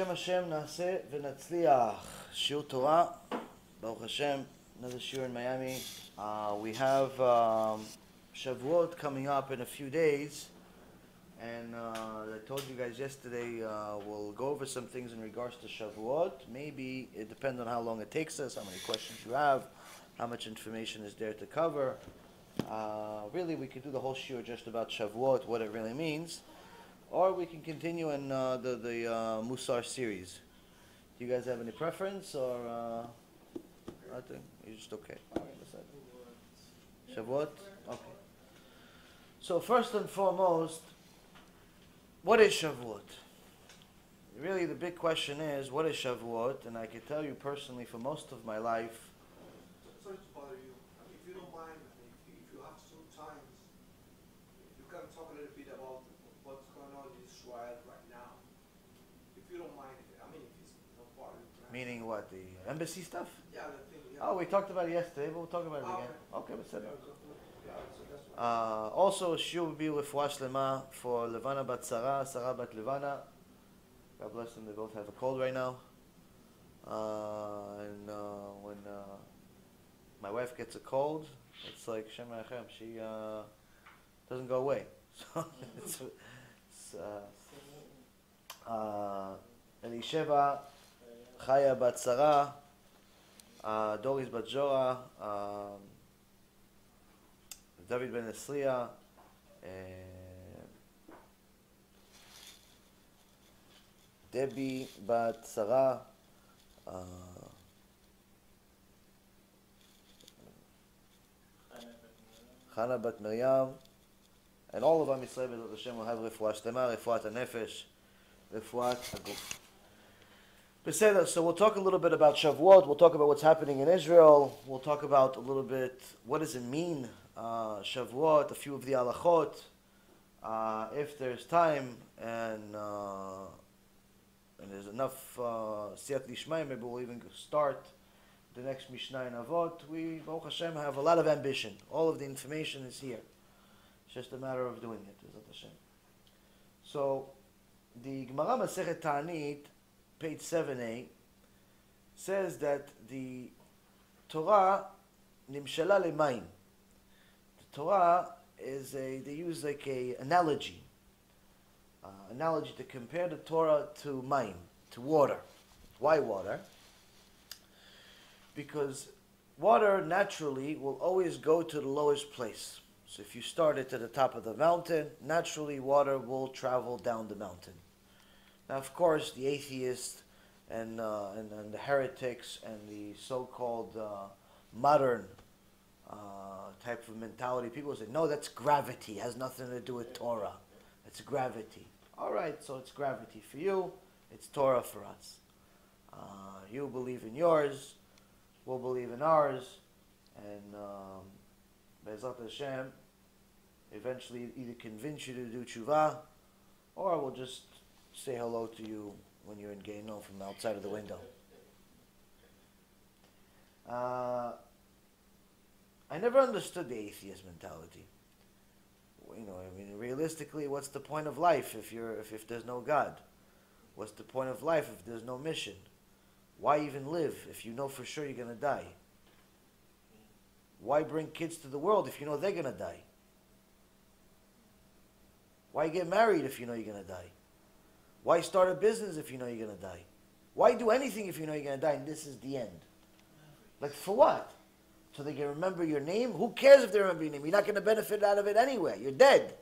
Hashem nase v'natzliach. Shiur Torah. Baruch Hashem. Another shiur in Miami. We have Shavuot coming up in a few days. And I told you guys yesterday, we'll go over some things in regards to Shavuot. Maybe it depends on how long it takes us, how many questions you have, how much information is there to cover. Really, we could do the whole shiur just about Shavuot, what it really means. Or we can continue in the MUSSAR series. Do you guys have any preference, or nothing? You're just okay. Shavuot? Okay. So first and foremost, what is Shavuot? Really, the big question is, what is Shavuot? And I can tell you personally, for most of my life... Sorry to bother you. If you don't mind, if you have some time, you can talk a little bit about what's going on in Israel right now. If you don't mind, if it's not part of the plan. Meaning what? The embassy stuff? Yeah, the thing. Yeah. Oh, we talked about it yesterday, but we'll talk about it again. Okay, let's set it. So Also, shiur will be refuah shlema for Levana bat Sarah, Sarah bat Levana. God bless them, they both have a cold right now. When my wife gets a cold, it's like Shem Hashem, she doesn't go away. So it's Elisheva, Chaya bat Sarah, Doris bat Jora, David ben Esriya, Debbie bat Sarah, Chana bat Miriam, and all of Am Yisrael B'ezrat Hashem will have refuah shlema, refuat hanefesh, refuat haguf. So we'll talk a little bit about Shavuot, we'll talk about what's happening in Israel, we'll talk about a little bit what does it mean, Shavuot, a few of the Halachot, if there's time, and there's enough siyat lishmayim, maybe we'll even start the next Mishnah in Avot. We, Baruch Hashem, have a lot of ambition. All of the information is here. It's just a matter of doing it, B'ezrat Hashem. So, the Gemara Masechet Ta'anit, page 7a, says that the Torah nimshala lemayim. The Torah is they use like a analogy to compare the Torah to mayim, to water. Why water? Because water naturally will always go to the lowest place. So if you start it at the top of the mountain, naturally water will travel down the mountain. Now, of course, the atheists and the heretics and the so-called modern type of mentality, people say, no, that's gravity. It has nothing to do with Torah. It's gravity. All right, so it's gravity for you. It's Torah for us. You believe in yours. We'll believe in ours. And B'ezrat Hashem, eventually either convince you to do tshuva, or we'll just say hello to you when you're in Gehinnom from outside of the window. I never understood the atheist mentality. You know, I mean, realistically, what's the point of life if there's no God? What's the point of life if there's no mission? Why even live if you know for sure you're going to die? Why bring kids to the world if you know they're going to die? Why get married if you know you're going to die? Why start a business if you know you're going to die? Why do anything if you know you're going to die and this is the end? Like, for what? So they can remember your name? Who cares if they remember your name? You're not going to benefit out of it anyway. You're dead.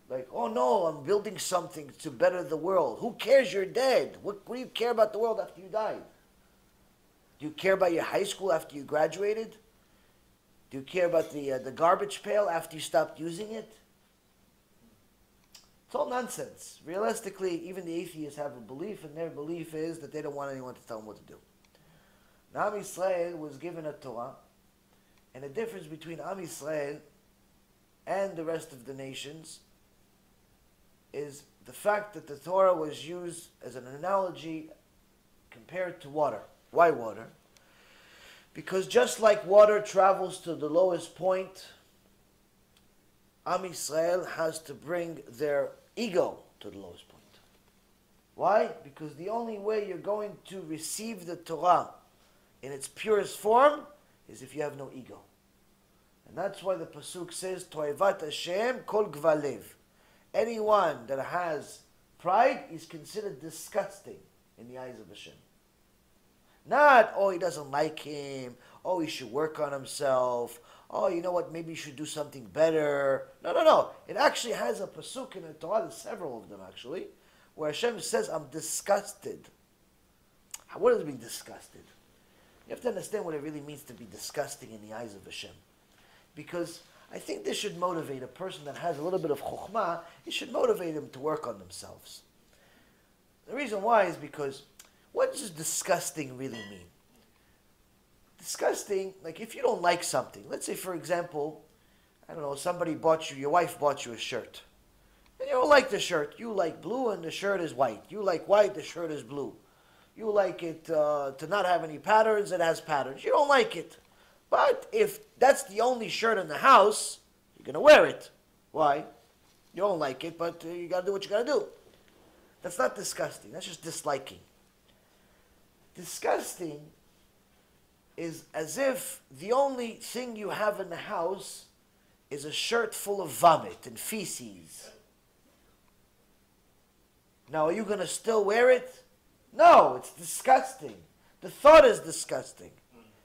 Like, oh no, I'm building something to better the world. Who cares? You're dead. What do you care about the world after you died? Do you care about your high school after you graduated? Do you care about the garbage pail after you stopped using it? It's all nonsense. Realistically, even the atheists have a belief, and their belief is that they don't want anyone to tell them what to do. Now, Am Yisrael was given a Torah, and the difference between Am Yisrael and the rest of the nations is the fact that the Torah was used as an analogy compared to water. Why water? Because just like water travels to the lowest point, Am Yisrael has to bring their ego to the lowest point. Why? Because the only way you're going to receive the Torah in its purest form is if you have no ego. And that's why the Pasuk says, Toivat Hashem kol gvalev. Anyone that has pride is considered disgusting in the eyes of Hashem. Not, oh, he doesn't like him. Oh, he should work on himself. Oh, you know what, maybe you should do something better. No. It actually has a Pasuk in the Torah, there's several of them actually, where Hashem says, I'm disgusted. What does it mean, disgusted? You have to understand what it really means to be disgusting in the eyes of Hashem. Because I think this should motivate a person that has a little bit of chokhmah, it should motivate them to work on themselves. The reason why is because, what does disgusting really mean? Disgusting, like if you don't like something, let's say for example, I don't know, somebody bought you, your wife bought you a shirt. And you don't like the shirt. You like blue and the shirt is white. You like white, the shirt is blue. You like it to not have any patterns, it has patterns. You don't like it. But if that's the only shirt in the house, you're going to wear it. Why? You don't like it, but you got to do what you got to do. That's not disgusting. That's just disliking. Disgusting is as if the only thing you have in the house is a shirt full of vomit and feces. Now, are you going to still wear it? No, it's disgusting. The thought is disgusting.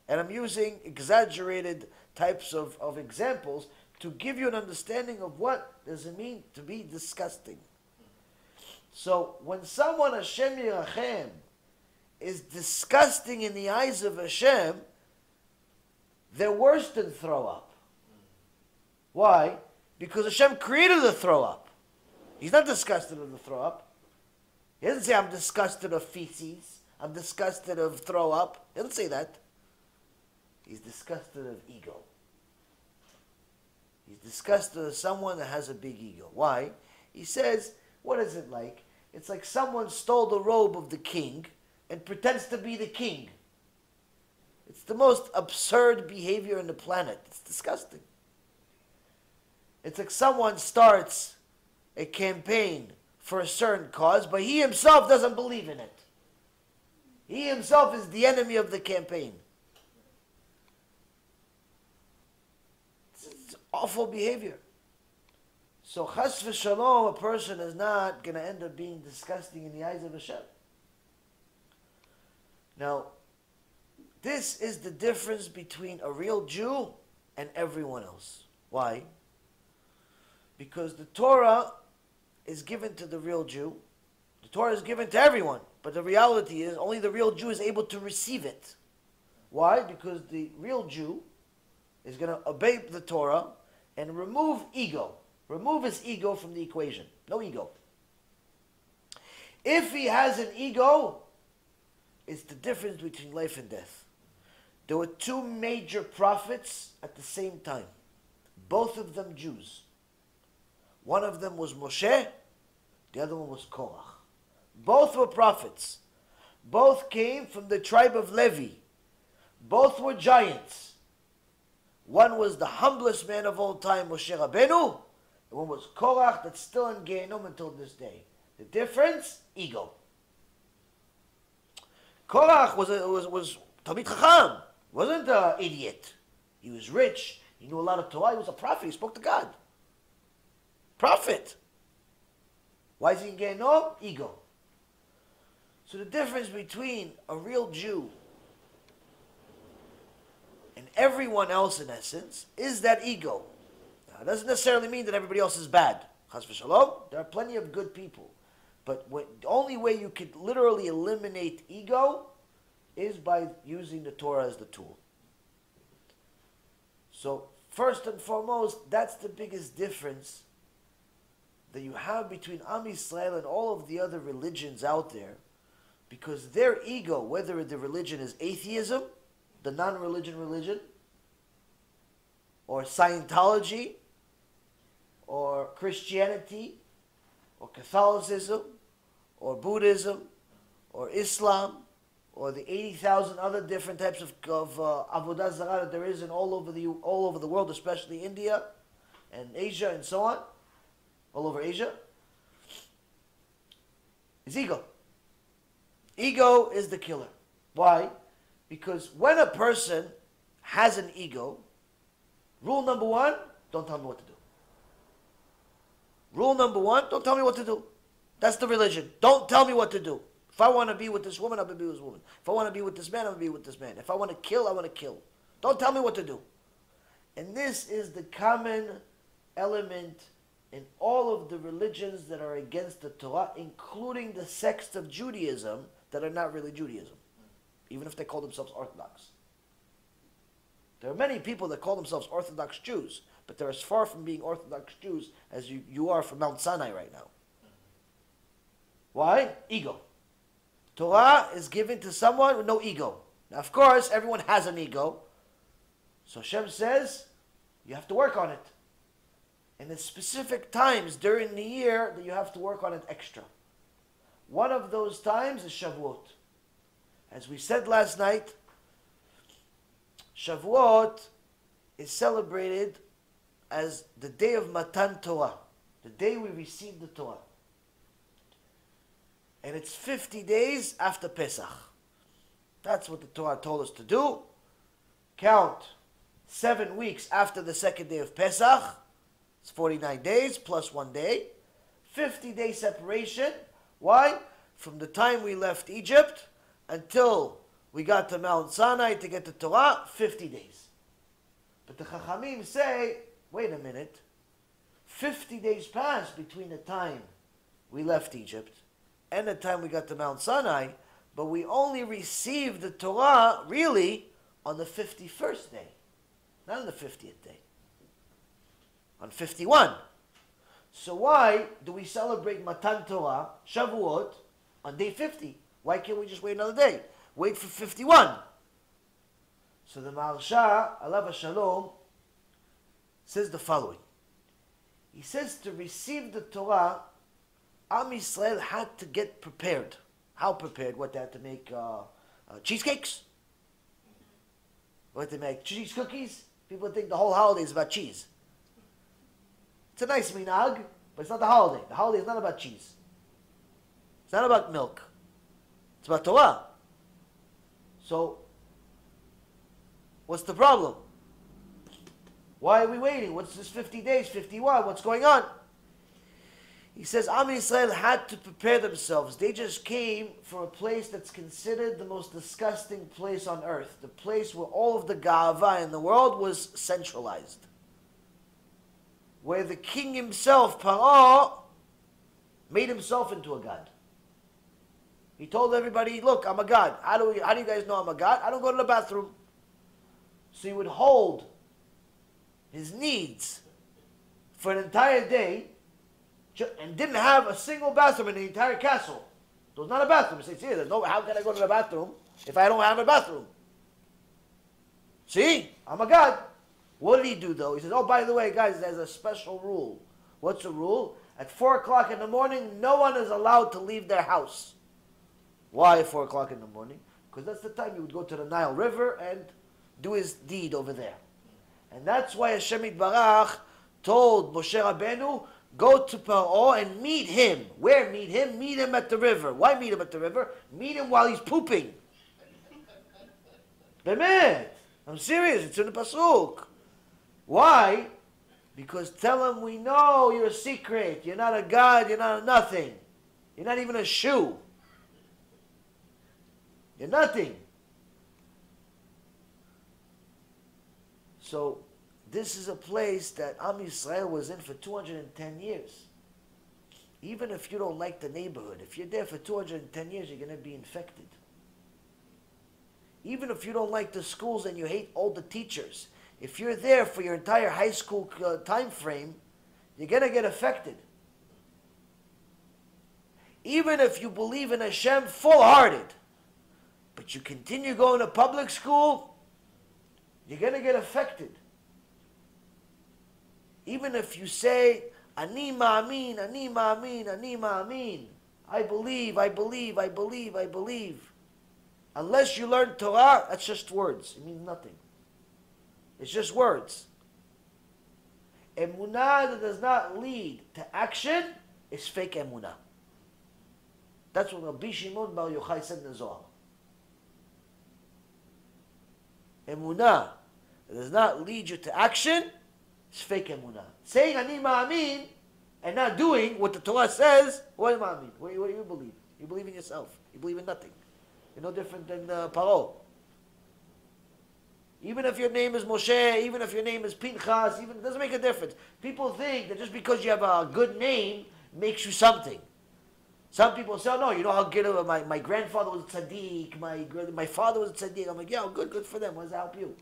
And I'm using exaggerated types of examples to give you an understanding of what does it mean to be disgusting. So when someone, Hashem Yirachem, is disgusting in the eyes of Hashem, they're worse than throw up. Why? Because Hashem created the throw up. He's not disgusted of the throw up. He doesn't say, I'm disgusted of feces. I'm disgusted of throw up. He doesn't say that. He's disgusted of ego. He's disgusted of someone that has a big ego. Why? He says, what is it like? It's like someone stole the robe of the king and pretends to be the king. It's the most absurd behavior on the planet. It's disgusting. It's like someone starts a campaign for a certain cause, but he himself doesn't believe in it. He himself is the enemy of the campaign. It's awful behavior. So chas v'shalom, a person is not going to end up being disgusting in the eyes of Hashem. Now, this is the difference between a real Jew and everyone else. Why? Because the Torah is given to the real Jew. The Torah is given to everyone. But the reality is only the real Jew is able to receive it. Why? Because the real Jew is going to obey the Torah and remove ego. Remove his ego from the equation. No ego. If he has an ego, it's the difference between life and death. There were two major prophets at the same time. Both of them Jews. One of them was Moshe, the other one was Korach. Both were prophets. Both came from the tribe of Levi. Both were giants. One was the humblest man of all time, Moshe Rabbeinu, and one was Korach, that's still in Gehenom until this day. The difference? Ego. Korach was Talmid Chacham. Wasn't an idiot. He was rich. He knew a lot of Torah. He was a prophet. He spoke to God. Prophet. Why is he in Gehenom? Ego. So the difference between a real Jew and everyone else, in essence, is that ego. Now, it doesn't necessarily mean that everybody else is bad. Chas v'shalom, there are plenty of good people. But the only way you could literally eliminate ego is by using the Torah as the tool. So, first and foremost, that's the biggest difference that you have between Am Yisrael and all of the other religions out there, because their ego, whether the religion is atheism, the non-religion religion, or Scientology, or Christianity, or Catholicism, or Buddhism, or Islam, or the 80,000 other different types of avodah zarah that there is in all over the world, especially India and Asia and so on, all over Asia, is ego. Ego is the killer. Why? Because when a person has an ego, rule number one, don't tell me what to do. Rule number one, don't tell me what to do. That's the religion. Don't tell me what to do. If I want to be with this woman, I'm going to be with this woman. If I want to be with this man, I'm going to be with this man. If I want to kill, I want to kill. Don't tell me what to do. And this is the common element in all of the religions that are against the Torah, including the sects of Judaism that are not really Judaism, even if they call themselves Orthodox. There are many people that call themselves Orthodox Jews, but they're as far from being Orthodox Jews as you are from Mount Sinai right now. Why? Ego. Torah is given to someone with no ego. Now, of course, everyone has an ego. So Hashem says, you have to work on it. And there's specific times during the year that you have to work on it extra. One of those times is Shavuot. As we said last night, Shavuot is celebrated as the day of Matan Torah, the day we receive the Torah. And it's 50 days after Pesach. That's what the Torah told us to do. Count 7 weeks after the second day of Pesach. It's 49 days plus 1 day. 50-day separation. Why? From the time we left Egypt until we got to Mount Sinai to get the Torah, 50 days. But the Chachamim say, wait a minute. 50 days passed between the time we left Egypt and the time we got to Mount Sinai, but we only received the Torah, really, on the 51st day. Not on the 50th day. On 51. So why do we celebrate Matan Torah, Shavuot, on day 50? Why can't we just wait another day? Wait for 51. So the Maharsha, Alav Shalom, says the following. He says to receive the Torah, Am Yisrael had to get prepared. How prepared? What, they had to make cheesecakes? What, they make cheese cookies? People think the whole holiday is about cheese. It's a nice minhag, but it's not the holiday. The holiday is not about cheese. It's not about milk. It's about Torah. So, what's the problem? Why are we waiting? What's this 50 days, 51? What's going on? He says, Am Yisrael had to prepare themselves. They just came from a place that's considered the most disgusting place on earth. The place where all of the ga'ava in the world was centralized. Where the king himself, Paro, made himself into a god. He told everybody, look, I'm a god. How do you guys know I'm a god? I don't go to the bathroom. So he would hold his needs for an entire day and didn't have a single bathroom in the entire castle. There was not a bathroom. He said, see, how can I go to the bathroom if I don't have a bathroom? See, I'm a god. What did he do though? He says, oh, by the way, guys, there's a special rule. What's the rule? At 4 o'clock in the morning, no one is allowed to leave their house. Why 4 o'clock in the morning? Because that's the time he would go to the Nile River and do his deed over there. And that's why Hashem Yitbarach told Moshe Rabbeinu, go to Paro and meet him. Where meet him? Meet him at the river. Why meet him at the river? Meet him while he's pooping. Bemet. I'm serious. It's in the Pasuk. Why? Because tell him we know you're a secret. You're not a god. You're not a nothing. You're not even a shoe. You're nothing. So, this is a place that Am Yisrael was in for 210 years. Even if you don't like the neighborhood, if you're there for 210 years, you're going to be infected. Even if you don't like the schools and you hate all the teachers, if you're there for your entire high school time frame, you're going to get affected. Even if you believe in Hashem full-hearted, but you continue going to public school, you're going to get affected. Even if you say, Ani ma'amin, Ani ma'amin, Ani ma'amin, I believe, I believe, I believe, I believe. Unless you learn Torah, that's just words. It means nothing. It's just words. Emunah that does not lead to action is fake emunah. That's what Rabbi Shimon Bar Yochai said in the Zohar. Emunah that does not lead you to action is fake emunah. Saying ani ma'amin and not doing what the Torah says, what ma'amin? What do you believe? You believe in yourself. You believe in nothing. You're no different than Paro. Even if your name is Moshe, even if your name is Pinchas, it doesn't make a difference. People think that just because you have a good name makes you something. Some people say, oh no, you know how good my grandfather was a tzaddik, my father was a tzaddik. I'm like, yeah, good for them. What does that help you?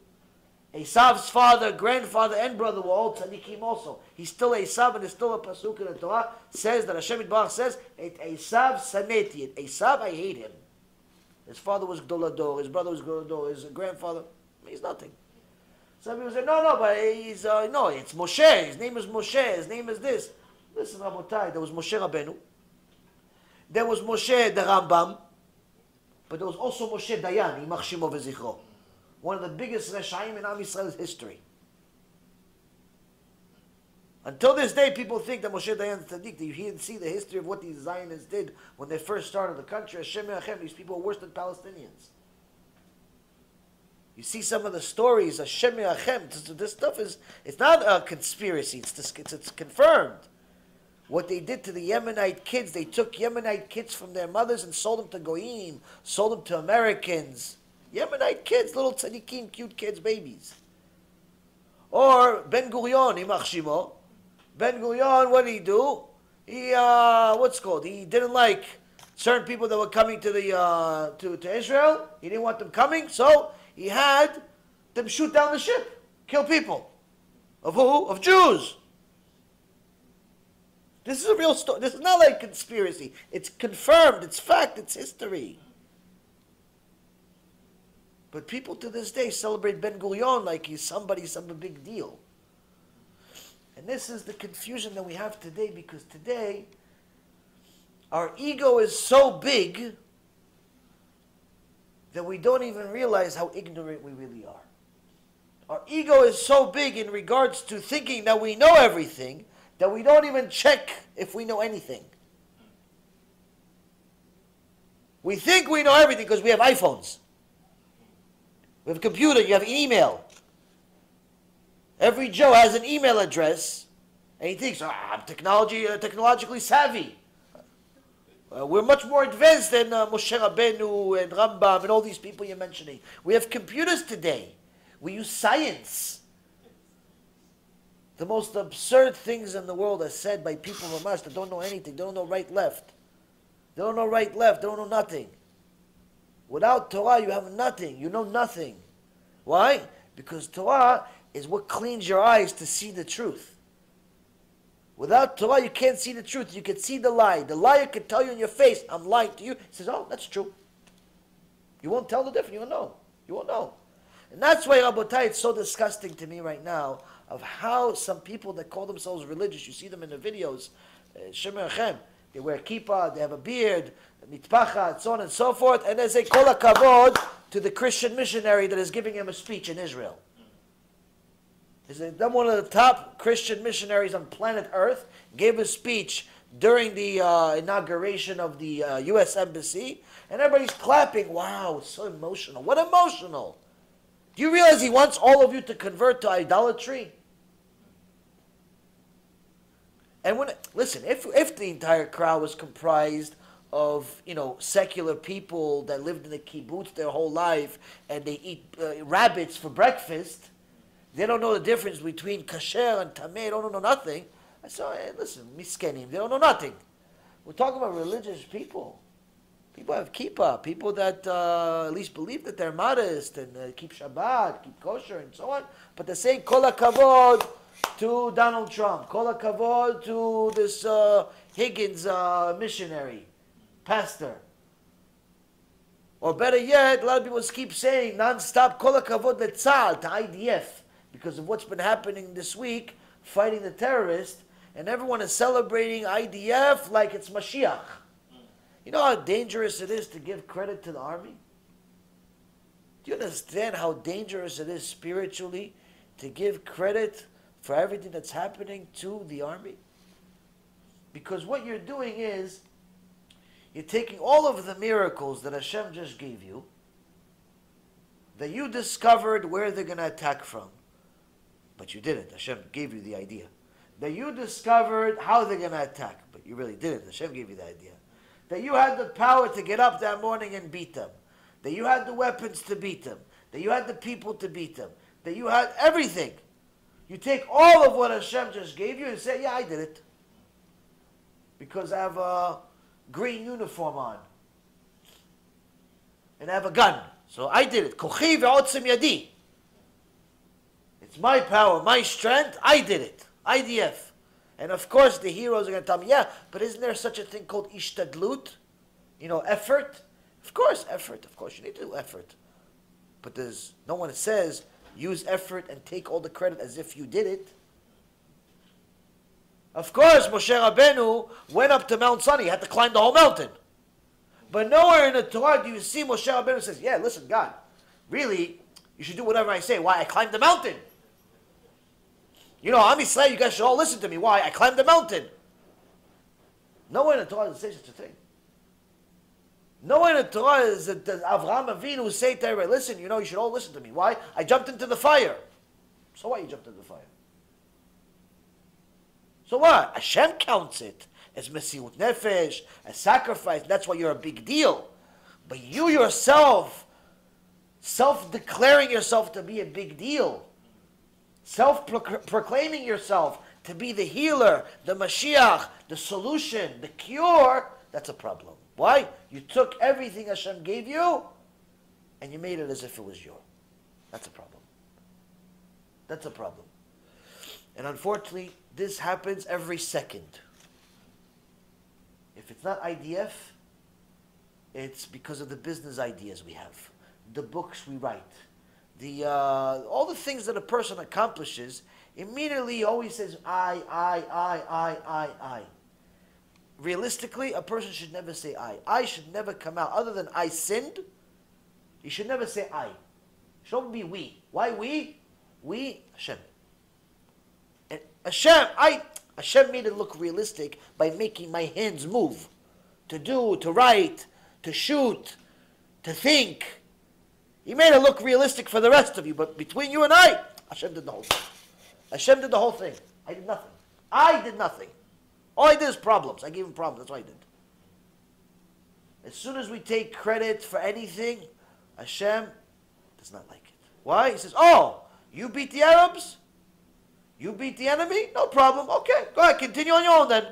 Esav's father, grandfather, and brother were all tzaddikim also. He's still Esav, and there's still a pasuk in the Torah says that Hashem Yitbarach says, Et Esav saneti, et Esav I hate him. His father was Gdolador, his brother was Gdolador, his grandfather, he's nothing. Some people say, no, but he's, no, it's Moshe, his name is Moshe, his name is this. Listen, Rabotai, there was Moshe Rabbeinu, there was Moshe the Rambam, but there was also Moshe Dayan, Yimach Shemo v'Zichro. One of the biggest Reshaim in Am Yisrael's history. Until this day, people think that Moshe Dayan is tzaddik. You hear and see the history of what these Zionists did when they first started the country. Hashem Yachem, these people were worse than Palestinians. You see some of the stories. Hashem Yachem. This stuff it's not a conspiracy. It's confirmed. What they did to the Yemenite kids, they took Yemenite kids from their mothers and sold them to Goyim, sold them to Americans. Yemenite kids, little tzaddikim, cute kids, babies. Or Ben Gurion, Yimach Shemo. Ben Gurion, what did he do? He, he didn't like certain people that were coming to to Israel. He didn't want them coming, so he had them shoot down the ship, kill people. Of who? Of Jews. This is a real story. This is not like a conspiracy. It's confirmed. It's fact. It's history. But people to this day celebrate Ben Gurion like he's some big deal. And this is the confusion that we have today, because today our ego is so big that we don't even realize how ignorant we really are. Our ego is so big in regards to thinking that we know everything that we don't even check if we know anything. We think we know everything because we have iPhones. We have a computer, you have email. Every Joe has an email address, and he thinks, I'm technologically savvy. We're much more advanced than Moshe Rabbeinu and Rambam and all these people you're mentioning. We have computers today. We use science. The most absurd things in the world are said by people from us that don't know anything. They don't know right, left. They don't know right, left. They don't know nothing. Without Torah, you have nothing. You know nothing. Why? Because Torah is what cleans your eyes to see the truth. Without Torah, you can't see the truth. You can see the lie. The liar can tell you in your face, I'm lying to you. He says, oh, that's true. You won't tell the difference. You won't know. You won't know. And that's why, Rabotai, it's so disgusting to me right now of how some people that call themselves religious, you see them in the videos, Shemer Achem, they wear kippah, they have a beard, mitpachat, so on and so forth, and they say, kol hakavod to the Christian missionary that is giving him a speech in Israel. Is one of the top Christian missionaries on planet Earth, gave a speech during the inauguration of the U.S. Embassy, and everybody's clapping. Wow, it's so emotional. What emotional? Do you realize he wants all of you to convert to idolatry? And listen, if the entire crowd was comprised of, secular people that lived in the kibbutz their whole life and they eat rabbits for breakfast, they don't know the difference between kasher and tameh, they don't know nothing. I said, hey, listen, miskenim, they don't know nothing. We're talking about religious people. People have kippah, people that at least believe that they're modest and keep Shabbat, keep kosher and so on, but they're saying kol hakavod to Donald Trump, kol hakavod to this Higgins missionary, pastor. Or better yet, a lot of people keep saying non-stop kol hakavod letzal, to IDF, because of what's been happening this week, fighting the terrorists, and everyone is celebrating IDF like it's Mashiach. You know how dangerous it is to give credit to the army? Do you understand how dangerous it is spiritually to give credit for everything that's happening to the army? Because what you're doing is, You're taking all of the miracles that Hashem just gave you, that you discovered where they're going to attack from. But you didn't. Hashem gave you the idea. That you discovered how they're going to attack. But you really didn't. Hashem gave you the idea. That you had the power to get up that morning and beat them. That you had the weapons to beat them. That you had the people to beat them. That you had everything. You take all of what Hashem just gave you and say, yeah, I did it. Because I have a green uniform on. And I have a gun. So I did it. Kochi ve'otzem yadi. It's my power, my strength. I did it. IDF. And of course the heroes are going to tell me, yeah, but isn't there such a thing called ishtadlut? You know, effort? Of course, effort. Of course, you need to do effort. But there's no one that says, use effort and take all the credit as if you did it. Of course, Moshe Rabbeinu went up to Mount Sinai. He had to climb the whole mountain. But nowhere in the Torah do you see Moshe Rabbeinu says, yeah, listen, God, really, you should do whatever I say. Why? I climbed the mountain. You know, Am Yisrael, you guys should all listen to me. Why? I climbed the mountain. Nowhere in the Torah does it say such a thing. Nowhere in the Torah does Avraham Avinu say to everybody, listen, you know, you should all listen to me. Why? I jumped into the fire. So what, you jumped into the fire? So what? Hashem counts it as Mesiut Nefesh, as sacrifice. That's why you're a big deal. But you yourself, self-declaring yourself to be a big deal, self-proclaiming yourself to be the healer, the Mashiach, the solution, the cure, that's a problem. Why? You took everything Hashem gave you and you made it as if it was yours. That's a problem. That's a problem. And unfortunately, this happens every second. If it's not IDF, it's because of the business ideas we have, the books we write, all the things that a person accomplishes. Immediately he always says, I. Realistically, a person should never say I. I should never come out. Other than I sinned, you should never say I. It should always be we. Why we? We, Hashem. And Hashem made it look realistic by making my hands move. To do, to write, to shoot, to think. He made it look realistic for the rest of you, but between you and I, Hashem did the whole thing. Hashem did the whole thing. I did nothing. I did nothing. All I did is problems. I gave him problems. That's what I did. As soon as we take credit for anything, Hashem does not like it. Why? He says, oh, you beat the Arabs? You beat the enemy? No problem. Okay, go ahead. Continue on your own then.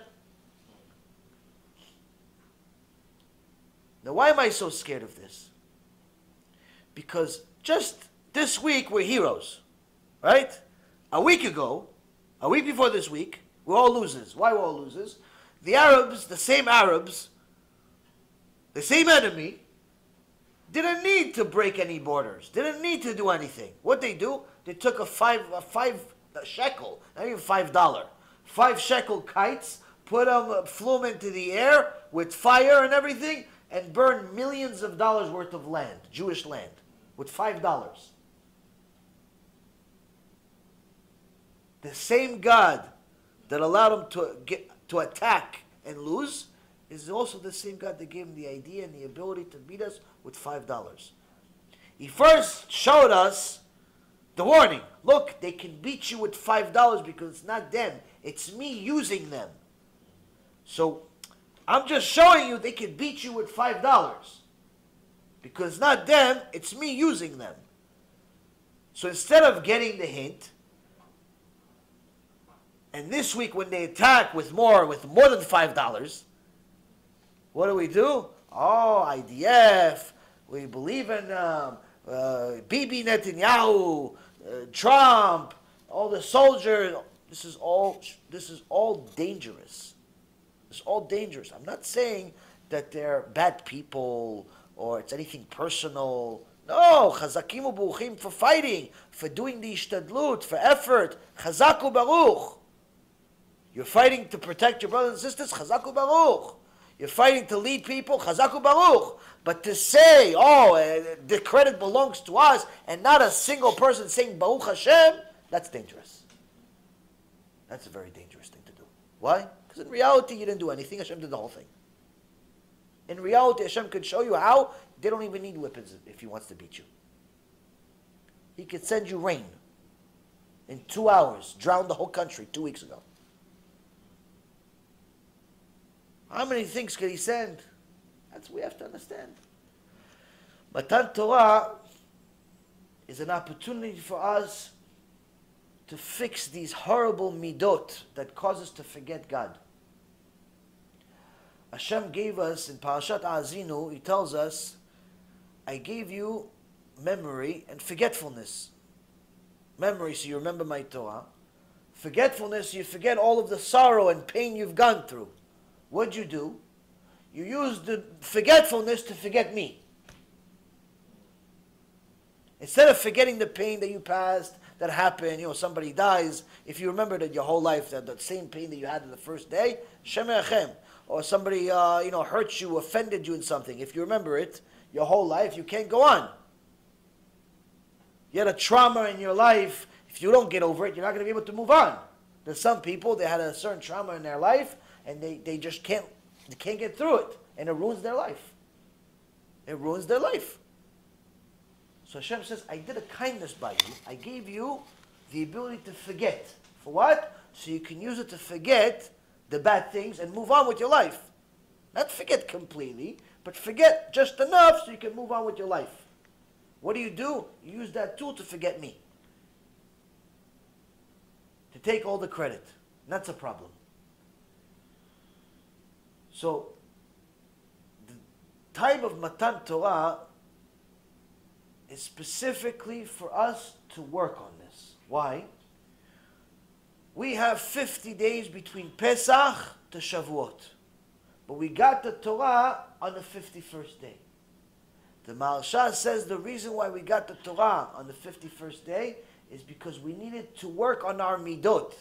Now, why am I so scared of this? Because just this week, we're heroes. Right? A week ago, a week before this week, we're all losers. Why we're all losers? The Arabs, the same enemy, didn't need to break any borders. Didn't need to do anything. What they do? They took a shekel, not even $5, 5 shekel kites, flew them into the air with fire and everything, and burned millions of dollars worth of land, Jewish land, with $5. The same God that allowed them to attack and lose is also the same God that gave them the idea and the ability to beat us with $5. He first showed us the warning. Look, they can beat you with $5 because it's not them. It's me using them. So I'm just showing you they can beat you with $5 because it's not them. It's me using them. So instead of getting the hint, and this week when they attack with more than $5, what do? Oh, IDF. We believe in Bibi Netanyahu, Trump, all the soldiers. This is all dangerous. It's all dangerous. I'm not saying that they're bad people or it's anything personal. No, chazakim u'buruchim for fighting, for doing the ishtadlut, for effort. Chazak u'baruch. You're fighting to protect your brothers and sisters. Chazak u'baruch. You're fighting to lead people. Chazak u'baruch. But to say, the credit belongs to us, and not a single person saying Baruch Hashem, that's dangerous. That's a very dangerous thing to do. Why? Because in reality, you didn't do anything. Hashem did the whole thing. In reality, Hashem could show you how they don't even need weapons if He wants to beat you. He could send you rain. In 2 hours, drown the whole country 2 weeks ago. How many things could He send? That's what we have to understand. Matan Torah is an opportunity for us to fix these horrible midot that cause us to forget God. Hashem gave us, in Parashat Azinu, He tells us, I gave you memory and forgetfulness. Memory, so you remember my Torah. Forgetfulness, you forget all of the sorrow and pain you've gone through. What'd you do? You used the forgetfulness to forget me. Instead of forgetting the pain that you passed, that happened, somebody dies, if you remember that your whole life, that the same pain that you had on the first day, Shem Echem, or somebody, hurt you, offended you in something, if you remember it, your whole life, you can't go on. You had a trauma in your life, if you don't get over it, you're not going to be able to move on. There's some people, they had a certain trauma in their life, and they just can't get through it, and it ruins their life. It ruins their life. So Hashem says, I did a kindness by you. I gave you the ability to forget. For what? So you can use it to forget the bad things and move on with your life. Not forget completely, but forget just enough so you can move on with your life. What do? You use that tool to forget me. To take all the credit. And that's a problem. So, the type of Matan Torah is specifically for us to work on this. Why? We have 50 days between Pesach to Shavuot. But we got the Torah on the 51st day. The Maharsha says the reason why we got the Torah on the 51st day is because we needed to work on our midot,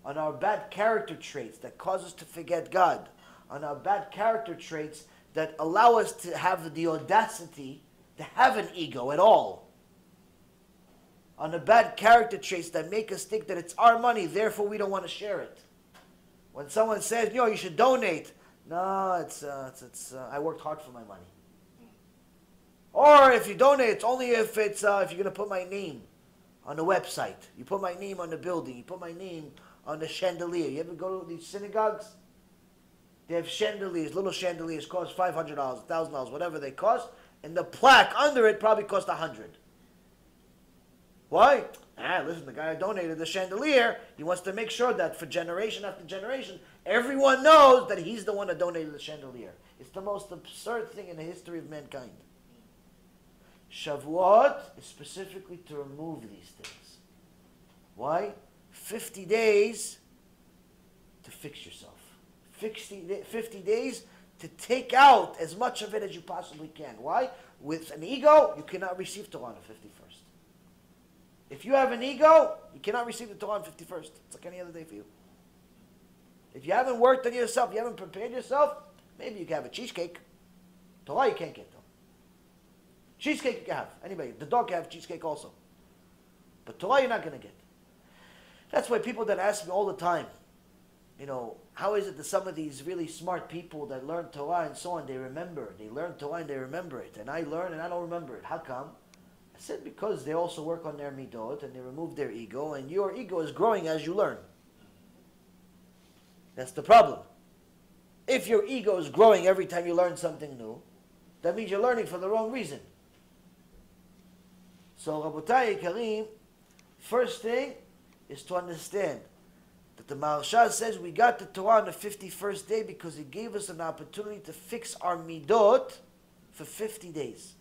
on our bad character traits that cause us to forget God, on our bad character traits that allow us to have the audacity to have an ego at all. On the bad character traits that make us think that it's our money, therefore we don't want to share it. When someone says, you should donate, no, it's I worked hard for my money. Or if you donate, it's only if if you're going to put my name on the website. You put my name on the building. You put my name on the chandelier. You ever go to these synagogues? They have chandeliers, little chandeliers, cost $500, $1,000, whatever they cost. And the plaque under it probably cost $100. Why? Listen, the guy who donated the chandelier, he wants to make sure that for generation after generation, everyone knows that he's the one that donated the chandelier. It's the most absurd thing in the history of mankind. Shavuot is specifically to remove these things. Why? 50 days to fix yourself. 50 days to take out as much of it as you possibly can. Why? With an ego, you cannot receive Torah on the 51st. If you have an ego, you cannot receive the Torah on 51st. It's like any other day for you. If you haven't worked on yourself, you haven't prepared yourself, maybe you can have a cheesecake. Torah you can't get though. Cheesecake you can have. Anybody, the dog can have cheesecake also. But Torah you're not going to get. That's why people that ask me all the time, how is it that some of these really smart people that learn Torah and so on, they learn Torah and they remember it, and I learn and I don't remember it. How come? I said because they also work on their midot and they remove their ego, and your ego is growing as you learn. That's the problem. If your ego is growing every time you learn something new, that means you're learning for the wrong reason. So, Rabotai Karim, first thing is to understand that the Maharsha says we got the Torah on the 51st day because it gave us an opportunity to fix our midot for 50 days.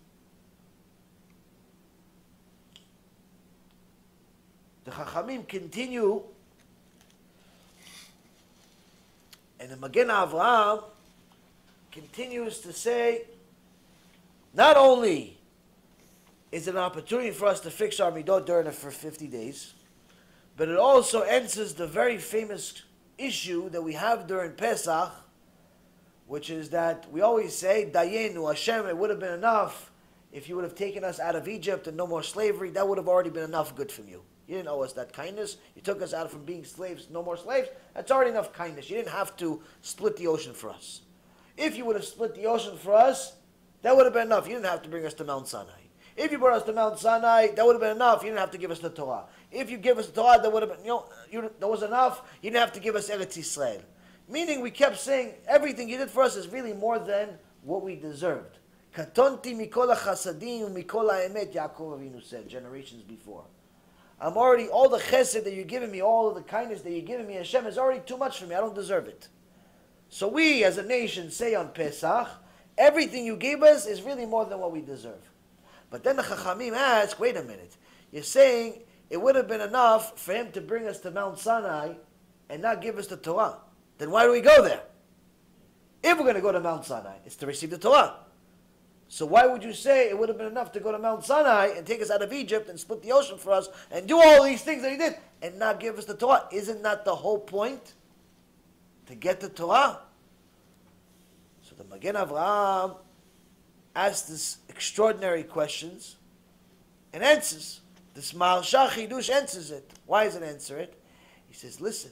The Chachamim continue, and the Magen Avraham continues to say, not only is it an opportunity for us to fix our midot during it for 50 days, but it also answers the very famous issue that we have during Pesach, which is that we always say, Dayenu, Hashem, it would have been enough if you would have taken us out of Egypt and no more slavery. That would have already been enough good from you. You didn't owe us that kindness. You took us out from being slaves, no more slaves. That's already enough kindness. You didn't have to split the ocean for us. If you would have split the ocean for us, that would have been enough. You didn't have to bring us to Mount Sinai. If you brought us to Mount Sinai, that would have been enough. You didn't have to give us the Torah. If you give us the Torah, that would have been, that was enough. You didn't have to give us Eretz Yisrael. Meaning, we kept saying, everything you did for us is really more than what we deserved. Katonti mikol hachasadim mikol haemet, Yaakov Avinu said, generations before. I'm already, all the chesed that you're giving me, all of the kindness that you're giving me, Hashem, is already too much for me. I don't deserve it. So we, as a nation, say on Pesach, everything you gave us is really more than what we deserve. But then the Chachamim ask, wait a minute, you're saying it would have been enough for him to bring us to Mount Sinai and not give us the Torah. Then why do we go there? If we're going to go to Mount Sinai, it's to receive the Torah. So why would you say it would have been enough to go to Mount Sinai and take us out of Egypt and split the ocean for us and do all these things that he did and not give us the Torah? Isn't that the whole point? To get the Torah? So the Magen Avraham asks this extraordinary questions and answers. This Maharsha Chidush answers it. Why does it answer it? He says, listen,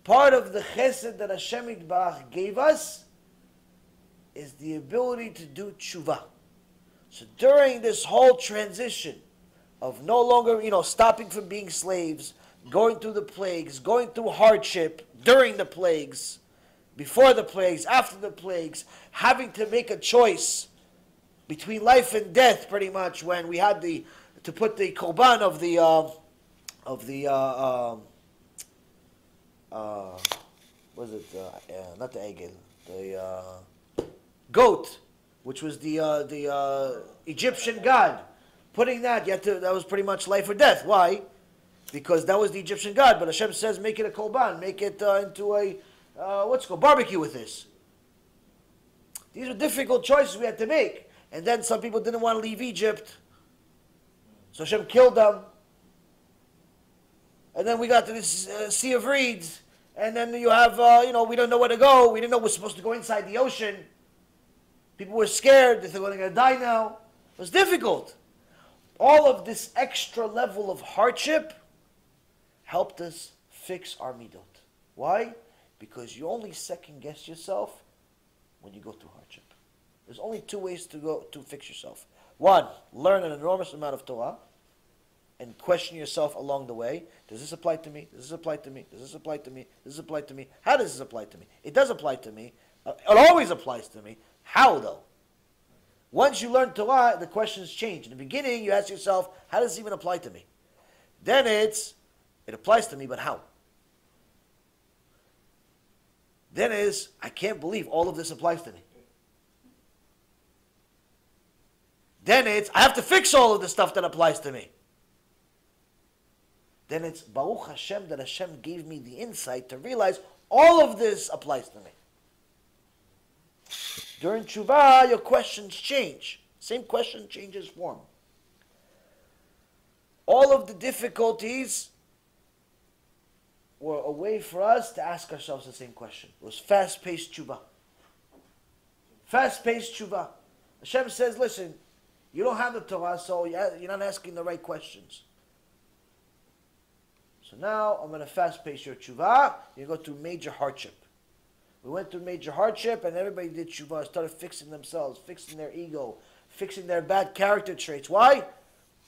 part of the chesed that Hashem Yitbarach gave us is the ability to do tshuva. So during this whole transition of no longer, stopping from being slaves, going through the plagues, going through hardship during the plagues, before the plagues, after the plagues, having to make a choice between life and death, pretty much, when we had to put the korban of the not the egel, the goat, which was the Egyptian god. Putting that, that was pretty much life or death. Why? Because that was the Egyptian god. But Hashem says, make it a korban, make it into a barbecue with this. These were difficult choices we had to make. And then some people didn't want to leave Egypt, so Hashem killed them. And then we got to this sea of reeds, and then you have, we don't know where to go. We didn't know we're supposed to go inside the ocean. People were scared. They thought we're going to die now. It was difficult. All of this extra level of hardship helped us fix our midot. Why? Because you only second guess yourself when you go through hardship. There's only two ways to fix yourself. One, learn an enormous amount of Torah and question yourself along the way. Does this apply to me? Does this apply to me? Does this apply to me? Does this apply to me? How does this apply to me? It does apply to me. It always applies to me. How though? Once you learn Torah, the questions change. In the beginning, you ask yourself, how does this even apply to me? Then it applies to me, but how? Then I can't believe all of this applies to me. Then I have to fix all of the stuff that applies to me. Then it's Baruch Hashem that Hashem gave me the insight to realize all of this applies to me. During tshuva, your questions change. Same question changes form. All of the difficulties were a way for us to ask ourselves the same question. It was fast-paced tshuva. Fast-paced tshuva. Hashem says, listen, you don't have the Torah, so you're not asking the right questions. So now I'm going to fast-pace your tshuva. You go through major hardship. We went through major hardship, and everybody did tshuva, started fixing themselves, fixing their ego, fixing their bad character traits. Why?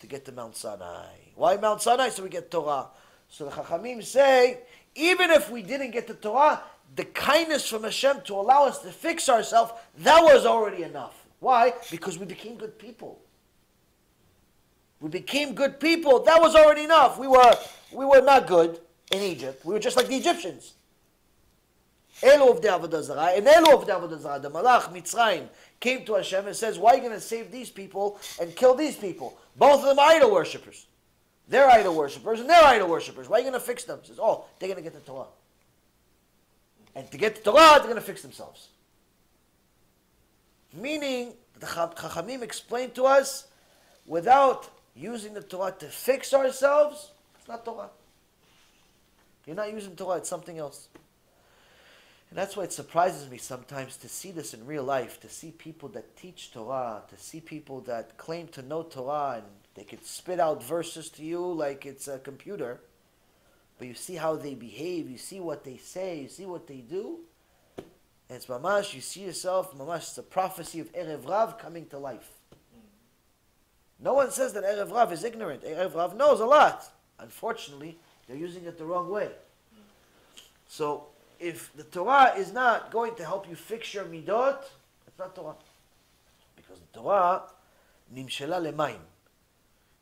To get to Mount Sinai. Why Mount Sinai? So we get Torah. So the Chachamim say, even if we didn't get the Torah, the kindness from Hashem to allow us to fix ourselves, that was already enough. Why? Because we became good people. We became good people. That was already enough. We were not good in Egypt. We were just like the Egyptians. Elu of the Avodah Zarah, and Elu of the Avodah Zarah, the Malach, Mitzrayim, came to Hashem and says, why are you going to save these people and kill these people? Both of them are idol worshippers. They're idol worshippers and they're idol worshippers. Why are you going to fix them? He says, they're going to get the Torah. And to get the Torah, they're going to fix themselves. Meaning, the Chachamim explained to us, without using the Torah to fix ourselves, it's not Torah. You're not using Torah, it's something else. And that's why it surprises me sometimes to see this in real life, to see people that teach Torah, to see people that claim to know Torah, and they could spit out verses to you like it's a computer, but you see how they behave, you see what they say, you see what they do, And it's mamash, you see yourself, mamash, it's a prophecy of Erev Rav coming to life. No one says that Erev Rav is ignorant. Erev Rav knows a lot. Unfortunately, they're using it the wrong way. So, if the Torah is not going to help you fix your midot, it's not Torah. Because the Torah, nimshela lemayim.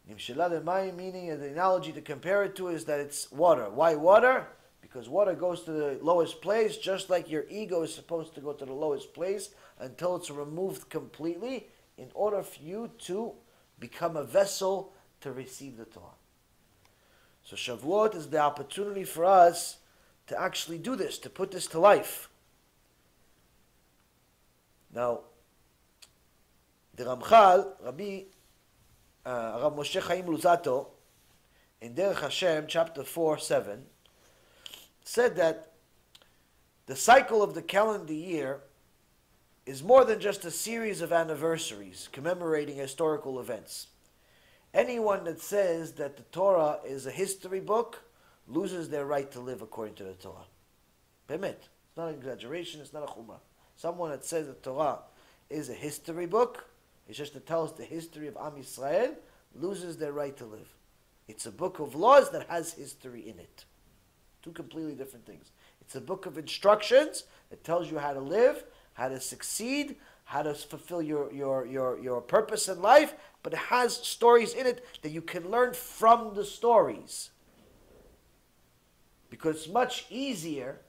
Nimshela lemayim meaning, the analogy to compare it to is that it's water. Why water? Because water goes to the lowest place, just like your ego is supposed to go to the lowest place until it's removed completely in order for you to become a vessel to receive the Torah. So Shavuot is the opportunity for us to actually do this, to put this to life. Now, the Ramchal, Rav Moshe Chaim Luzzatto, in Derech Hashem, chapter 4:7, said that the cycle of the calendar year is more than just a series of anniversaries commemorating historical events. Anyone that says that the Torah is a history book loses their right to live according to the Torah. Bemet. It's not an exaggeration, it's not a chumrah. Someone that says the Torah is a history book, it's just to tell us the history of Am Yisrael, loses their right to live. It's a book of laws that has history in it. Two completely different things. It's a book of instructions that tells you how to live, how to succeed, how to fulfill your purpose in life, but it has stories in it that you can learn from the stories. Because it's much easier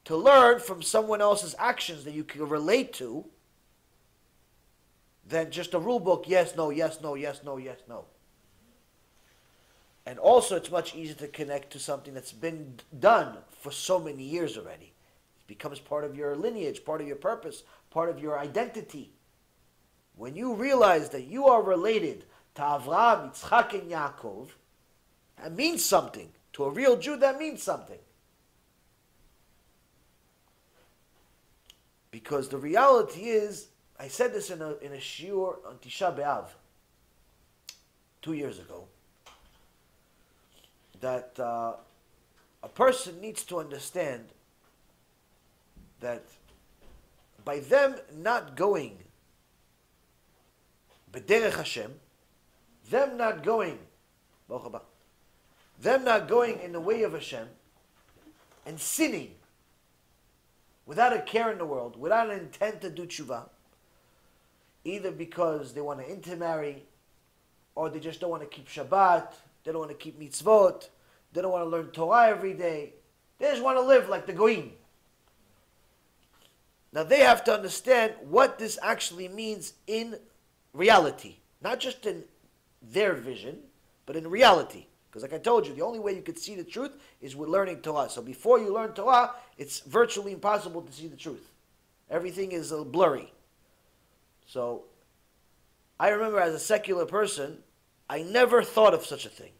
to learn from someone else's actions that you can relate to than just a rule book, yes, no, yes, no, yes, no, yes, no. And also it's much easier to connect to something that's been done for so many years already. It becomes part of your lineage, part of your purpose, part of your identity. When you realize that you are related to Avraham, Yitzchak, and Yaakov, that means something. To a real Jew, that means something. Because the reality is, I said this in a shiur on Tisha B'Av 2 years ago, that a person needs to understand that by them not going b'derech Hashem, them not going in the way of Hashem and sinning without a care in the world, without an intent to do tshuva, either because they want to intermarry or they just don't want to keep Shabbat, they don't want to keep mitzvot, they don't want to learn Torah every day, they just want to live like the Goyim. Now they have to understand what this actually means in reality. Not just in their vision, but in reality. Because like I told you, the only way you could see the truth is with learning Torah. So before you learn Torah, it's virtually impossible to see the truth. Everything is blurry. So I remember as a secular person, I never thought of such a thing.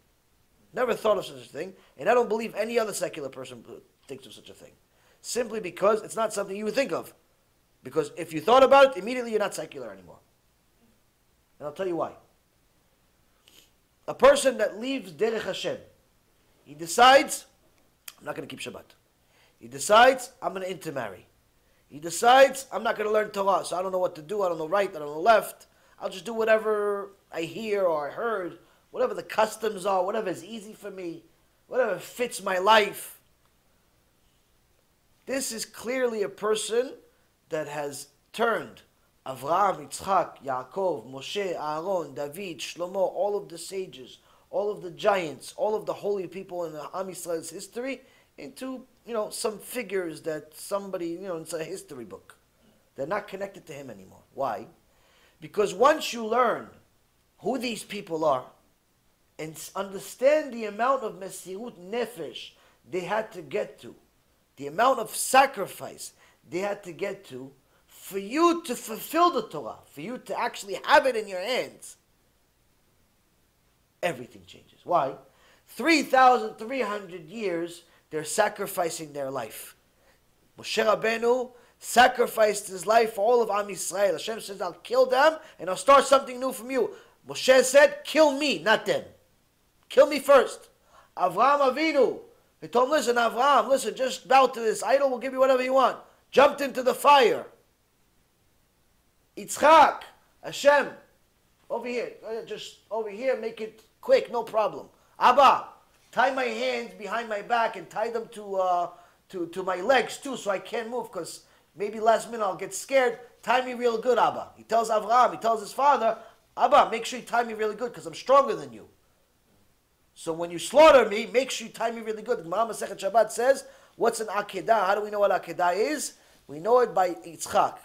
Never thought of such a thing. And I don't believe any other secular person thinks of such a thing. Simply because it's not something you would think of. Because if you thought about it, immediately you're not secular anymore. And I'll tell you why. A person that leaves Derech Hashem, he decides, I'm not going to keep Shabbat. He decides, I'm going to intermarry. He decides, I'm not going to learn Torah, so I don't know what to do, I don't know right, I don't know left. I'll just do whatever I hear or I heard, whatever the customs are, whatever is easy for me, whatever fits my life. This is clearly a person that has turned Avraham, Yitzchak, Yaakov, Moshe, Aaron, David, Shlomo, all of the sages, all of the giants, all of the holy people in the Am Yisrael's history into, some figures that somebody, it's a history book. They're not connected to him anymore. Why? Because once you learn who these people are and understand the amount of Mesirut Nefesh they had to get to, the amount of sacrifice they had to get to, for you to fulfill the Torah, for you to actually have it in your hands, everything changes. Why? 3,300 years, they're sacrificing their life. Moshe Rabbeinu sacrificed his life for all of Am Yisrael. Hashem says, I'll kill them and I'll start something new from you. Moshe said, kill me, not them. Kill me first. Avraham Avinu, he told him, listen, Avraham, just bow to this idol, we'll give you whatever you want. jumped into the fire. Yitzchak, Hashem, over here, just over here, make it quick, no problem. Abba, tie my hands behind my back and tie them to my legs too, so I can't move, because maybe last minute I'll get scared. Tie me real good, Abba. He tells Avraham, he tells his father, Abba, make sure you tie me really good, because I'm stronger than you. So when you slaughter me, make sure you tie me really good. The Gemara Masechet Shabbat says, what's an akedah? How do we know what akedah is? We know it by Yitzchak.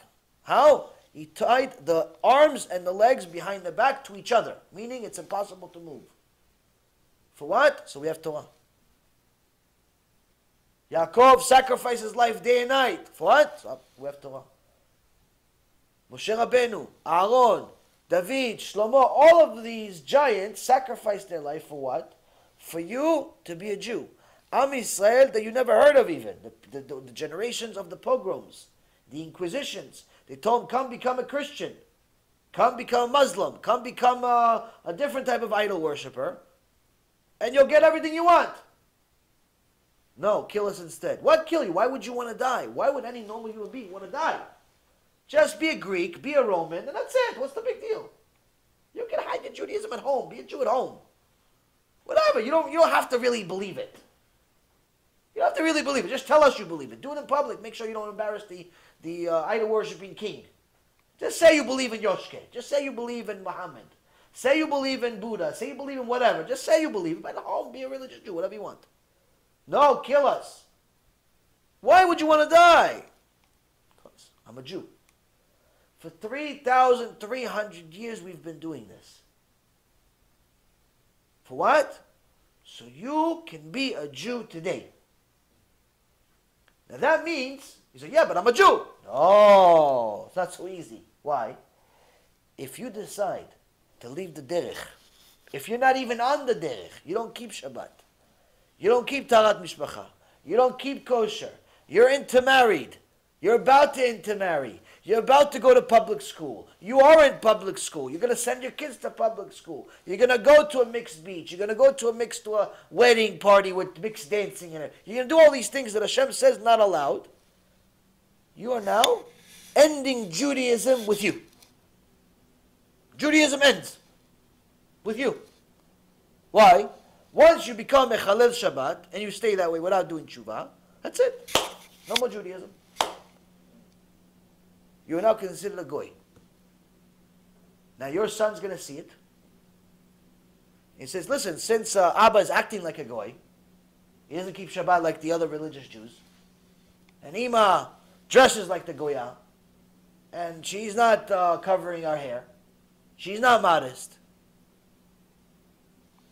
How? He tied the arms and the legs behind the back to each other, meaning it's impossible to move. For what? So we have Torah. Yaakov sacrifices life day and night. For what? So we have Torah. Moshe Rabbeinu, Aaron, David, Shlomo, all of these giants sacrificed their life for what? For you to be a Jew. Am Israel that you never heard of even. The generations of the pogroms, the inquisitions. They told him, come become a Christian. Come become a Muslim. Come become a different type of idol worshiper. And you'll get everything you want. No, kill us instead. What kill you? Why would you want to die? Why would any normal human being want to die? Just be a Greek, be a Roman, and that's it. What's the big deal? You can hide your Judaism at home. Be a Jew at home. Whatever. You don't have to really believe it. You don't have to really believe it. Just tell us you believe it. Do it in public. Make sure you don't embarrass the idol-worshipping king. Just say you believe in Yoshke. Just say you believe in Muhammad. Say you believe in Buddha. Say you believe in whatever. Just say you believe. But at home, be a religious Jew. Whatever you want. No, kill us. Why would you want to die? Because I'm a Jew. For 3,300 years we've been doing this. For what? So you can be a Jew today. Now that means, you say, yeah, but I'm a Jew. No, it's not so easy. Why? If you decide to leave the derech, if you're not even on the derech, you don't keep Shabbat, you don't keep Taharat Mishpacha, you don't keep kosher, you're intermarried, you're about to intermarry, you're about to go to public school, you are in public school, you're going to send your kids to public school, you're going to go to a mixed beach, you're going to go to a wedding party with mixed dancing in it, you're going to do all these things that Hashem says not allowed. You are now ending Judaism with you. Judaism ends with you. Why? Once you become a Chalel Shabbat and you stay that way without doing tshuva, that's it. No more Judaism. You are now considered a goy. Now your son's going to see it. He says, listen, since Abba is acting like a goy, he doesn't keep Shabbat like the other religious Jews, and Ima dresses like the goya, and she's not covering our hair, she's not modest,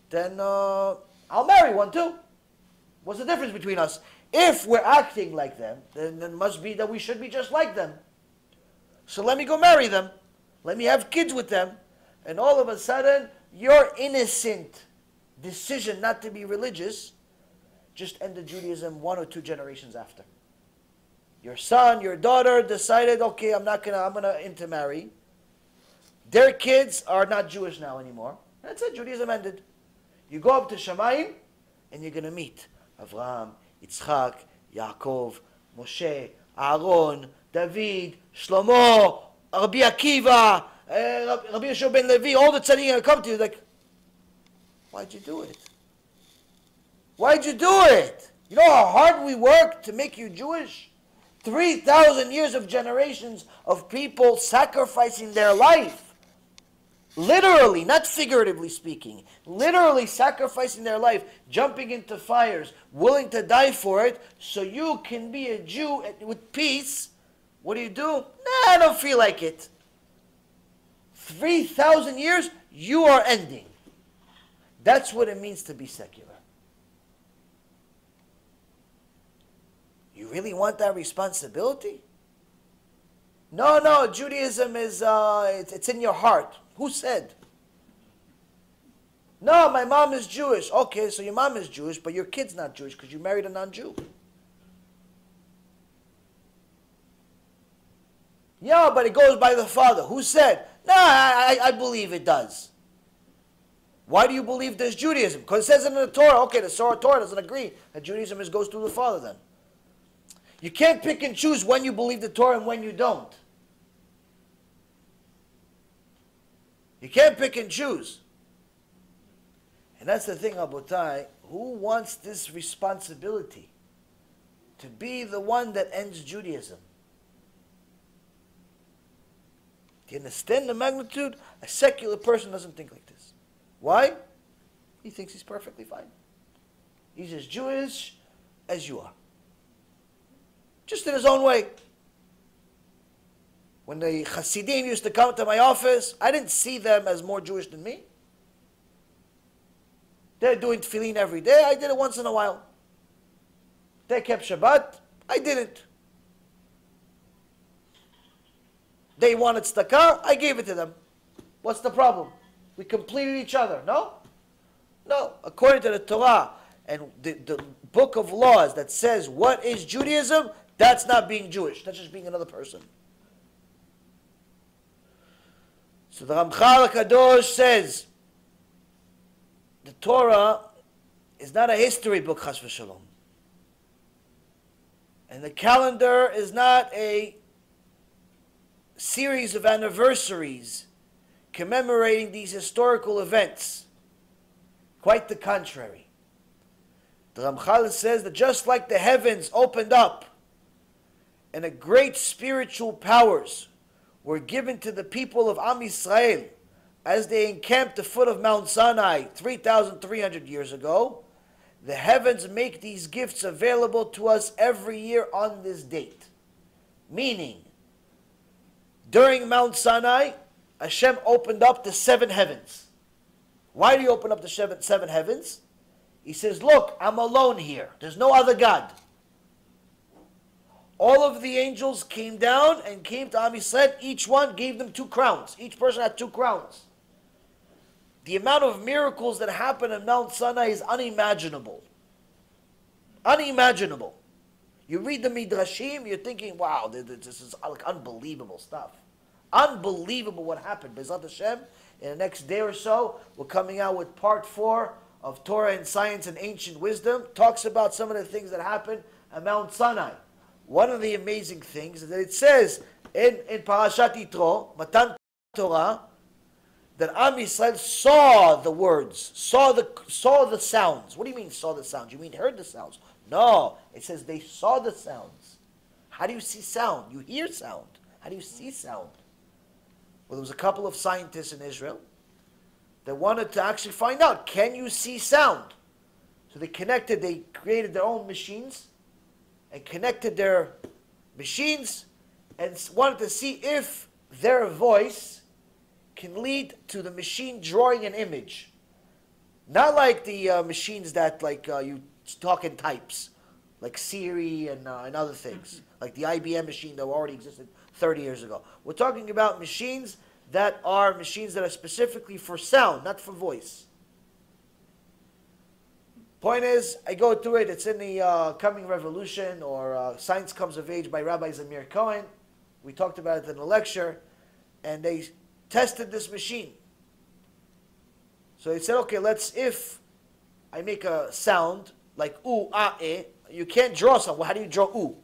then I'll marry one too. What's the difference between us? If we're acting like them, then it must be that we should be just like them. So let me go marry them. Let me have kids with them. And all of a sudden, your innocent decision not to be religious just ended Judaism 1 or 2 generations after. Your son, your daughter decided, okay, I'm gonna intermarry. Their kids are not Jewish now anymore. That's it, Judaism ended. You go up to Shamayim, and you're gonna meet Avraham, Yitzchak, Yaakov, Moshe, Aaron, David, Shlomo, Rabbi Akiva, Rabbi Yeshua ben Levi, all the tzaddikim are going to come to you like, why'd you do it? Why'd you do it? You know how hard we work to make you Jewish? 3,000 years of generations of people sacrificing their life. Literally, not figuratively speaking. Literally sacrificing their life, jumping into fires, willing to die for it, so you can be a Jew with peace. What do? Nah, I don't feel like it. 3,000 years, you are ending. That's what it means to be secular. You really want that responsibility? No, Judaism is, it's in your heart. Who said? No, my mom is Jewish. Okay, so your mom is Jewish, but your kid's not Jewish because you married a non-Jew. Yeah, but it goes by the father. Who said? No, I believe it does. Why do you believe there's Judaism? Because it says it in the Torah. Okay, the Torah doesn't agree that Judaism goes through the father then. You can't pick and choose when you believe the Torah and when you don't. You can't pick and choose. And that's the thing, Abotai. Who wants this responsibility? To be the one that ends Judaism? Do you understand the magnitude? A secular person doesn't think like this. Why? He thinks he's perfectly fine. He's as Jewish as you are. Just in his own way. When the Hasidim used to come to my office, I didn't see them as more Jewish than me. They're doing tefillin every day. I did it once in a while. They kept Shabbat. I didn't. They wanted tzedakah. I gave it to them. What's the problem? We completed each other. No? No. According to the Torah and the book of laws that says what is Judaism, that's not being Jewish. That's just being another person. So the Ramchal HaKadosh says, the Torah is not a history book, chas v'shalom. And the calendar is not a series of anniversaries commemorating these historical events. Quite the contrary. The Ramchal says that just like the heavens opened up and a great spiritual powers were given to the people of Am Yisrael as they encamped at the foot of Mount Sinai 3,300 years ago, the heavens make these gifts available to us every year on this date. Meaning, during Mount Sinai, Hashem opened up the 7 heavens. Why do you open up the seven heavens? He says, look, I'm alone here. There's no other God. All of the angels came down and came to Am Yisrael. Each one gave them 2 crowns. Each person had 2 crowns. The amount of miracles that happen in Mount Sinai is unimaginable. Unimaginable. You read the Midrashim, you're thinking, wow, this is like unbelievable stuff. Unbelievable what happened. B'ezrat Hashem, in the next day or so, we're coming out with part 4 of Torah and Science and Ancient Wisdom. Talks about some of the things that happened at Mount Sinai. One of the amazing things is that it says in Parashat Yitro, Matan Torah, that Am Yisrael saw the words, saw the sounds. What do you mean saw the sounds? You mean heard the sounds? No, it says they saw the sounds. How do you see sound? You hear sound. How do you see sound? Well, there was a couple of scientists in Israel that wanted to actually find out, can you see sound? So they created their own machines and connected their machines and wanted to see if their voice can lead to the machine drawing an image. Not like the machines that you talk in types, like Siri and other things, like the IBM machine that already existed 30 years ago. We're talking about machines that are specifically for sound, not for voice. Point is, I go through it. It's in the Coming Revolution, or Science Comes of Age by Rabbi Zamir Cohen. We talked about it in a lecture, and they tested this machine. So they said, okay, if I make a sound like oo, ah, eh, you can't draw sound. Well, how do you draw oo?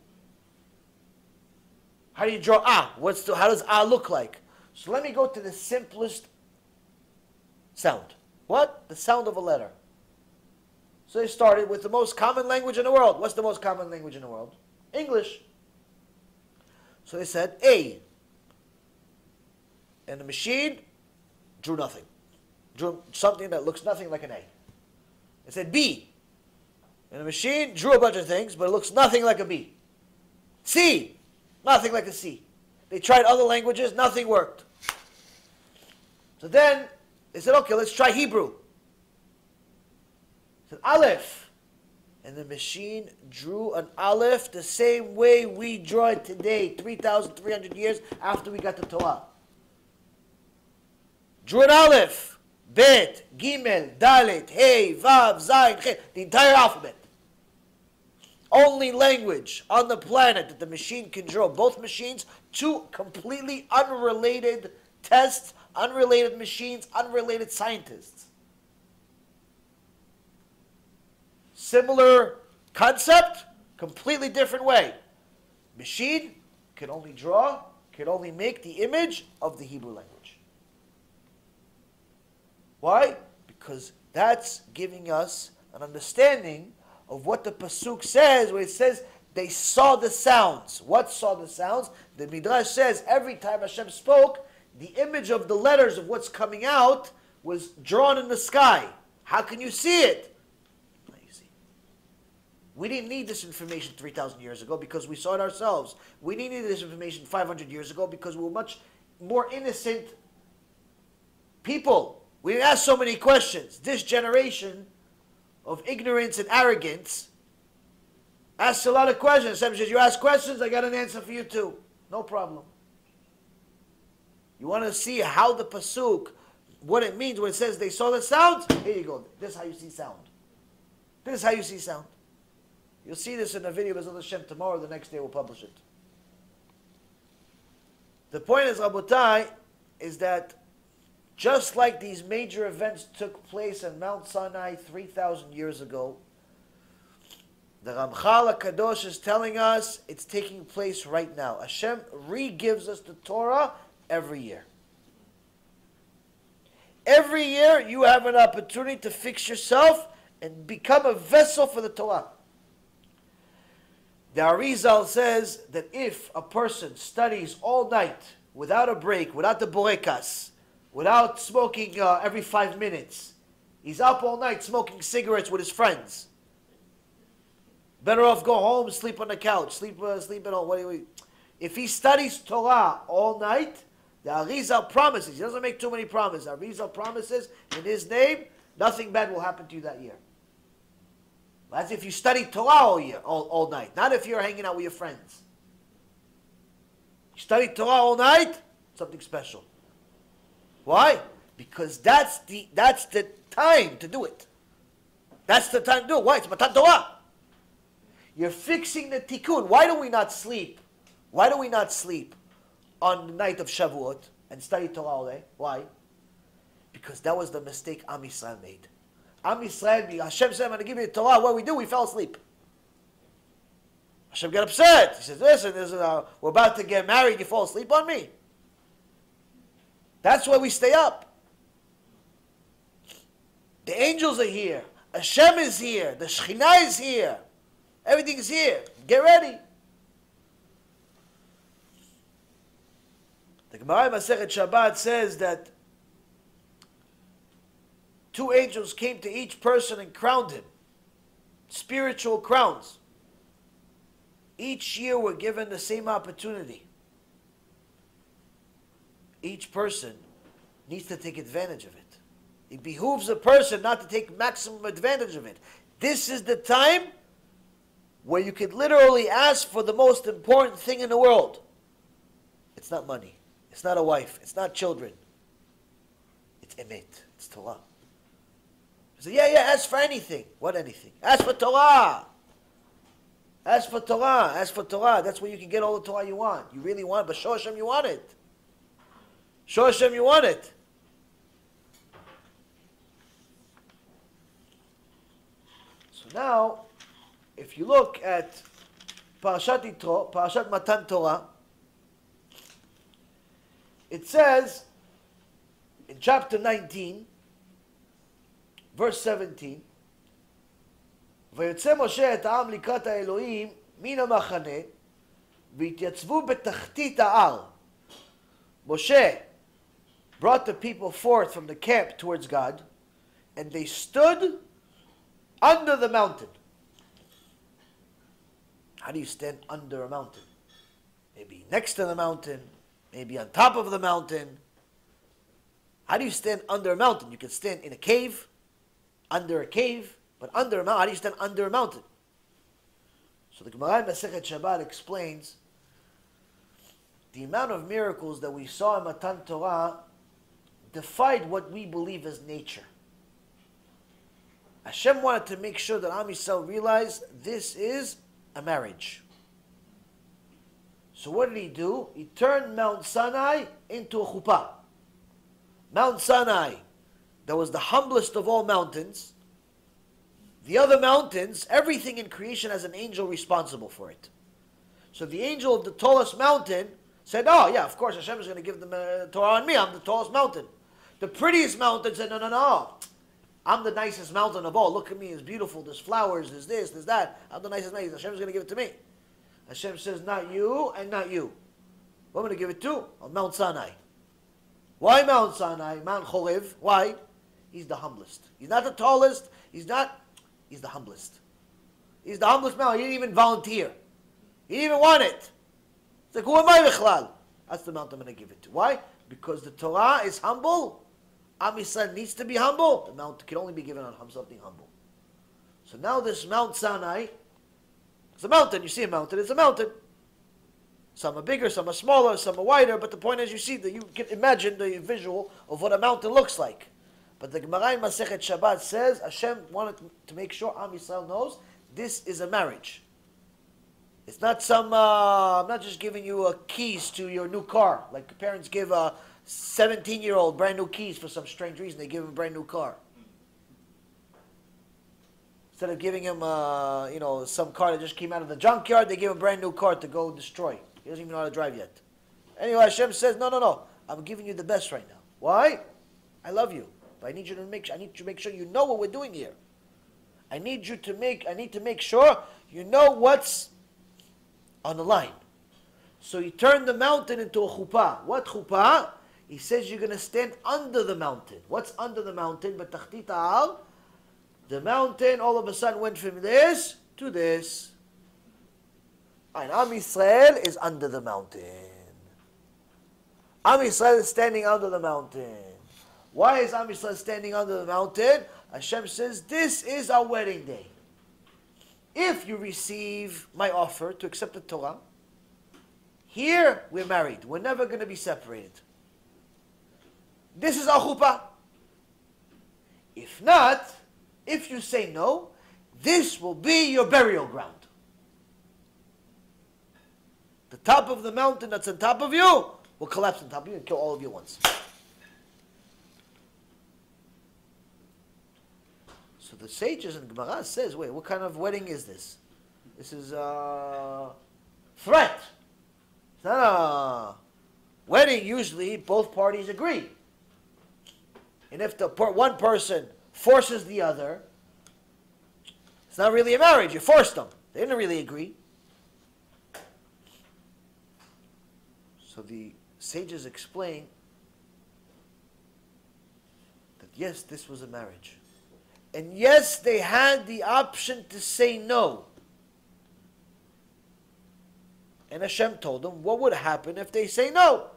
How do you draw ah? How does ah look like? So let me go to the simplest sound. What? The sound of a letter. So they started with the most common language in the world. What's the most common language in the world? English. So they said A. And the machine drew nothing. Drew something that looks nothing like an A. They said B. And the machine drew a bunch of things, but it looks nothing like a B. C. Nothing like a C. They tried other languages, nothing worked. So then they said, okay, let's try Hebrew. They said Aleph. And the machine drew an Aleph the same way we draw it today, 3,300 years after we got the Torah. Drew an Aleph, Bet, Gimel, Dalet, Hey, Vav, Zayin, Chet, the entire alphabet. Only language on the planet that the machine can draw. Both machines, 2 completely unrelated tests, unrelated machines, unrelated scientists. Similar concept, completely different way. Machine can only draw, can only make the image of the Hebrew language. Why? Because that's giving us an understanding of what the Pasuk says, where it says they saw the sounds. What saw the sounds? The Midrash says every time Hashem spoke, the image of the letters of what's coming out was drawn in the sky. How can you see it? Lazy. We didn't need this information 3,000 years ago because we saw it ourselves. We didn't need this information 500 years ago because we were much more innocent people. We didn't ask so many questions. This generation of ignorance and arrogance asks a lot of questions. Hashem says, you ask questions, I got an answer for you too. No problem. You want to see how the Pasuk, what it means when it says they saw the sound? Here you go. This is how you see sound. This is how you see sound. You'll see this in a video of Hashem tomorrow, the next day we'll publish it. The point is, Rabotai, is that just like these major events took place in Mount Sinai 3,000 years ago, the Ramchal HaKadosh is telling us it's taking place right now. Hashem re-gives us the Torah every year. Every year you have an opportunity to fix yourself and become a vessel for the Torah. The Arizal says that if a person studies all night without a break, without the borekas, without smoking every 5 minutes, he's up all night smoking cigarettes with his friends. Better off go home, sleep on the couch, sleep at home. If he studies Torah all night, the Arizal promises, he doesn't make too many promises, the Arizal promises in his name, nothing bad will happen to you that year. That's if you study Torah all year, all night, not if you're hanging out with your friends. You study Torah all night, something special. Why? Because that's the time to do it. That's the time to do it. Why? It's Matan Torah. You're fixing the tikkun. Why do we not sleep? Why do we not sleep on the night of Shavuot and study Torah all day? Why? Because that was the mistake Am Yisrael made. Am Yisrael, Hashem said, I'm going to give you the Torah. What do? We fell asleep. Hashem got upset. He says, listen, we're about to get married. You fall asleep on me? That's why we stay up. The angels are here. Hashem is here. The Shekhinah is here. Everything is here. Get ready. The Gemara Masechet Shabbat says that 2 angels came to each person and crowned him. Spiritual crowns. Each year we're given the same opportunity. Each person needs to take advantage of it. It behooves a person not to take maximum advantage of it. This is the time where you could literally ask for the most important thing in the world. It's not money. It's not a wife. It's not children. It's emet. It's Torah. You say, yeah, ask for anything. What anything? Ask for Torah. Ask for Torah. Ask for Torah. That's where you can get all the Torah you want. You really want it, but show Hashem you want it. Show Hashem you want it. So now, if you look at Parashat Yitro, Parashat Matan Torah, it says in chapter 19, verse 17, ויוצא משה את העם לקראת האלוהים מן המחנה והתייצבו בתחתית ההר. Moshe brought the people forth from the camp towards God, and they stood under the mountain. How do you stand under a mountain? Maybe next to the mountain, maybe on top of the mountain. How do you stand under a mountain? You can stand in a cave, under a cave, but under a mountain. How do you stand under a mountain? So the Gemara in Masechet Shabbat explains the amount of miracles that we saw in Matan Torah defied what we believe as nature. Hashem wanted to make sure that Am Yisrael realized this is a marriage. So what did he do? He turned Mount Sinai into a chuppah. Mount Sinai, that was the humblest of all mountains. The other mountains, everything in creation has an angel responsible for it. So the angel of the tallest mountain said, oh yeah, of course Hashem is going to give the Torah on me. I'm the tallest mountain. The prettiest mountain said, no, no, no. I'm the nicest mountain of all. Look at me, it's beautiful. There's flowers, there's this, there's that. I'm the nicest. Hashem is going to give it to me. Hashem says, not you and not you. What am I going to give it to? On Mount Sinai. Why Mount Sinai? Mount Kiruv. Why? He's the humblest. He's not the tallest. He's the humblest. He's the humblest mountain. He didn't even volunteer. He didn't even want it. It's like, who am I, Bichlal? That's the mountain I'm going to give it to. Why? Because the Torah is humble. Am Yisrael needs to be humble. The mountain can only be given on something humble. So now this Mount Sinai, it's a mountain. You see a mountain, it's a mountain. Some are bigger, some are smaller, some are wider, but the point is you see that you can imagine the visual of what a mountain looks like. But the Gemara in Masechet Shabbat says Hashem wanted to make sure Am Yisrael knows this is a marriage. It's not some, I'm not just giving you keys to your new car. Like parents give a 17-year-old brand new keys for some strange reason. They give him a brand new car. Instead of giving him, some car that just came out of the junkyard, they give him a brand new car to go destroy. He doesn't even know how to drive yet. Anyway, Hashem says, no. I'm giving you the best right now. Why? I love you. But I need to make sure you know what we're doing here. I need to make sure you know what's on the line. So he turned the mountain into a chuppah. What chuppah? He says you're going to stand under the mountain. What's under the mountain? But Tachtita al, the mountain all of a sudden went from this to this. And Am Yisrael is under the mountain. Am Yisrael is standing under the mountain. Why is Am Yisrael standing under the mountain? Hashem says, this is our wedding day. If you receive my offer to accept the Torah, here we're married. We're never going to be separated. This is our chuppah. If not, if you say no, this will be your burial ground. The top of the mountain that's on top of you will collapse on top of you and kill all of you once. So the sages in Gemara says, wait, what kind of wedding is this? This is a threat. It's not a wedding. Usually both parties agree. And if one person forces the other, it's not really a marriage. You forced them. They didn't really agree. So the sages explain that yes, this was a marriage. And yes, they had the option to say no. And Hashem told them what would happen if they say no.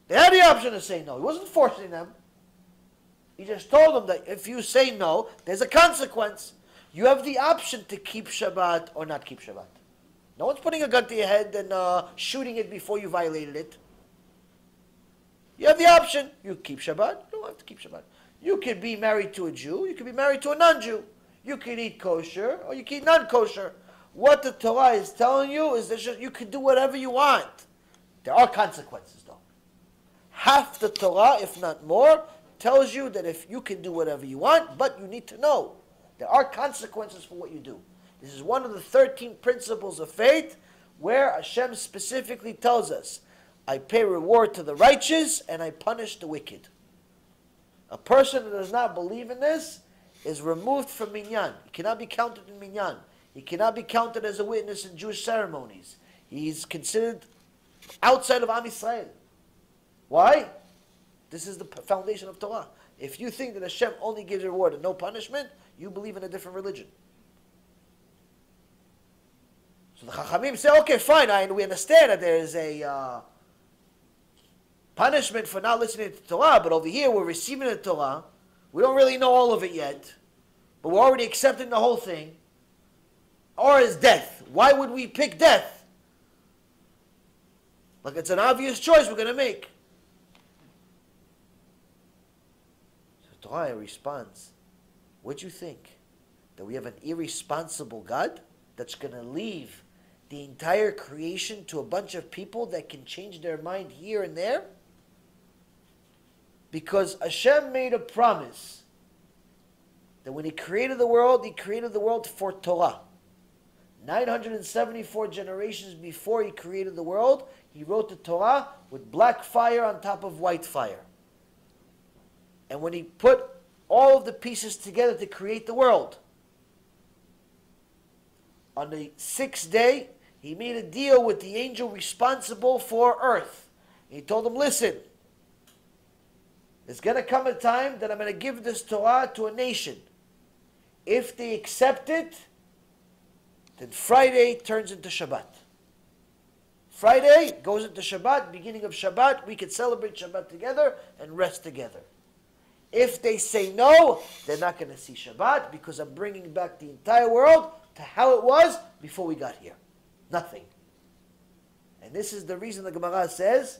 They had the option to say no. He wasn't forcing them. He just told them that if you say no, there's a consequence. You have the option to keep Shabbat or not keep Shabbat. No one's putting a gun to your head and shooting it before you violated it. You have the option. You keep Shabbat. You don't have to keep Shabbat. You could be married to a Jew. You could be married to a non-Jew. You could eat kosher or you could eat non-kosher. What the Torah is telling you is that you can do whatever you want. There are consequences though. Half the Torah, if not more, tells you that if you can do whatever you want, but you need to know there are consequences for what you do. This is one of the 13 principles of faith where Hashem specifically tells us, I pay reward to the righteous and I punish the wicked. A person that does not believe in this is removed from minyan. He cannot be counted in minyan. He cannot be counted as a witness in Jewish ceremonies. He's considered outside of Am Yisrael. Why? This is the foundation of Torah. If you think that Hashem only gives reward and no punishment, you believe in a different religion. So the Chachamim say, okay, fine, we understand that there is a punishment for not listening to Torah, but over here we're receiving the Torah. We don't really know all of it yet, but we're already accepting the whole thing. Or is death. Why would we pick death? Like it's an obvious choice we're going to make. So Torah responds, what do you think? That we have an irresponsible God that's going to leave the entire creation to a bunch of people that can change their mind here and there? Because Hashem made a promise that when He created the world for Torah. 974 generations before he created the world, he wrote the Torah with black fire on top of white fire. And when he put all of the pieces together to create the world, on the sixth day, he made a deal with the angel responsible for earth. He told him, listen, there's going to come a time that I'm going to give this Torah to a nation. If they accept it, then Friday turns into Shabbat. Friday goes into Shabbat, beginning of Shabbat, we can celebrate Shabbat together and rest together. If they say no, they're not going to see Shabbat because I'm bringing back the entire world to how it was before we got here. Nothing. And this is the reason the Gemara says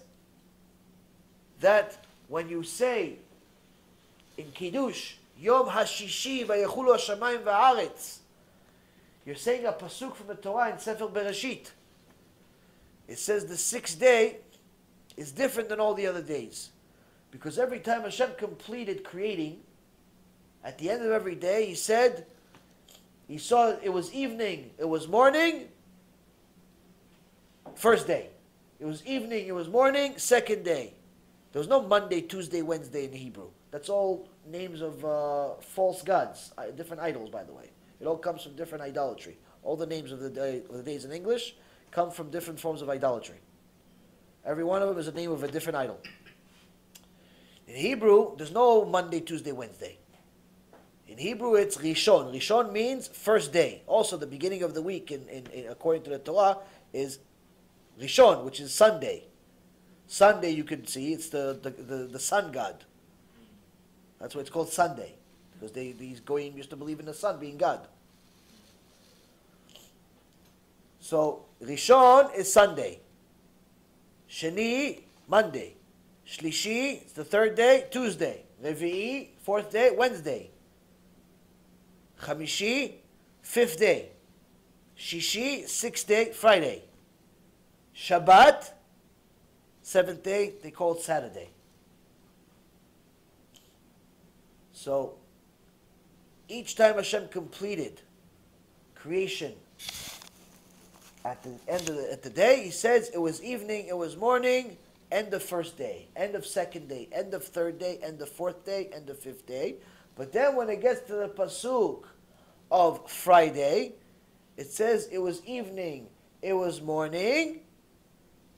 that when you say in Kiddush, Yom HaShishi vayechulu hashamayim va'aretz, you're saying a pasuk from the Torah in Sefer Bereshit. It says the sixth day is different than all the other days. Because every time Hashem completed creating, at the end of every day, he said, he saw it was evening, it was morning, first day. It was evening, it was morning, second day. There was no Monday, Tuesday, Wednesday in Hebrew. That's all names of false gods, different idols, by the way. It all comes from different idolatry. All the names of the days in English come from different forms of idolatry. Every one of them is a name of a different idol. In Hebrew, there's no Monday, Tuesday, Wednesday. In Hebrew, it's Rishon. Rishon means first day. Also, the beginning of the week, according to the Torah, is Rishon, which is Sunday. Sunday, you can see, it's the sun god. That's why it's called Sunday. Because these goyim used to believe in the sun being God. So, Rishon is Sunday. Sheni, Monday. Shlishi, it's the third day, Tuesday. Revi'i, fourth day, Wednesday. Chamishi, fifth day. Shishi, sixth day, Friday. Shabbat, seventh day, they call it Saturday. So, each time Hashem completed creation, at the end of the day, he says it was evening, it was morning, end of first day, end of second day, end of third day, end of fourth day, end of fifth day. But then when it gets to the pasuk of Friday, it says it was evening, it was morning,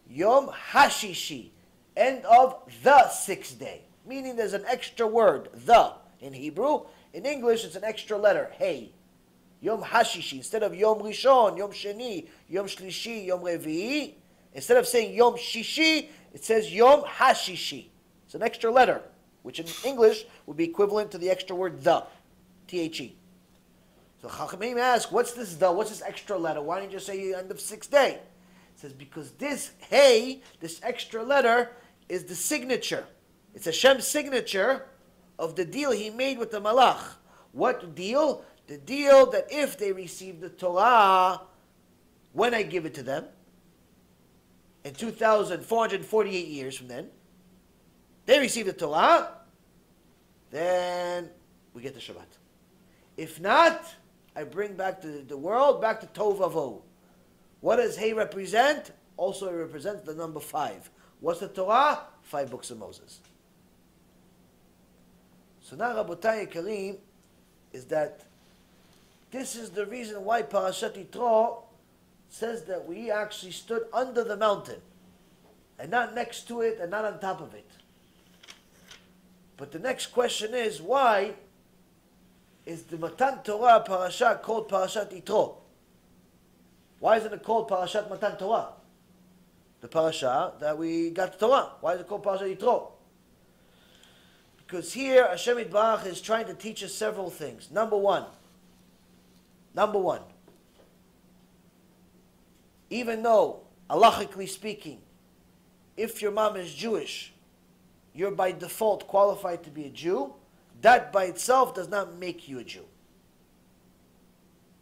Yom HaShishi, end of the sixth day. Meaning there's an extra word, the, in Hebrew. In English, it's an extra letter, hey. Yom HaShishi, instead of Yom Rishon, Yom Sheni, Yom Shlishi, Yom Revi'i, instead of saying Yom Shishi, it says Yom HaShishi. It's an extra letter, which in English would be equivalent to the extra word the, T-H-E. So Chachamim ask, what's this the? What's this extra letter? Why didn't you say end of sixth day? It says because this hey, this extra letter, is the signature. It's Hashem's signature of the deal he made with the Malach. What deal? The deal that if they receive the Torah, when I give it to them, in 2,448 years from then, they receive the Torah, then we get the Shabbat. If not, I bring back the world back to Tov Avo. What does Hey represent? Also it represents the number 5. What's the Torah? 5 books of Moses. So now Rabotai Yekarim is that this is the reason why Parashat Yitro says that we actually stood under the mountain and not next to it and not on top of it. But the next question is, why is the Matan Torah parasha called Parashat Yitro? Why isn't it called Parashat Matan Torah? The parasha that we got the Torah. Why is it called Parashat Yitro? Because here Hashem Yitbarach is trying to teach us several things. Number one, even though, halachically speaking, if your mom is Jewish, you're by default qualified to be a Jew, that by itself does not make you a Jew.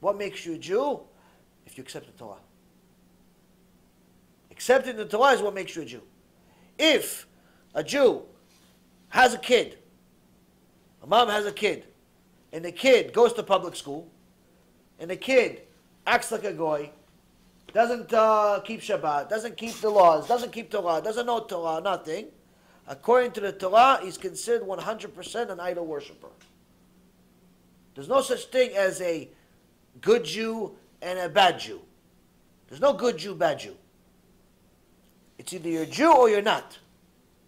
What makes you a Jew? If you accept the Torah. Accepting the Torah is what makes you a Jew. If a Jew has a kid, a mom has a kid, and the kid goes to public school, and the kid acts like a goy, doesn't keep Shabbat, doesn't keep the laws, doesn't keep Torah, doesn't know Torah, nothing, according to the Torah, he's considered 100% an idol worshiper. There's no such thing as a good Jew and a bad Jew. There's no good Jew, bad Jew. It's either you're a Jew or you're not.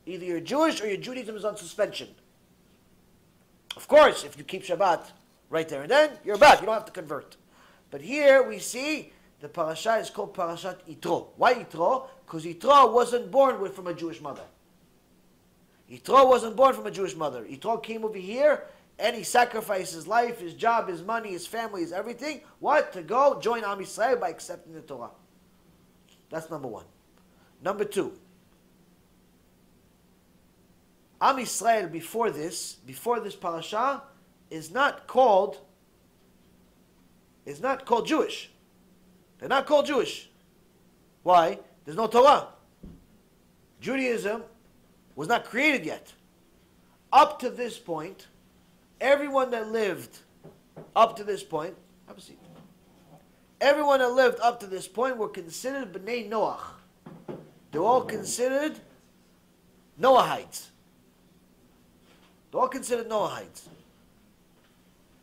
Either you're Jewish or your Judaism is on suspension. Of course, if you keep Shabbat right there and then, you're back. You don't have to convert. But here we see the parasha is called Parashat Yitro. Why Yitro? Because Yitro wasn't born from a Jewish mother. Yitro wasn't born from a Jewish mother. Yitro came over here and he sacrificed his life, his job, his money, his family, his everything. What? To go join Am Yisrael by accepting the Torah. That's number one. Number two. Am Yisrael before this parasha is not called Jewish. They're not called Jewish. Why? There's no Torah. Judaism was not created yet. Up to this point, everyone that lived up to this point, have a seat. Everyone that lived up to this point were considered B'nai Noach. They're all considered Noahites. They're all considered Noahites.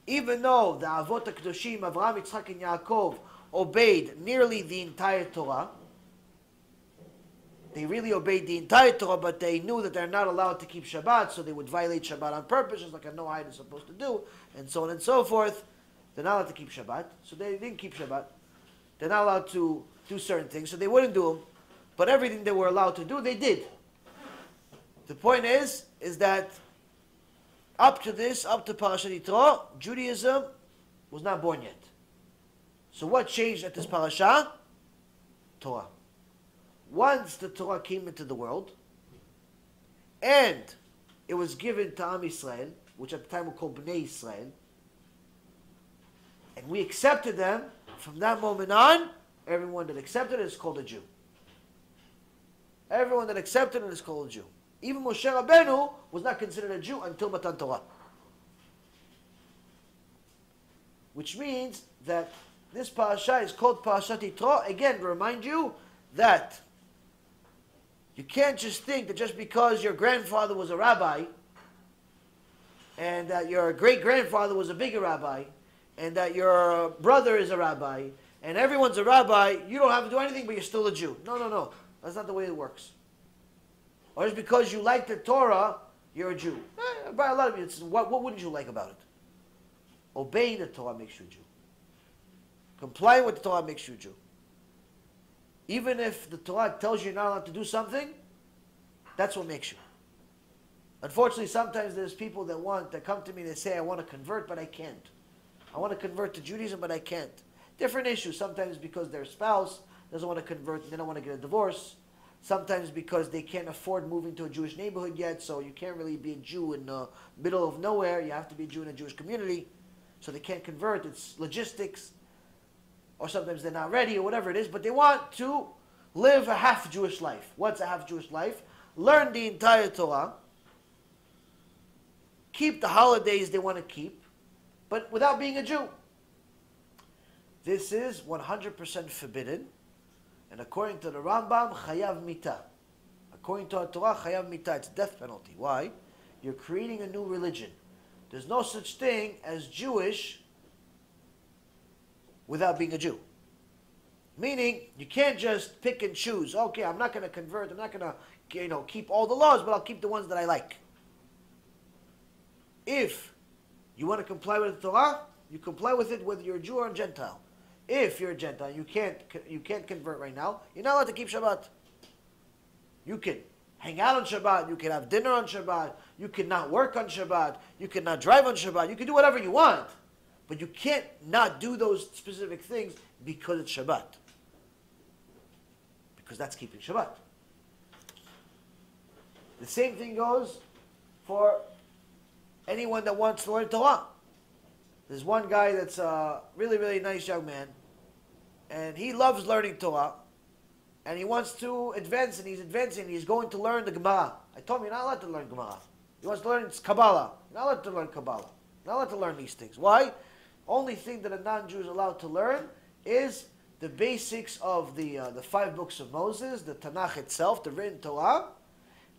Even though the Avot HaKadoshim, Avraham, Yitzchak, and Yaakov obeyed nearly the entire Torah, they really obeyed the entire Torah, but they knew that they're not allowed to keep Shabbat, so they would violate Shabbat on purpose, just like a Noahide is supposed to do, and so on and so forth. They're not allowed to keep Shabbat, so they didn't keep Shabbat. They're not allowed to do certain things, so they wouldn't do them. But everything they were allowed to do, they did. The point is that up to Parashat Yitro, Judaism was not born yet. So what changed at this parasha? Torah. Once the Torah came into the world, and it was given to Am Yisrael, which at the time were called Bnei Yisrael, and we accepted them, from that moment on, everyone that accepted it is called a Jew. Everyone that accepted it is called a Jew. Even Moshe Rabbeinu was not considered a Jew until Matan Torah. Which means that this parasha is called Parashat Yitro. Again, to remind you that you can't just think that just because your grandfather was a rabbi, and that your great-grandfather was a bigger rabbi, and that your brother is a rabbi, and everyone's a rabbi, you don't have to do anything, but you're still a Jew. No. That's not the way it works. Or just because you like the Torah, you're a Jew. By a lot of you, what wouldn't you like about it? Obeying the Torah makes you a Jew. Complying with the Torah makes you a Jew. Even if the Torah tells you you're not allowed to do something, that's what makes you. Unfortunately, sometimes there's people that come to me and they say, I want to convert, but I can't. I want to convert to Judaism, but I can't. Different issues. Sometimes because their spouse doesn't want to convert and they don't want to get a divorce. Sometimes because they can't afford moving to a Jewish neighborhood yet, so you can't really be a Jew in the middle of nowhere. You have to be a Jew in a Jewish community. So they can't convert. It's logistics. Or sometimes they're not ready or whatever it is, but they want to live a half-Jewish life. What's a half-Jewish life? Learn the entire Torah. Keep the holidays they want to keep, but without being a Jew. This is 100% forbidden. And according to the Rambam, chayav mita. According to our Torah, chayav mita. It's death penalty. Why? You're creating a new religion. There's no such thing as Jewish without being a Jew. Meaning, you can't just pick and choose. Okay, I'm not going to convert. I'm not going to, keep all the laws, but I'll keep the ones that I like. If you want to comply with the Torah, you comply with it whether you're a Jew or a Gentile. If you're a Gentile, you can't convert right now, you're not allowed to keep Shabbat. You can hang out on Shabbat, you can have dinner on Shabbat, you can not work on Shabbat, you can not drive on Shabbat, you can do whatever you want. But you can't not do those specific things because it's Shabbat. Because that's keeping Shabbat. The same thing goes for anyone that wants to learn Torah. There's one guy that's a really, really nice young man, and he loves learning Torah, and he wants to advance, and he's advancing, he's going to learn the Gemara. I told him, you're not allowed to learn Gemara. He wants to learn Kabbalah. You're not allowed to learn Kabbalah. You're not allowed to learn these things. Why? Only thing that a non-Jew is allowed to learn is the basics of the 5 books of Moses, the Tanakh itself, the written Torah,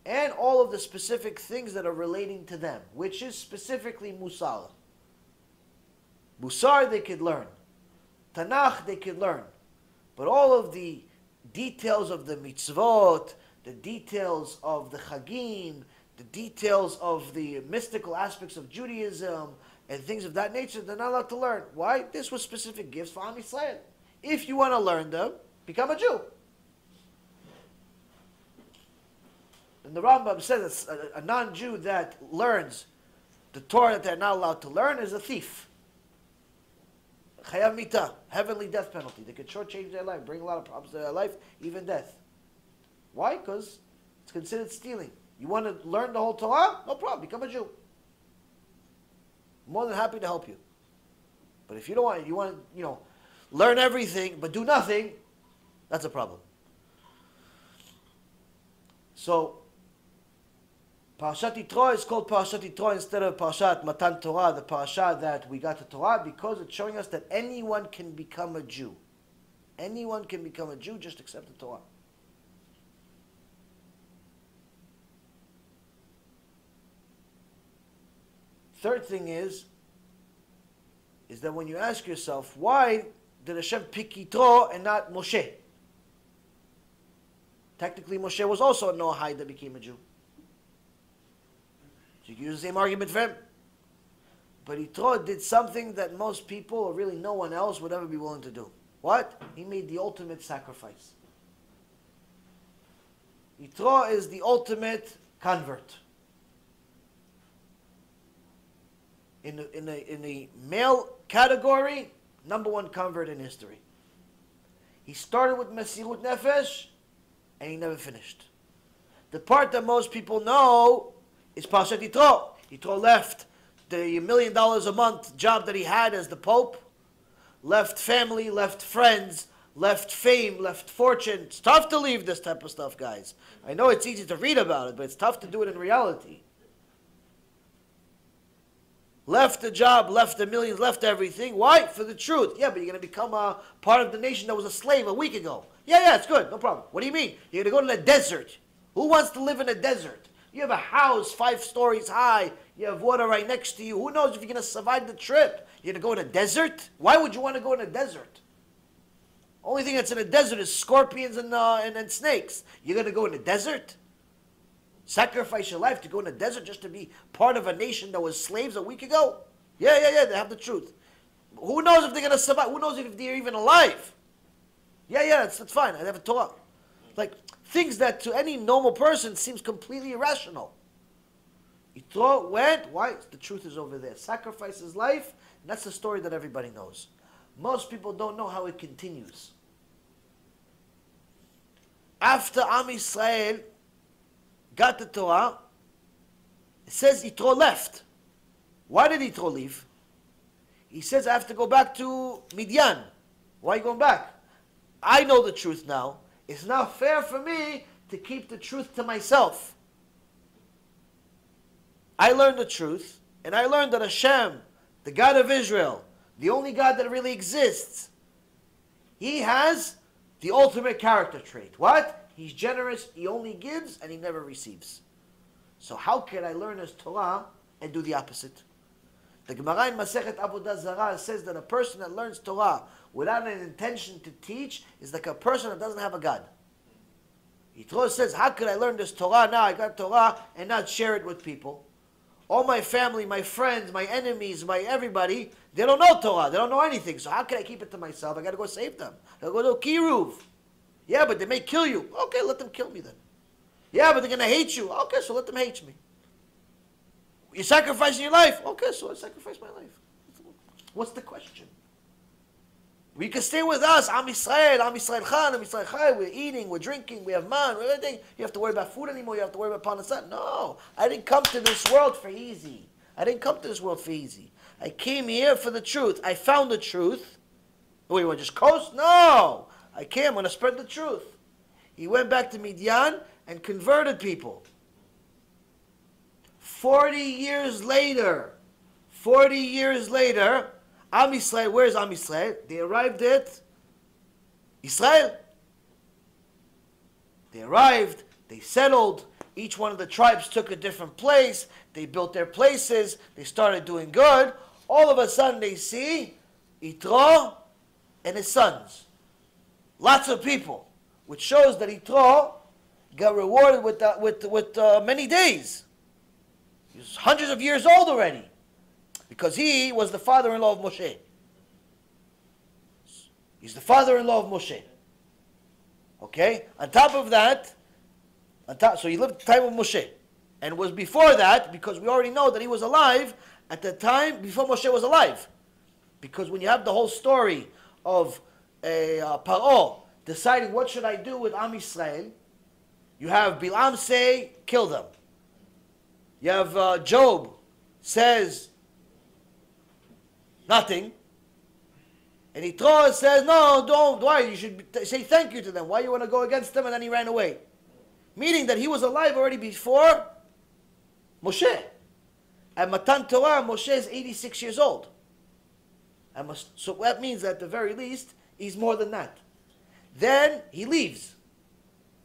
and all of the specific things that are relating to them, which is specifically Mussar. Mussar they could learn. Tanakh they could learn. But all of the details of the mitzvot, the details of the chagim, the details of the mystical aspects of Judaism, and things of that nature, they're not allowed to learn. Why? This was specific gifts for Am Yisrael. If you want to learn them, become a Jew. And the Rambam says that a non-Jew that learns the Torah that they're not allowed to learn is a thief. Chayav mita, heavenly death penalty. They could shortchange their life, bring a lot of problems to their life, even death. Why? Because it's considered stealing. You want to learn the whole Torah? No problem, become a Jew. More than happy to help you. But if you don't want, you want to, learn everything but do nothing, that's a problem. So, Parashat Yitro is called Parashat Yitro instead of Parashat Matan Torah, the parasha that we got the Torah, because it's showing us that anyone can become a Jew. Anyone can become a Jew, just accept the Torah. Third thing is that when you ask yourself, why did Hashem pick Yitro and not Moshe? Technically, Moshe was also a Noahide that became a Jew. So you can use the same argument for him. But Yitro did something that most people, or really no one else, would ever be willing to do. What? He made the ultimate sacrifice. Yitro is the ultimate convert. In the male category, #1 convert in history. He started with Mesirut Nefesh, and he never finished. The part that most people know is Parashat Yitro. Yitro left the $1 million a month job that he had as the Pope, left family, left friends, left fame, left fortune. It's tough to leave this type of stuff, guys. I know it's easy to read about it, but it's tough to do it in reality. Left the job, left the millions, left everything. Why? For the truth. Yeah, but you're going to become a part of the nation that was a slave a week ago. Yeah, it's good. No problem. What do you mean? You're going to go to the desert. Who wants to live in a desert? You have a house 5 stories high. You have water right next to you. Who knows if you're going to survive the trip? You're going to go in a desert? Why would you want to go in a desert? Only thing that's in a desert is scorpions and snakes. You're going to go in a desert? Sacrifice your life to go in the desert just to be part of a nation that was slaves a week ago? Yeah, they have the truth. Who knows if they're going to survive? Who knows if they're even alive? Yeah, that's fine. I have a Torah. Like, things that to any normal person seems completely irrational. Yitro went, why? The truth is over there. Sacrifice his life, and that's the story that everybody knows. Most people don't know how it continues. After Am Yisrael got the Torah, it says Yitro left. Why did Yitro leave? He says, I have to go back to Midian. Why are you going back? I know the truth now. It's not fair for me to keep the truth to myself. I learned the truth, and I learned that Hashem, the God of Israel, the only God that really exists, He has the ultimate character trait. What? He's generous, He only gives, and He never receives. So how can I learn His Torah and do the opposite? The Gemara in Masechet Avodah Zarah says that a person that learns Torah without an intention to teach is like a person that doesn't have a God. Yitro says, how could I learn this Torah now? I got Torah and not share it with people. All my family, my friends, my enemies, my everybody, they don't know Torah. They don't know anything. So how can I keep it to myself? I got to go save them. I got to go to Kiruv. Yeah, but they may kill you. Okay, let them kill me then. Yeah, but they're going to hate you. Okay, so let them hate me. You're sacrificing your life. Okay, so I sacrifice my life. What's the question? We can stay with us. Am Yisrael Chan, Am Yisrael Chai. We're eating, we're drinking, we have man, we're everything. You have to worry about food anymore. You have to worry about parnasat. No, I didn't come to this world for easy. I came here for the truth. I found the truth. Wait, you want to just coast? No. I came. I'm going to spread the truth. He went back to Midian and converted people. 40 years later, Am Yisrael, where's Am Yisrael? They arrived at Israel. They arrived, they settled, each one of the tribes took a different place, they built their places, they started doing good. All of a sudden they see Yitro and his sons. Lots of people, which shows that Yitro got rewarded with many days. He was hundreds of years old already, because he was the father-in-law of Moshe. He's the father-in-law of Moshe. Okay? On top of that, so he lived the time of Moshe. And it was before that, because we already know that he was alive at the time before Moshe was alive. Because when you have the whole story of Paro deciding what should I do with Am Yisrael, you have Bilam say, kill them. You have Job says nothing. And Yitro says, no, don't. Why? You should say thank you to them. Why you want to go against them? And then he ran away. Meaning that he was alive already before Moshe. At Matan Torah, Moshe is 86 years old. So that means that at the very least, he's more than that. Then he leaves.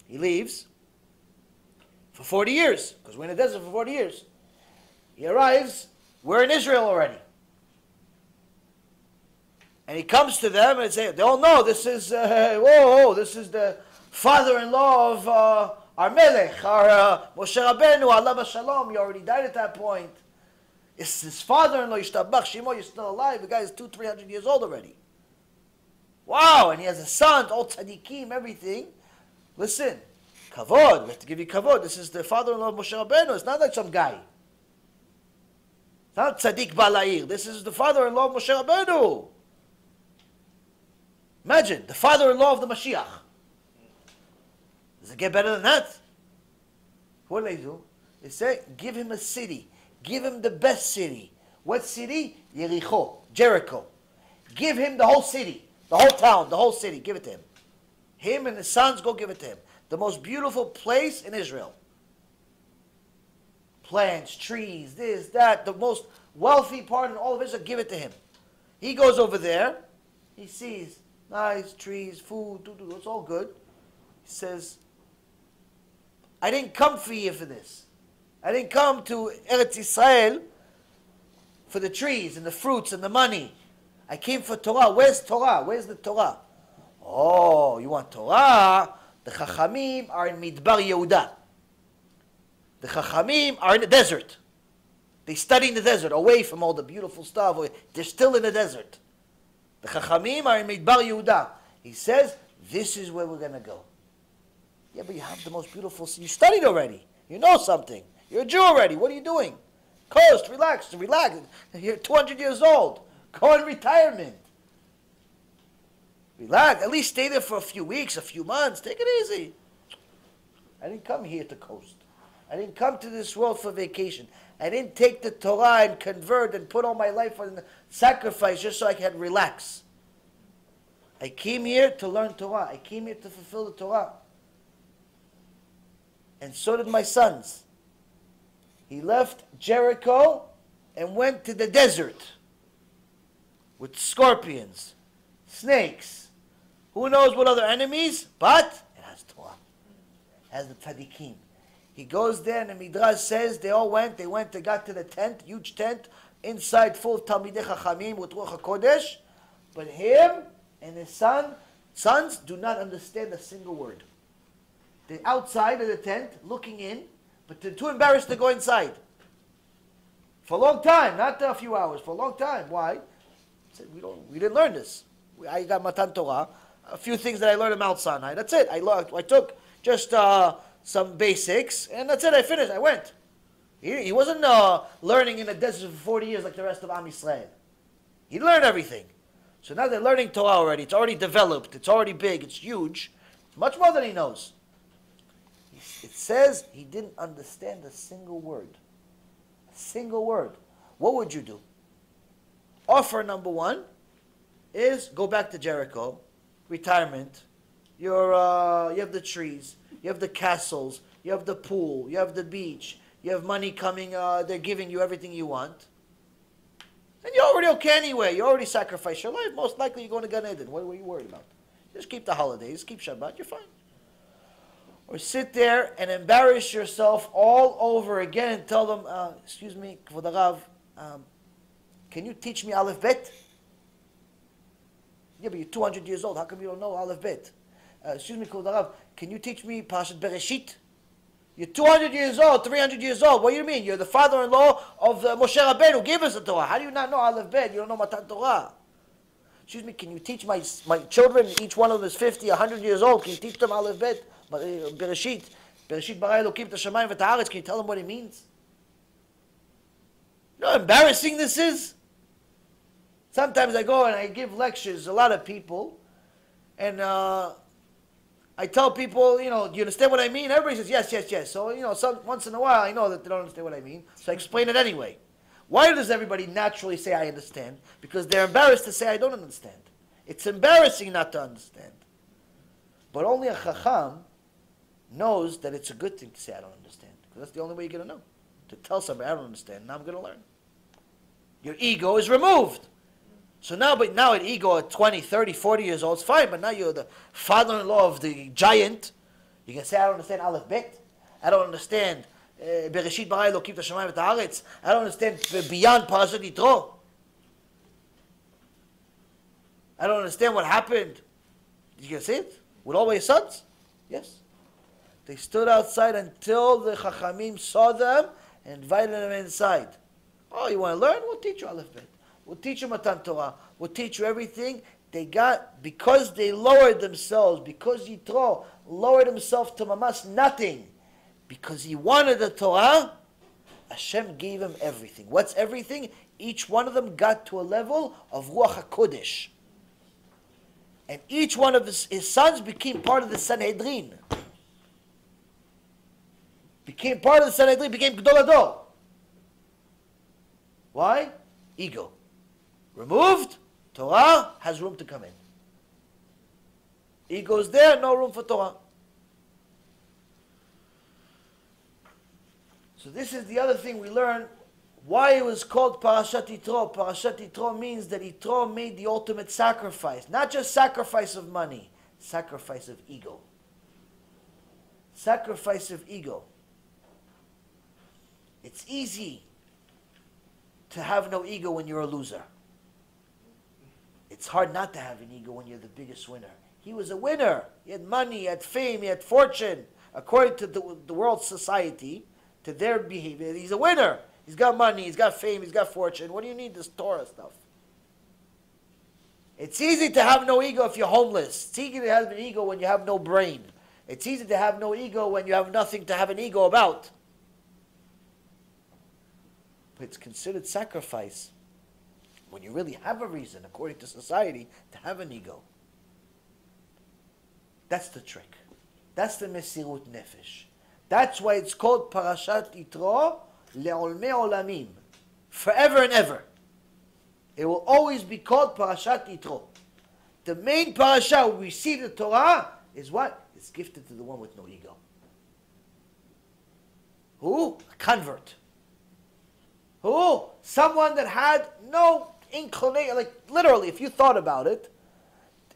He leaves for 40 years, because we're in the desert for 40 years. He arrives, we're in Israel already. And he comes to them and they all know this is, this is the father-in-law of our Melech, our Moshe Rabbeinu, Allah Shalom. He already died at that point. It's his father-in-law, Yishtabach Shemo, you're still alive. The guy is 200-300 years old already. Wow, and he has a son, all tzaddikim, everything. Listen, kavod, we have to give you kavod. This is the father-in-law of Moshe Rabbeinu. It's not like some guy. It's not tzaddik balair. This is the father-in-law of Moshe Rabbeinu. Imagine, the father-in-law of the Mashiach. Does it get better than that? What do they do? They say, give him a city. Give him the best city. What city? Yericho, Jericho. Give him the whole city, the whole town, the whole city. Give it to him. Him and his sons, go give it to him. The most beautiful place in Israel. Plants, trees, this, that. The most wealthy part in all of Israel, give it to him. He goes over there. He sees nice trees, food, it's all good. He says, I didn't come for you for this. I didn't come to Eretz Yisrael for the trees and the fruits and the money. I came for Torah. Where's Torah? Where's the Torah? Oh, you want Torah? The Chachamim are in Midbar Yehuda. The Chachamim are in the desert. They study in the desert, away from all the beautiful stuff. They're still in the desert. The Chachamim are in Midbar Yehuda. He says, this is where we're going to go. Yeah, but you have the most beautiful... You studied already. You know something. You're a Jew already. What are you doing? Coast, relax. You're 200 years old. Go in retirement. Relax. At least stay there for a few weeks, a few months. Take it easy. I didn't come here to coast. I didn't come to this world for vacation. I didn't take the Torah and convert and put all my life on sacrifice just so I can relax. I came here to learn Torah. I came here to fulfill the Torah. And so did my sons. He left Jericho and went to the desert with scorpions, snakes, who knows what other enemies, but it has Torah. It has the tzaddikim. He goes there and the Midrash says they got to the tent, huge tent, inside full of Talmidei Chachamim with Ruach HaKodesh, but him and his sons do not understand a single word. They're outside of the tent, looking in, but they're too embarrassed to go inside. For a long time, not a few hours, for a long time. Why? Said, we didn't learn this. I got Matan Torah, a few things that I learned at Mount Sinai. That's it. I took just some basics, and that's it. I finished. I went. He wasn't learning in the desert for 40 years like the rest of Am Yisrael. He learned everything. So now they're learning Torah already. It's already developed. It's already big. It's huge. It's much more than he knows. It says he didn't understand a single word. A single word. What would you do? Offer number one is go back to Jericho, retirement. You have the trees, you have the castles, you have the pool, you have the beach, you have money coming, they're giving you everything you want. And you're already okay anyway. You already sacrificed your life. Most likely you're going to Gan Eden. What are you worried about? Just keep the holidays, keep Shabbat, you're fine. Or sit there and embarrass yourself all over again and tell them, excuse me, Kvod Harav, can you teach me Aleph Bet? Yeah, but you're 200 years old. How come you don't know Aleph Bet? Excuse me, Kvod Harav, can you teach me Parashat Bereshit? You're 200 years old, 300 years old. What do you mean? You're the father-in-law of Moshe Rabbeinu who gave us the Torah. How do you not know Aleph Bet? You don't know Matan Torah. Excuse me, can you teach my children, each one of them is 50, 100 years old, can you teach them Aleph Bet? Bereshit bara Elokim et hashamayim v'et haaretz. Can you tell them what it means? You know how embarrassing this is? Sometimes I go and I give lectures, a lot of people, and I tell people, do you understand what I mean? Everybody says, yes. So, once in a while, I know that they don't understand what I mean, so I explain it anyway. Why does everybody naturally say I understand? Because they're embarrassed to say I don't understand. It's embarrassing not to understand. But only a chacham knows that it's a good thing to say I don't understand. Because that's the only way you're going to know. To tell somebody I don't understand, now I'm going to learn. Your ego is removed. So now an ego at 20, 30, 40 years old is fine, but now you're the father-in-law of the giant. You can say I don't understand Aleph Bet. I don't understand Bereshit bara Elokim et hashamayim v'et haaretz. I don't understand beyond Parashat Yitro. I don't understand what happened. Did you see it? With all my sons? Yes. They stood outside until the Chachamim saw them and invited them inside. Oh, you want to learn? We'll teach you Aleph Bet. We'll teach you Matan Torah. We'll teach you everything. Because they lowered themselves, because Yitro lowered himself to mamas nothing, because he wanted the Torah, Hashem gave him everything. What's everything? Each one of them got to a level of Ruach HaKodesh. And each one of his sons became part of the Sanhedrin. Became Gedol Hador. Why? Ego. Removed, Torah has room to come in. Ego's there, no room for Torah. So this is the other thing we learn, why it was called Parashat Yitro. Parashat Yitro means that Yitro made the ultimate sacrifice. Not just sacrifice of money, sacrifice of ego. Sacrifice of ego. It's easy to have no ego when you're a loser. It's hard not to have an ego when you're the biggest winner. He was a winner. He had money, he had fame, he had fortune. According to the world society, to their behavior, he's a winner. He's got money, he's got fame, he's got fortune. What do you need this Torah stuff? It's easy to have no ego if you're homeless. It's easy to have an ego when you have no brain. It's easy to have no ego when you have nothing to have an ego about. But it's considered sacrifice when you really have a reason, according to society, to have an ego. That's the trick. That's the Mesirut Nefesh. That's why it's called Parashat Yitro Le'olmei Olamim. Forever and ever. It will always be called Parashat Yitro. The main parasha we see the Torah is what? It's gifted to the one with no ego. Who? A convert. Who? Someone that had no inclination. Like literally, if you thought about it,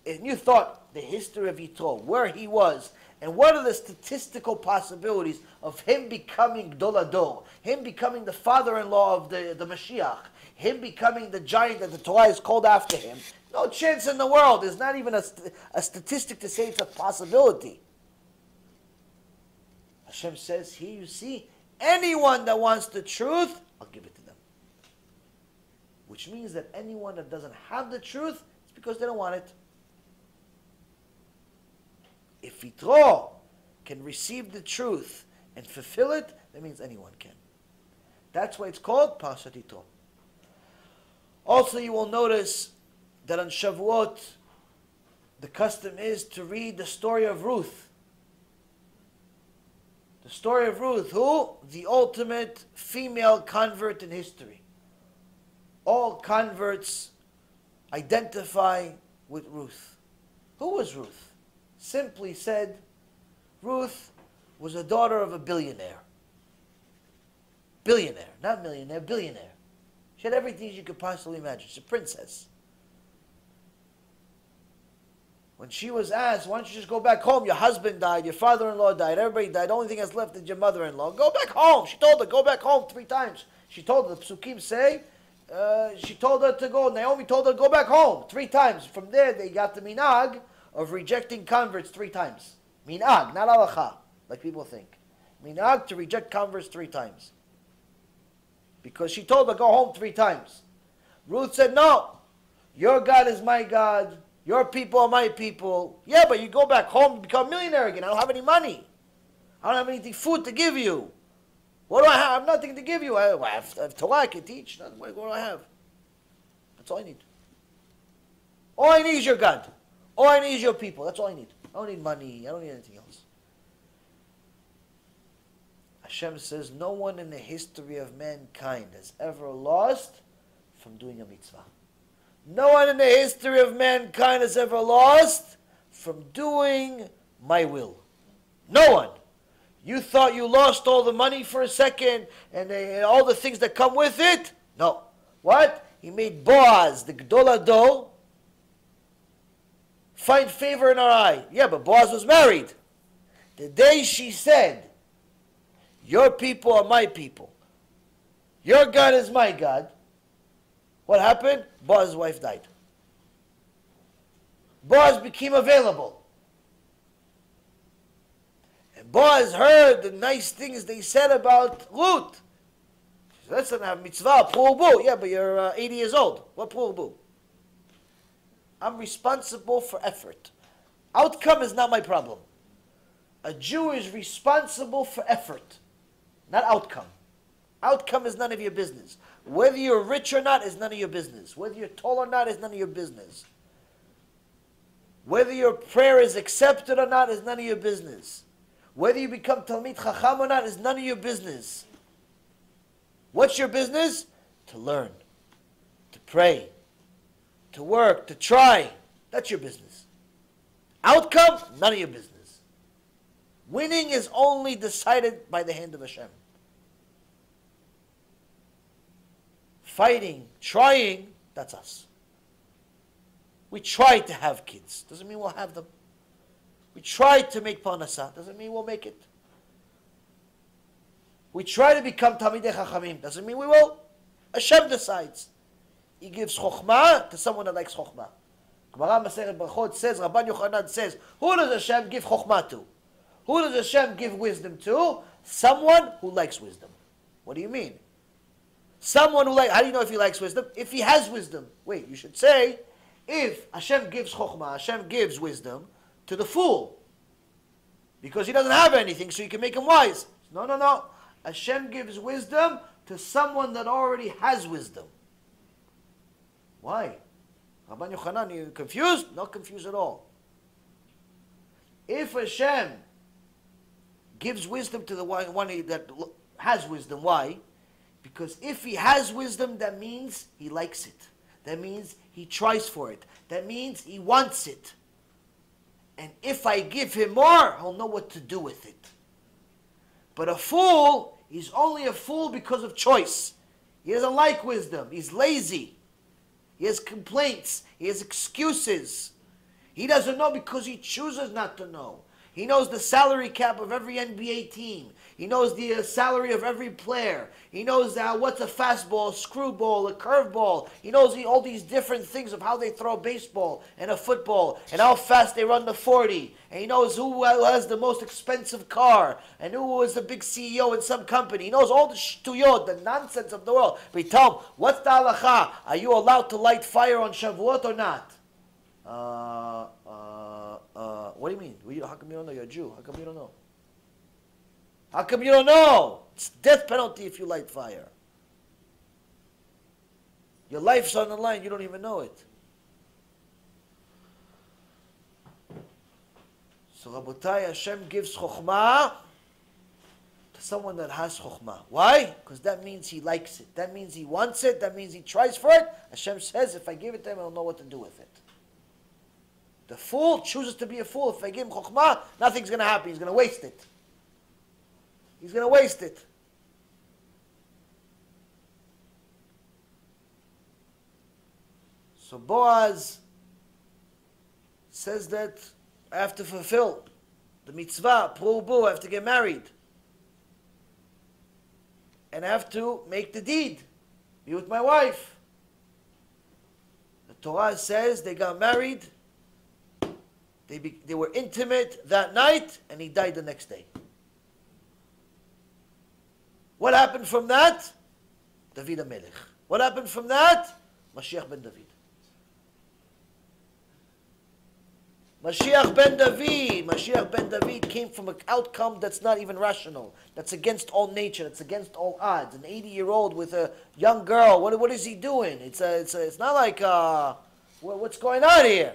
and you thought the history of Yitro, where he was, and what are the statistical possibilities of him becoming Gedol Hador, him becoming the father-in-law of the Mashiach, him becoming the giant that the Torah is called after him, no chance in the world. There's not even a statistic to say it's a possibility. Hashem says, here you see, anyone that wants the truth, I'll give it to them. Which means that anyone that doesn't have the truth, it's because they don't want it. If Yitro can receive the truth and fulfill it, that means anyone can. That's why it's called Parashat Yitro. Also, you will notice that on Shavuot, the custom is to read the story of Ruth. The story of Ruth, who? The ultimate female convert in history. All converts identify with Ruth. Who was Ruth? Simply said, Ruth was a daughter of a billionaire. Billionaire, not millionaire, billionaire. She had everything you could possibly imagine. She's a princess. When she was asked, why don't you just go back home? Your husband died, your father-in-law died, everybody died. The only thing that's left is your mother-in-law. Go back home. She told her, go back home 3 times. She told her, the psukim say, she told her to go. Naomi told her to go back home 3 times. From there, they got the minhag of rejecting converts 3 times. Minhag, not halacha, like people think. Minhag to reject converts 3 times. Because she told her, go home 3 times. Ruth said, no, your God is my God. Your people are my people. Yeah, but you go back home and become a millionaire again. I don't have any money. I don't have anything, food to give you. What do I have? I have nothing to give you. I have Torah I can teach. What do I have? That's all I need. All I need is your God. All I need is your people. That's all I need. I don't need money. I don't need anything else. Hashem says, no one in the history of mankind has ever lost from doing a mitzvah. No one in the history of mankind has ever lost from doing my will. No one. You thought you lost all the money for a second and all the things that come with it? No. What? He made Boaz, the Gedol Ado, find favor in our eye. Yeah, but Boaz was married. The day she said, your people are my people, your God is my God, what happened? Boaz's wife died. Boaz became available. And Boaz heard the nice things they said about Ruth. He said, let's not have mitzvah, pru'ubu. Yeah, but you're 80 years old. What pru'ubu? I'm responsible for effort. Outcome is not my problem. A Jew is responsible for effort, not outcome. Outcome is none of your business. Whether you're rich or not is none of your business. Whether you're tall or not is none of your business. Whether your prayer is accepted or not is none of your business. Whether you become Talmid Chacham or not is none of your business. What's your business? To learn, to pray, to work, to try. That's your business. Outcome, none of your business. Winning is only decided by the hand of Hashem. Fighting, trying, that's us. We try to have kids. Doesn't mean we'll have them. We try to make parnasah. Doesn't mean we'll make it. We try to become Talmidei Chachamim. Doesn't mean we will. Hashem decides. He gives chokhmah to someone that likes chokhmah. Gemara Masechet Brachot says, Rabban Yochanan says, who does Hashem give chokhmah to? Who does Hashem give wisdom to? Someone who likes wisdom. What do you mean? Someone who how do you know if he likes wisdom? If he has wisdom. Wait, you should say, if Hashem gives chokhmah, Hashem gives wisdom to the fool. Because he doesn't have anything, so you can make him wise. No, no, no. Hashem gives wisdom to someone that already has wisdom. Why? Rabban Yochanan, you confused? Not confused at all. If Hashem gives wisdom to the one that has wisdom, why? Because if he has wisdom, that means he likes it. That means he tries for it. That means he wants it. And if I give him more, he'll know what to do with it. But a fool is only a fool because of choice. He doesn't like wisdom. He's lazy. He has complaints. He has excuses. He doesn't know because he chooses not to know. He knows the salary cap of every NBA team. He knows the salary of every player. He knows what's a fastball, a screwball, a curveball. He knows all these different things of how they throw a baseball and a football and how fast they run the 40. And he knows who has the most expensive car and who is the big CEO in some company. He knows all the shtuyot, the nonsense of the world. But you tell him, what's the halacha? Are you allowed to light fire on Shavuot or not? What do you mean? How come you don't know? You're a Jew. How come you don't know? How come you don't know? It's death penalty if you light fire. Your life's on the line. You don't even know it. So Rabotai, Hashem gives chokhmah to someone that has chokhmah. Why? Because that means he likes it. That means he wants it. That means he tries for it. Hashem says, if I give it to him, he'll know what to do with it. The fool chooses to be a fool. If I give him chokhmah, nothing's going to happen. He's going to waste it. He's going to waste it. So Boaz says that I have to fulfill the mitzvah, prubu, I have to get married. And I have to make the deed, be with my wife. The Torah says they got married, they were intimate that night, and he died the next day. What happened from that? David HaMelech. What happened from that? Mashiach ben David. Mashiach ben David came from an outcome that's not even rational. That's against all nature. That's against all odds. An 80-year-old with a young girl. What is he doing? It's not like what's going on here.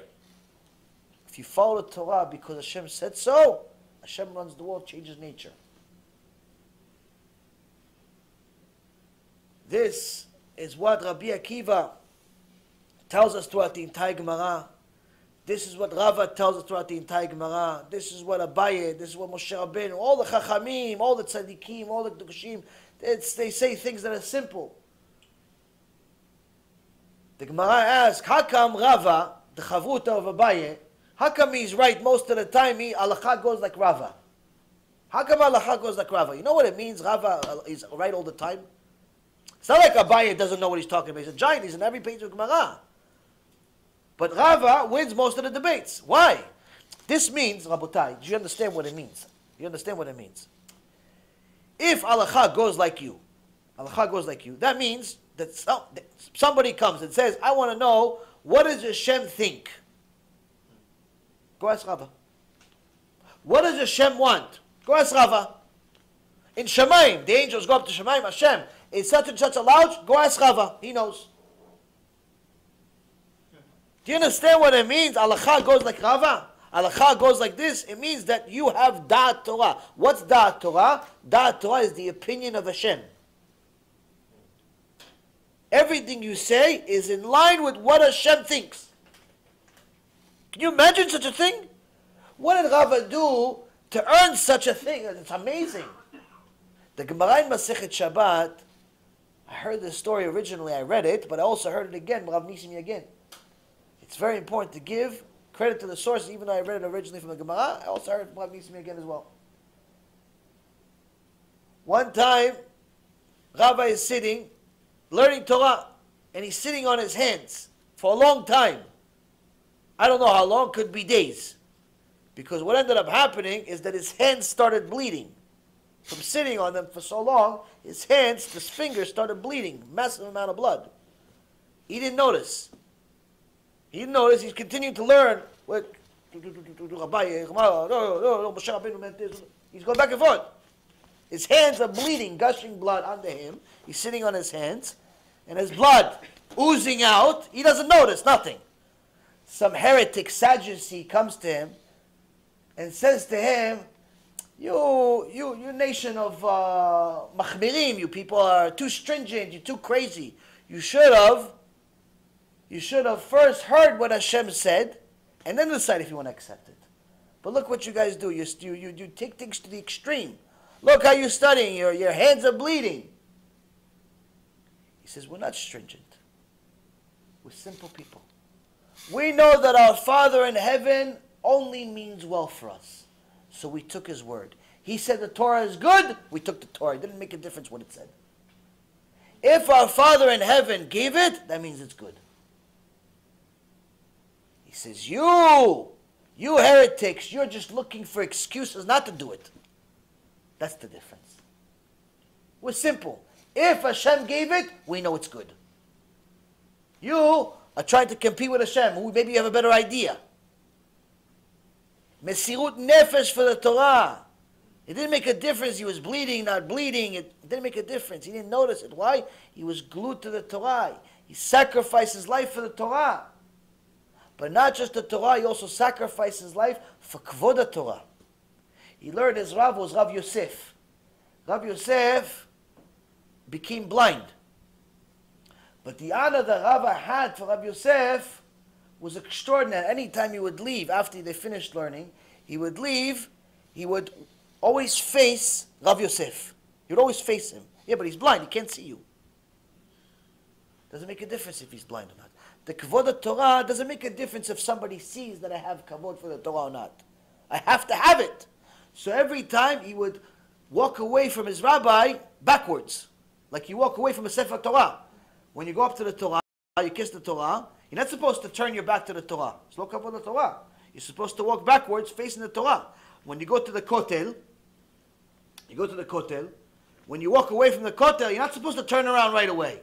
If you follow the Torah because Hashem said so, Hashem runs the world, changes nature. This is what Rabbi Akiva tells us throughout the entire Gemara. This is what Rava tells us throughout the entire Gemara. This is what Abaye, this is what Moshe Rabbeinu, all the Chachamim, all the Tzadikim, all the Kedushim, they say things that are simple. The Gemara asks, how come Rava, the Chavruta of Abaye, how come he's right most of the time, Halakha goes like Rava? How come Halakha goes like Rava? You know what it means, Rava is right all the time? It's not like Abaye doesn't know what he's talking about. He's a giant, he's in every page of Gemara. But Rava wins most of the debates. Why? This means, Rabotai, do you understand what it means? You understand what it means? If Halakha goes like you, that means that somebody comes and says, I want to know, what does Hashem think? Go ask Rava. What does Hashem want? Go ask Rava. In Shemaim, the angels go up to Shemaim, Hashem, is such and such allowed? Go ask Rava. He knows. Do you understand what it means? Halakha goes like Rava. Halakha goes like this. It means that you have Da'at Torah. What's Da'at Torah? Da'at Torah is the opinion of Hashem. Everything you say is in line with what Hashem thinks. Can you imagine such a thing? What did Rava do to earn such a thing? It's amazing. The Gemara in Masechet Shabbat, I heard this story originally, I read it, but I also heard it again, Rav Nisimi again. It's very important to give credit to the source, even though I read it originally from the Gemara, I also heard it from Rav Nisimi again as well. One time, Rabbi is sitting, learning Torah, and he's sitting on his hands for a long time. I don't know how long, could be days. Because what ended up happening is that his hands started bleeding. From sitting on them for so long, his hands, his fingers started bleeding, massive amount of blood. He didn't notice. He continued to learn. He's going back and forth. His hands are bleeding, gushing blood onto him. He's sitting on his hands, and his blood oozing out. He doesn't notice, nothing. Some heretic Sadducee comes to him and says to him, you nation of machmirim, you people are too stringent, you're too crazy. You should have first heard what Hashem said, and then decide if you want to accept it. But look what you guys do. You take things to the extreme. Look how you're studying. Your hands are bleeding. He says, we're not stringent. We're simple people. We know that our Father in heaven only means well for us. So we took his word. He said the Torah is good. We took the Torah. It didn't make a difference what it said. If our Father in heaven gave it, that means it's good. He says, you heretics, you're just looking for excuses not to do it. That's the difference. We're simple. If Hashem gave it, we know it's good. You are trying to compete with Hashem, who maybe you have a better idea. Mesirut nefesh for the Torah. It didn't make a difference. He was bleeding, not bleeding. It didn't make a difference. He didn't notice it. Why? He was glued to the Torah. He sacrificed his life for the Torah. But not just the Torah, he also sacrificed his life for Kvod Torah. He learned his Rav was Rav Yosef. Rav Yosef became blind. But the honor that Rava had for Rav Yosef was extraordinary. Anytime he would leave, after they finished learning, he would leave, he would always face Rav Yosef. He would always face him. Yeah, but he's blind, he can't see you. Doesn't make a difference if he's blind or not. The kavod Torah doesn't make a difference if somebody sees that I have kavod for the Torah or not. I have to have it. So every time he would walk away from his rabbi backwards, like you walk away from a Sefer Torah. When you go up to the Torah, you kiss the Torah. You're not supposed to turn your back to the Torah. It's no kavod the Torah. You're supposed to walk backwards, facing the Torah. When you go to the kotel, when you walk away from the kotel, you're not supposed to turn around right away. You're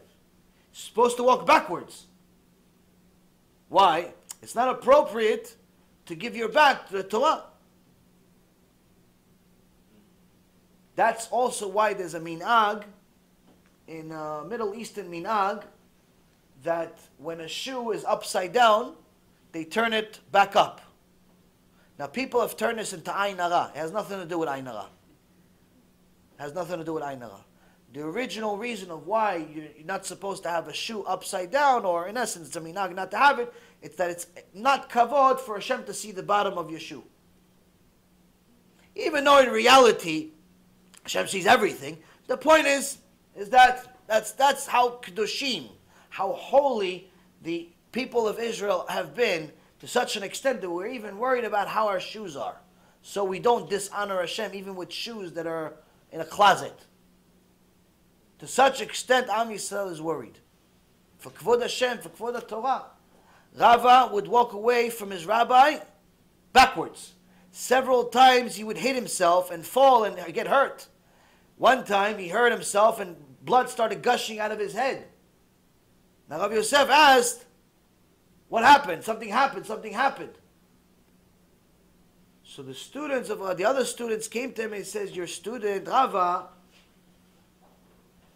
supposed to walk backwards. Why? It's not appropriate to give your back to the Torah. That's also why there's a minhag, in Middle Eastern minhag, that when a shoe is upside down, they turn it back up. Now people have turned this into ayn hara. It has nothing to do with ayn hara. The original reason of why you're not supposed to have a shoe upside down, or in essence, it's a minhag not to have it, it's that it's not kavod for Hashem to see the bottom of your shoe. Even though in reality, Hashem sees everything, the point is that that's how kedushim, how holy the people of Israel have been, to such an extent that we're even worried about how our shoes are. So we don't dishonor Hashem even with shoes that are in a closet. To such extent, Am Yisrael is worried. For Kvod Hashem, for Kvod Torah. Rava would walk away from his rabbi backwards. Several times he would hit himself and fall and get hurt. One time he hurt himself and blood started gushing out of his head. Now Rabbi Yosef asked, what happened? Something happened. So the students of the other students came to him and says, your student Rava,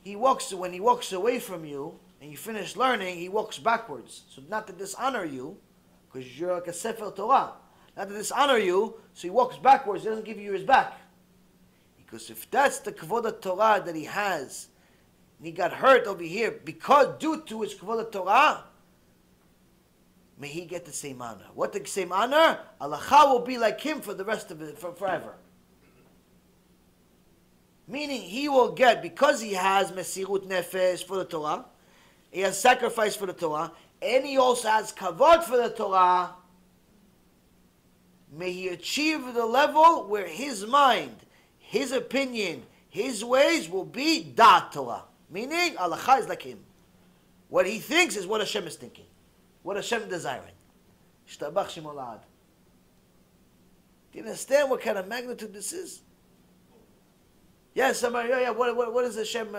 when he walks away from you and you finish learning, he walks backwards. So not to dishonor you, because you're like a Sefer Torah. Not to dishonor you, so he walks backwards, he doesn't give you his back. Because if that's the Kavod Torah that he has, and he got hurt over here because due to his Kavod Torah, may he get the same honor. What the same honor? Halacha will be like him for the rest of it, forever. Meaning he will get, because he has Mesirut Nefesh for the Torah, he has sacrifice for the Torah, and he also has Kavod for the Torah, may he achieve the level where his mind, his opinion, his ways will be Da'at Torah. Meaning, halacha is like him. What he thinks is what Hashem is thinking. What Hashem is desiring. Shtabach Shemo La'ad. Do you understand what kind of magnitude this is? Yes, somebody, what does Hashem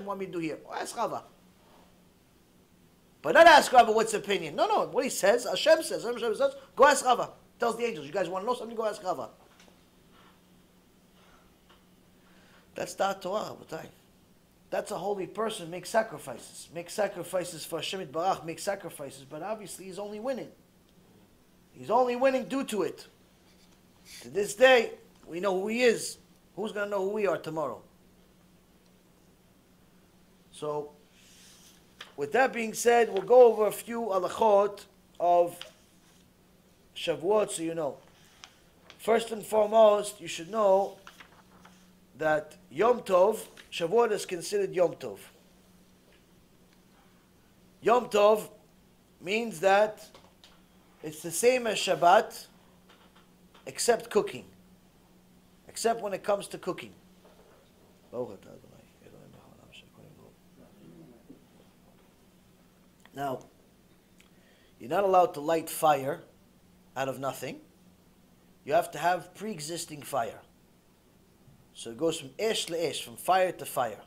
want me to do here? Oh, ask Rava. But not ask Rava what's his opinion. No, what he says, Hashem says, go ask Rava. Tells the angels, you guys want to know something, go ask Rava. That's Da'at Torah, Rabotai. That's a holy person, make sacrifices. Make sacrifices for Hashem Yitbarach, make sacrifices, but obviously he's only winning. He's only winning due to it. To this day, we know who he is. Who's going to know who we are tomorrow? So, with that being said, we'll go over a few halachot of Shavuot so you know. First and foremost, you should know that Yom Tov, Shavuot is considered Yom Tov. Yom Tov means that it's the same as Shabbat, except cooking. Except when it comes to cooking. Now, you're not allowed to light fire out of nothing. You have to have pre-existing fire. So it goes from esh le'esh, from fire to fire.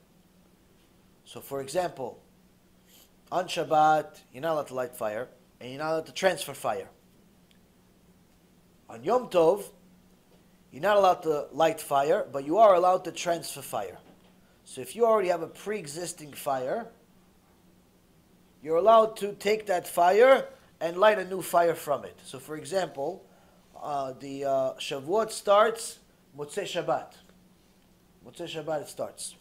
So for example, on Shabbat, you're not allowed to light fire, and you're not allowed to transfer fire. On Yom Tov, you're not allowed to light fire, but you are allowed to transfer fire. So if you already have a pre-existing fire, you're allowed to take that fire and light a new fire from it. So for example, the Shavuot starts Motzei Shabbat. Motzei Shabbat it starts.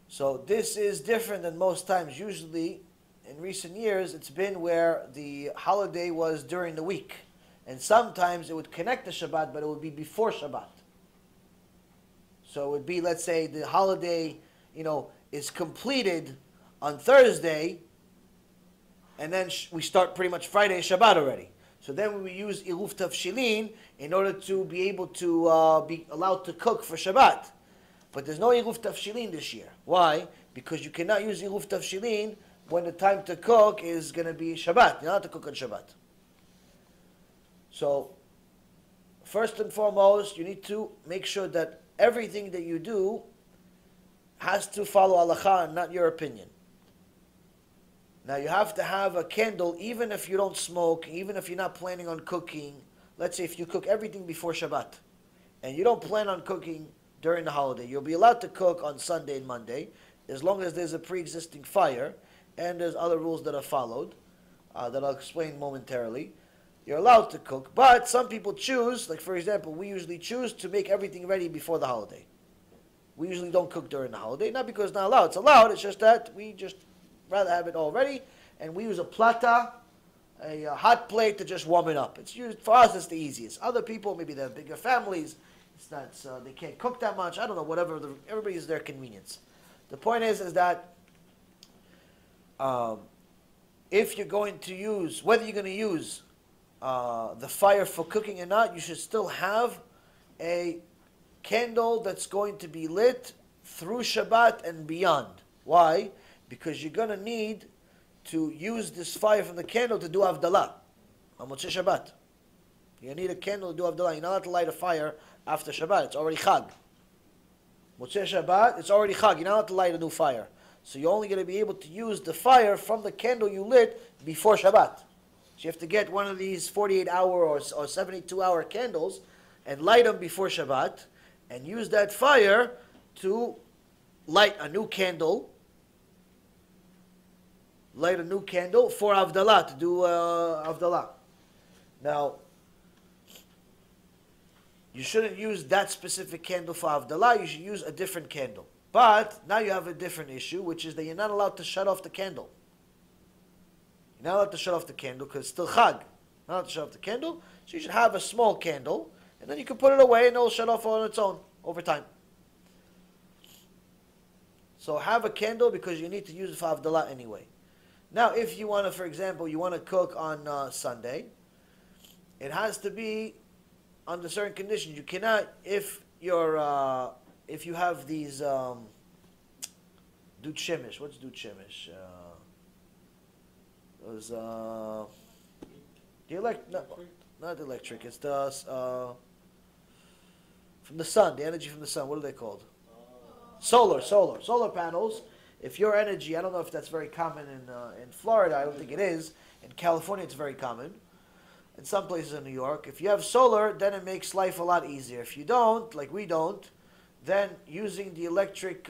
So this is different than most times. Usually, in recent years, it's been where the holiday was during the week. And sometimes it would connect to Shabbat, but it would be before Shabbat. So it would be, let's say, the holiday, is completed on Thursday, and then we start pretty much Friday Shabbat already. So then we use Iruf Tavshilin in order to be able to be allowed to cook for Shabbat. But there's no Iruf Tavshilin this year. Why? Because you cannot use Iruf Tavshilin when the time to cook is going to be Shabbat. You're not allowed to cook on Shabbat. So, first and foremost, you need to make sure that everything that you do has to follow halacha and not your opinion. Now, you have to have a candle even if you don't smoke, even if you're not planning on cooking. Let's say if you cook everything before Shabbat and you don't plan on cooking during the holiday, you'll be allowed to cook on Sunday and Monday as long as there's a pre-existing fire and there's other rules that are followed that I'll explain momentarily. You're allowed to cook, but some people choose, like for example, we usually choose to make everything ready before the holiday. We usually don't cook during the holiday, not because it's not allowed. It's allowed, it's just that we just rather have it all ready, and we use a plata, a hot plate to just warm it up. It's used, for us, it's the easiest. Other people, maybe they have bigger families, it's not, they can't cook that much, I don't know, whatever, everybody is their convenience. The point is that if you're going to use, whether you're going to use the fire for cooking or not, you should still have a candle that's going to be lit through Shabbat and beyond. Why? Because you're going to need to use this fire from the candle to do Havdalah on Motzei Shabbat. You need a candle to do Havdalah. You're not allowed to light a fire after Shabbat. It's already Chag. Motzei Shabbat, it's already Chag. You're not allowed to light a new fire. So you're only going to be able to use the fire from the candle you lit before Shabbat. So you have to get one of these 48-hour or 72-hour candles and light them before Shabbat and use that fire to light a new candle. Light a new candle for Havdalah, to do Havdalah. Now, you shouldn't use that specific candle for Havdalah, you should use a different candle. But now you have a different issue, which is that you're not allowed to shut off the candle. You're not allowed to shut off the candle because it's still Chag. Not allowed to shut off the candle, so you should have a small candle, and then you can put it away and it'll shut off on its own over time. So have a candle because you need to use it for Havdalah anyway. Now, if you want to, for example, you want to cook on Sunday, it has to be under certain conditions. You cannot, if you have these dut shemesh. What's dut shemesh? Those not electric. It's the from the sun. The energy from the sun. What are they called? Solar panels. If your energy, I don't know if that's very common in Florida. I don't think it is. In California, it's very common. In some places in New York, if you have solar, then it makes life a lot easier. If you don't, like we don't, then using the electric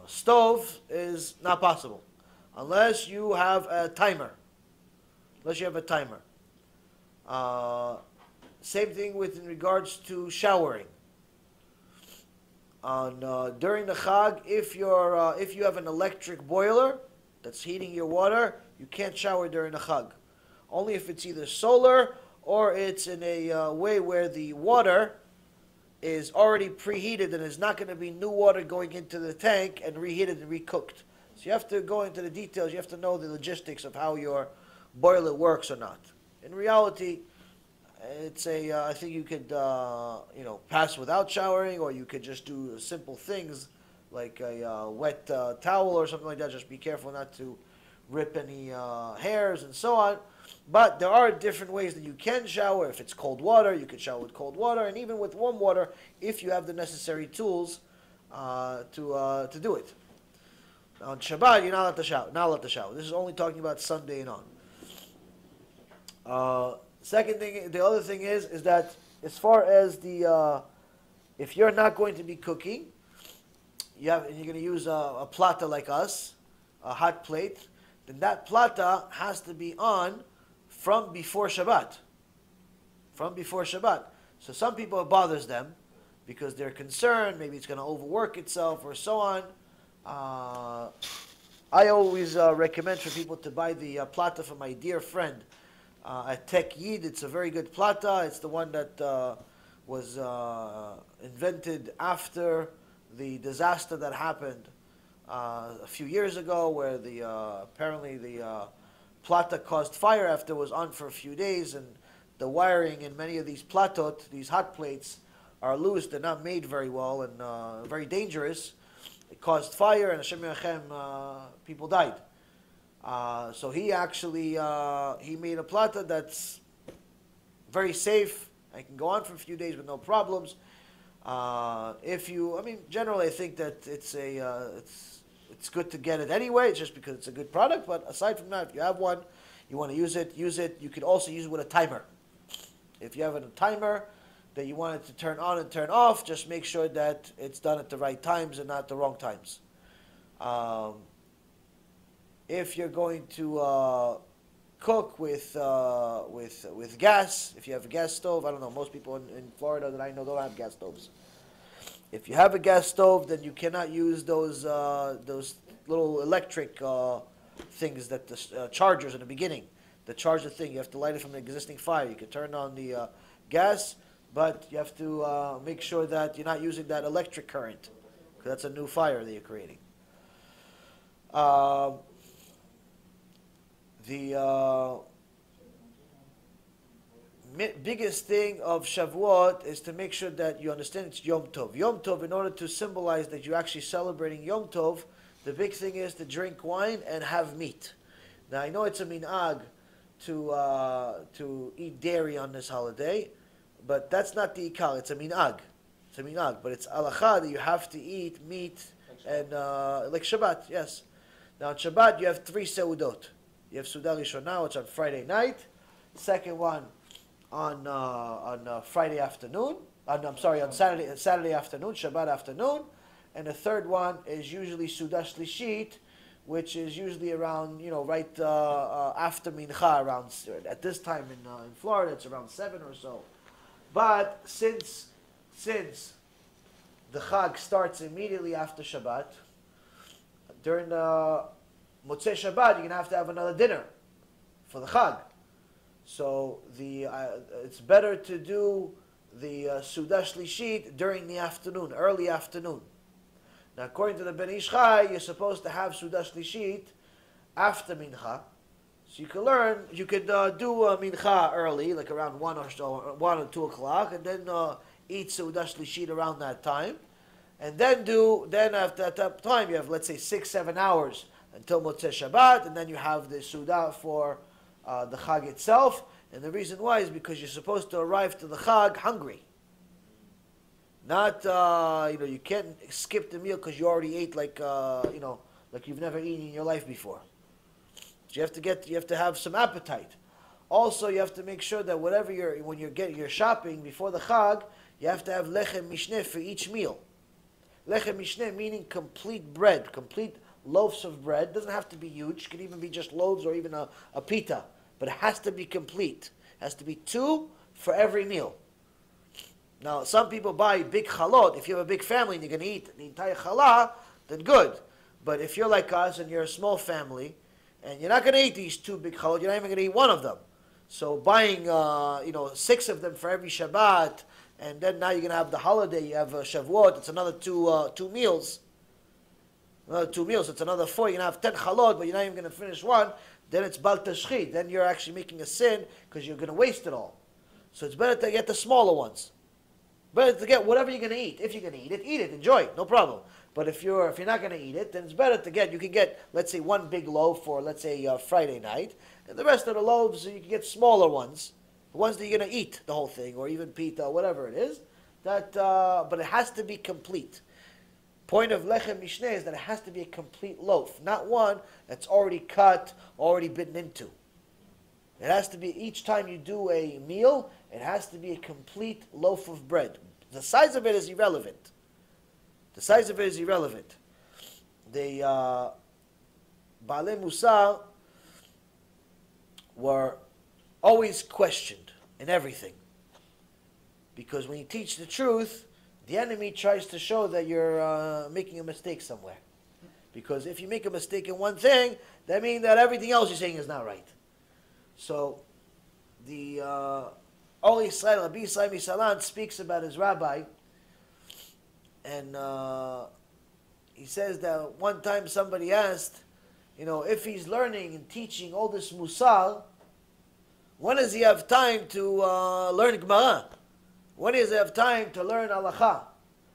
stove is not possible unless you have a timer. Same thing with in regards to showering. During the Chag, if you have an electric boiler that's heating your water, you can't shower during the Chag. Only if it's either solar or it's in a way where the water is already preheated and there's not going to be new water going into the tank and reheated and recooked. So you have to go into the details. You have to know the logistics of how your boiler works or not. In reality, it's I think you could, pass without showering, or you could just do simple things like a wet towel or something like that. Just be careful not to rip any hairs and so on. But there are different ways that you can shower. If it's cold water, you could shower with cold water, and even with warm water, if you have the necessary tools to do it. On Shabbat, you're not allowed to shower. This is only talking about Sunday and on. Second thing, the other thing is that as far as if you're not going to be cooking, you're going to use a plata like us, a hot plate, then that plata has to be on from before Shabbat. So some people, it bothers them because they're concerned, maybe it's going to overwork itself or so on. I always recommend for people to buy the plata from my dear friend at Tech Yid. It's a very good plata. It's the one that was invented after the disaster that happened a few years ago, where the apparently the plata caused fire after it was on for a few days, and the wiring in many of these platot, these hot plates, are loose. They're not made very well and very dangerous. It caused fire, and Hashem Yerachem, people died. So he actually he made a plata that's very safe. I can go on for a few days with no problems. Generally, I think that it's good to get it anyway. It's just because it's a good product. But aside from that, if you have one, you want to use it. Use it. You could also use it with a timer. If you have a timer that you want it to turn on and turn off, just make sure that it's done at the right times and not the wrong times. If you're going to cook with gas, if you have a gas stove, I don't know, most people in Florida that I know don't have gas stoves. If you have a gas stove, then you cannot use those little electric things that the chargers in the beginning. The charger thing, you have to light it from an existing fire. You can turn on the gas, but you have to make sure that you're not using that electric current, because that's a new fire that you're creating. The biggest thing of Shavuot is to make sure that you understand it's Yom Tov. Yom Tov, in order to symbolize that you're actually celebrating Yom Tov, the big thing is to drink wine and have meat. Now, I know it's a minhag to eat dairy on this holiday, but that's not the ikal. It's a minhag. It's a minhag, but it's halacha that you have to eat meat and like Shabbat. Yes. Now on Shabbat you have 3 seudot. You have Suda Rishonah, which on Friday night. Second one on Friday afternoon. On Saturday afternoon, Shabbat afternoon, and the third one is usually Suda Shlishit, which is usually around, right after Mincha, around, at this time in Florida, it's around 7 or so. But since the Chag starts immediately after Shabbat, during the Motzei Shabbat, you're going to have another dinner for the Chag. So it's better to do the Suda Shlishit during the afternoon, early afternoon. Now, according to the Ben Ish Chai, you're supposed to have Suda Shlishit after Mincha. So you could do Mincha early, like around 1 or 2 o'clock, and then eat Suda Shlishit around that time. And then after that time, you have, let's say, 6-7 hours until Motzei Shabbat, and then you have the Suda for the Chag itself. And the reason why is because you're supposed to arrive to the Chag hungry. Not, you can't skip the meal because you already ate like you've never eaten in your life before. So you have to have some appetite. Also, you have to make sure that when you're shopping before the Chag, you have to have lechem mishneh for each meal. Lechem mishneh meaning complete bread, complete loaves of bread. Doesn't have to be huge. It can even be just loaves or even a pita. But it has to be complete. It has to be 2 for every meal. Now, some people buy big chalot. If you have a big family and you're going to eat the entire challah, then good. But if you're like us and you're a small family, and you're not going to eat these 2 big chalot, you're not even going to eat one of them. So buying, 6 of them for every Shabbat, and then now you're going to have the holiday, you have Shavuot, it's another 2 meals. Another 2 meals, it's another 4. You're going to have 10 chalot, but you're not even going to finish one. Then it's bal tashchit. Then you're actually making a sin because you're going to waste it all. So it's better to get the smaller ones. Better to get whatever you're going to eat. If you're going to eat it, enjoy it, no problem. But if you're not going to eat it, then it's better to you can get, let's say, 1 big loaf for, let's say, Friday night, and the rest of the loaves, you can get smaller ones, the ones that you're going to eat the whole thing, or even pita, whatever it is. But it has to be complete. Point of lechem mishneh is that it has to be a complete loaf, not one that's already cut, already bitten into. It has to be, each time you do a meal, it has to be a complete loaf of bread. The size of it is irrelevant. The size of it is irrelevant. The Baalei Mussar were always questioned in everything. Because when you teach the truth, the enemy tries to show that you're making a mistake somewhere. Because if you make a mistake in one thing, that means that everything else you're saying is not right. So, the Rabbi Yisrael Misalan speaks about his rabbi, And he says that one time somebody asked, if he's learning and teaching all this Mussar, when does he have time to learn Gemara? When does he have time to learn Halachah?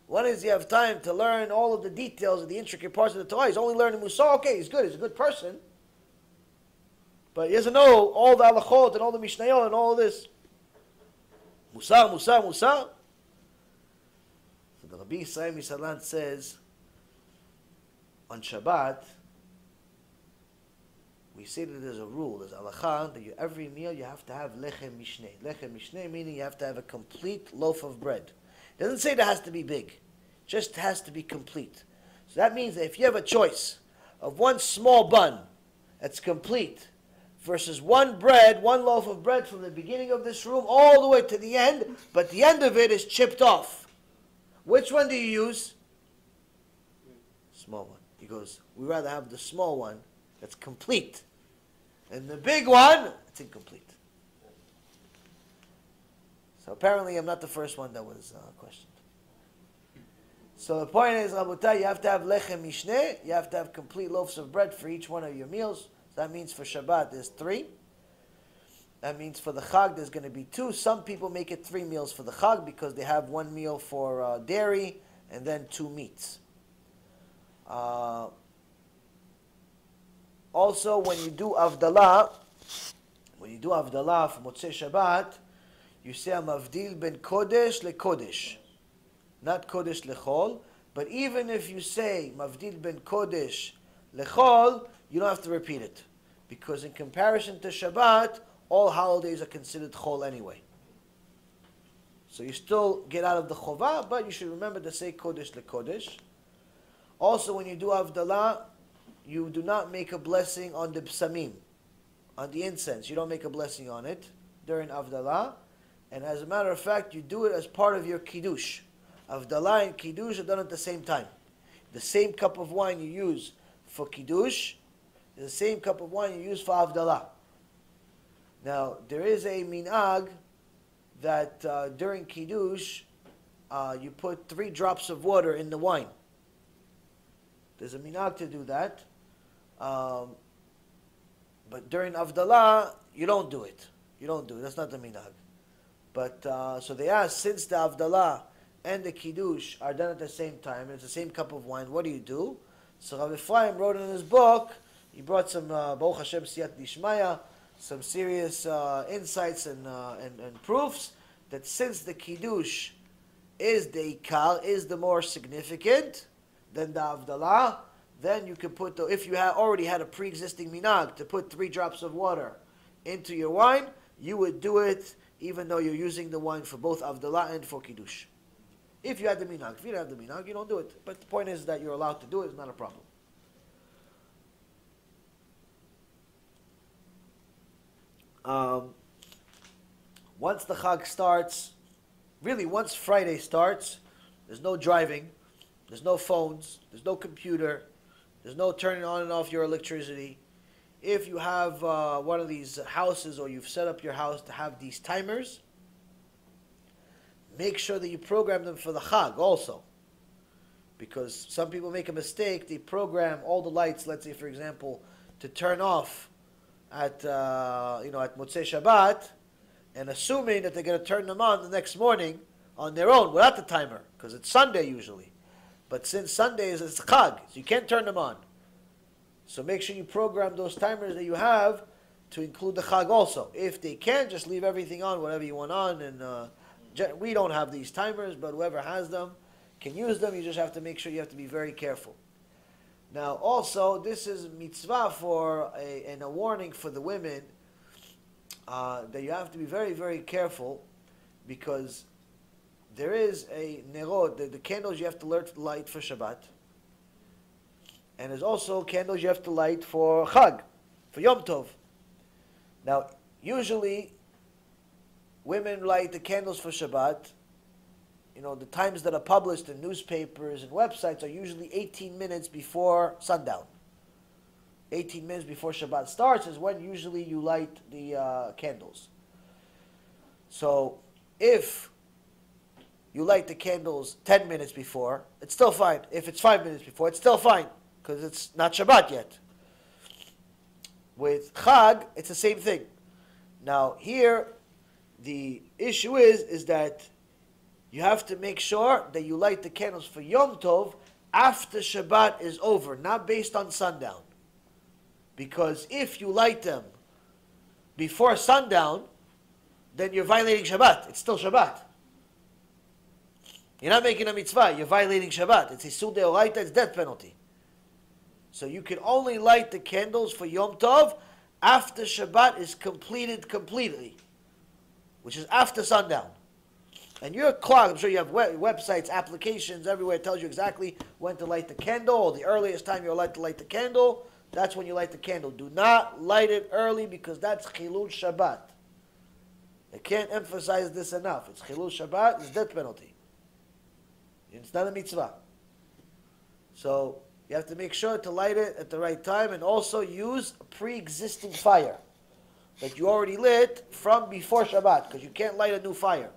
When does he have time to learn all of the details of the intricate parts of the Torah? He's only learning Mussar. Okay, he's good. He's a good person. But he doesn't know all the Halachot and all the Mishnayot and all of this. Mussar. So the Rabbi Yisrael Misalant says, on Shabbat, we say that there's a rule, there's halakha, that every meal you have to have lechem mishneh. Lechem mishneh meaning you have to have a complete loaf of bread. It doesn't say that it has to be big. It just has to be complete. So that means that if you have a choice of one small bun that's complete versus one loaf of bread from the beginning of this room all the way to the end, but the end of it is chipped off, which one do you use? Small one. He goes, we rather have the small one that's complete. And the big one, it's incomplete. So apparently I'm not the first one that was questioned. So the point is, Rabotai, you have to have lechem mishneh, you have to have complete loaves of bread for each one of your meals. So that means for Shabbat there's 3. That means for the Chag there's going to be 2. Some people make it 3 meals for the Chag because they have 1 meal for dairy and then 2 meats. Also, when you do Avdalah for Motzei Shabbat, you say Mavdil ben Kodesh le Kodesh, not Kodesh lechol. But even if you say Mavdil ben Kodesh lechol, you don't have to repeat it, because in comparison to Shabbat, all holidays are considered chol anyway. So you still get out of the chovah, but you should remember to say Kodesh le Kodesh. Also, when you do Avdalah, you do not make a blessing on the psamim, on the incense. You don't make a blessing on it during Avdalah. And as a matter of fact, you do it as part of your Kiddush. Avdalah and Kiddush are done at the same time. The same cup of wine you use for Kiddush is the same cup of wine you use for Avdalah. Now, there is a minhag that during Kiddush, you put 3 drops of water in the wine. There's a minhag to do that. But during Avdalah, you don't do it. That's not the minhag. But, so they asked, since the Avdalah and the Kiddush are done at the same time, and it's the same cup of wine, what do you do? So Rabbi Ephraim wrote in his book, he brought some, Baruch Hashem Siyat Dishmaya, some serious insights and proofs that since the Kiddush is the Ikar, is the more significant than the Avdalah, then you can put, if you already had a pre-existing minhag to put 3 drops of water into your wine, you would do it even though you're using the wine for both Avdalah and for Kiddush. If you had the minhag. If you don't have the minhag, you don't do it. But the point is that you're allowed to do it. It's not a problem. Once the Chag starts, really once Friday starts, there's no driving, there's no phones, there's no computer, there's no turning on and off your electricity. If you have one of these houses, or you've set up your house to have these timers, make sure that you program them for the Chag also. Because some people make a mistake, they program all the lights, let's say for example, to turn off at Motzei Shabbat, and assuming that they're going to turn them on the next morning on their own without the timer, because it's Sunday usually. But since Sunday is Chag, so you can't turn them on. So make sure you program those timers that you have to include the Chag also. If they can, just leave everything on, whatever you want on. And we don't have these timers, but whoever has them can use them. You just have to make sure you have to be very careful. Now also, this is mitzvah and a warning for the women that you have to be very, very careful, because there is a nerot, the candles you have to light for Shabbat. And there's also candles you have to light for Chag, for Yom Tov. Now, usually, women light the candles for Shabbat. The times that are published in newspapers and websites are usually 18 minutes before sundown. 18 minutes before Shabbat starts is when usually you light the candles. So, if you light the candles 10 minutes before, it's still fine. If it's 5 minutes before, it's still fine, because it's not Shabbat yet. With Chag, it's the same thing. Now, here, the issue is that you have to make sure that you light the candles for Yom Tov after Shabbat is over, not based on sundown. Because if you light them before sundown, then you're violating Shabbat. It's still Shabbat. You're not making a mitzvah. You're violating Shabbat. It's Isur Deoraita. It's death penalty. So you can only light the candles for Yom Tov after Shabbat is completed completely, which is after sundown. And your clock, I'm sure you have websites, applications, everywhere. It tells you exactly when to light the candle, or the earliest time you're allowed to light the candle. That's when you light the candle. Do not light it early, because that's Chilul Shabbat. I can't emphasize this enough. It's Chilul Shabbat, it's death penalty. It's not a mitzvah. So you have to make sure to light it at the right time, and also use a pre-existing fire that you already lit from before Shabbat, because you can't light a new fire.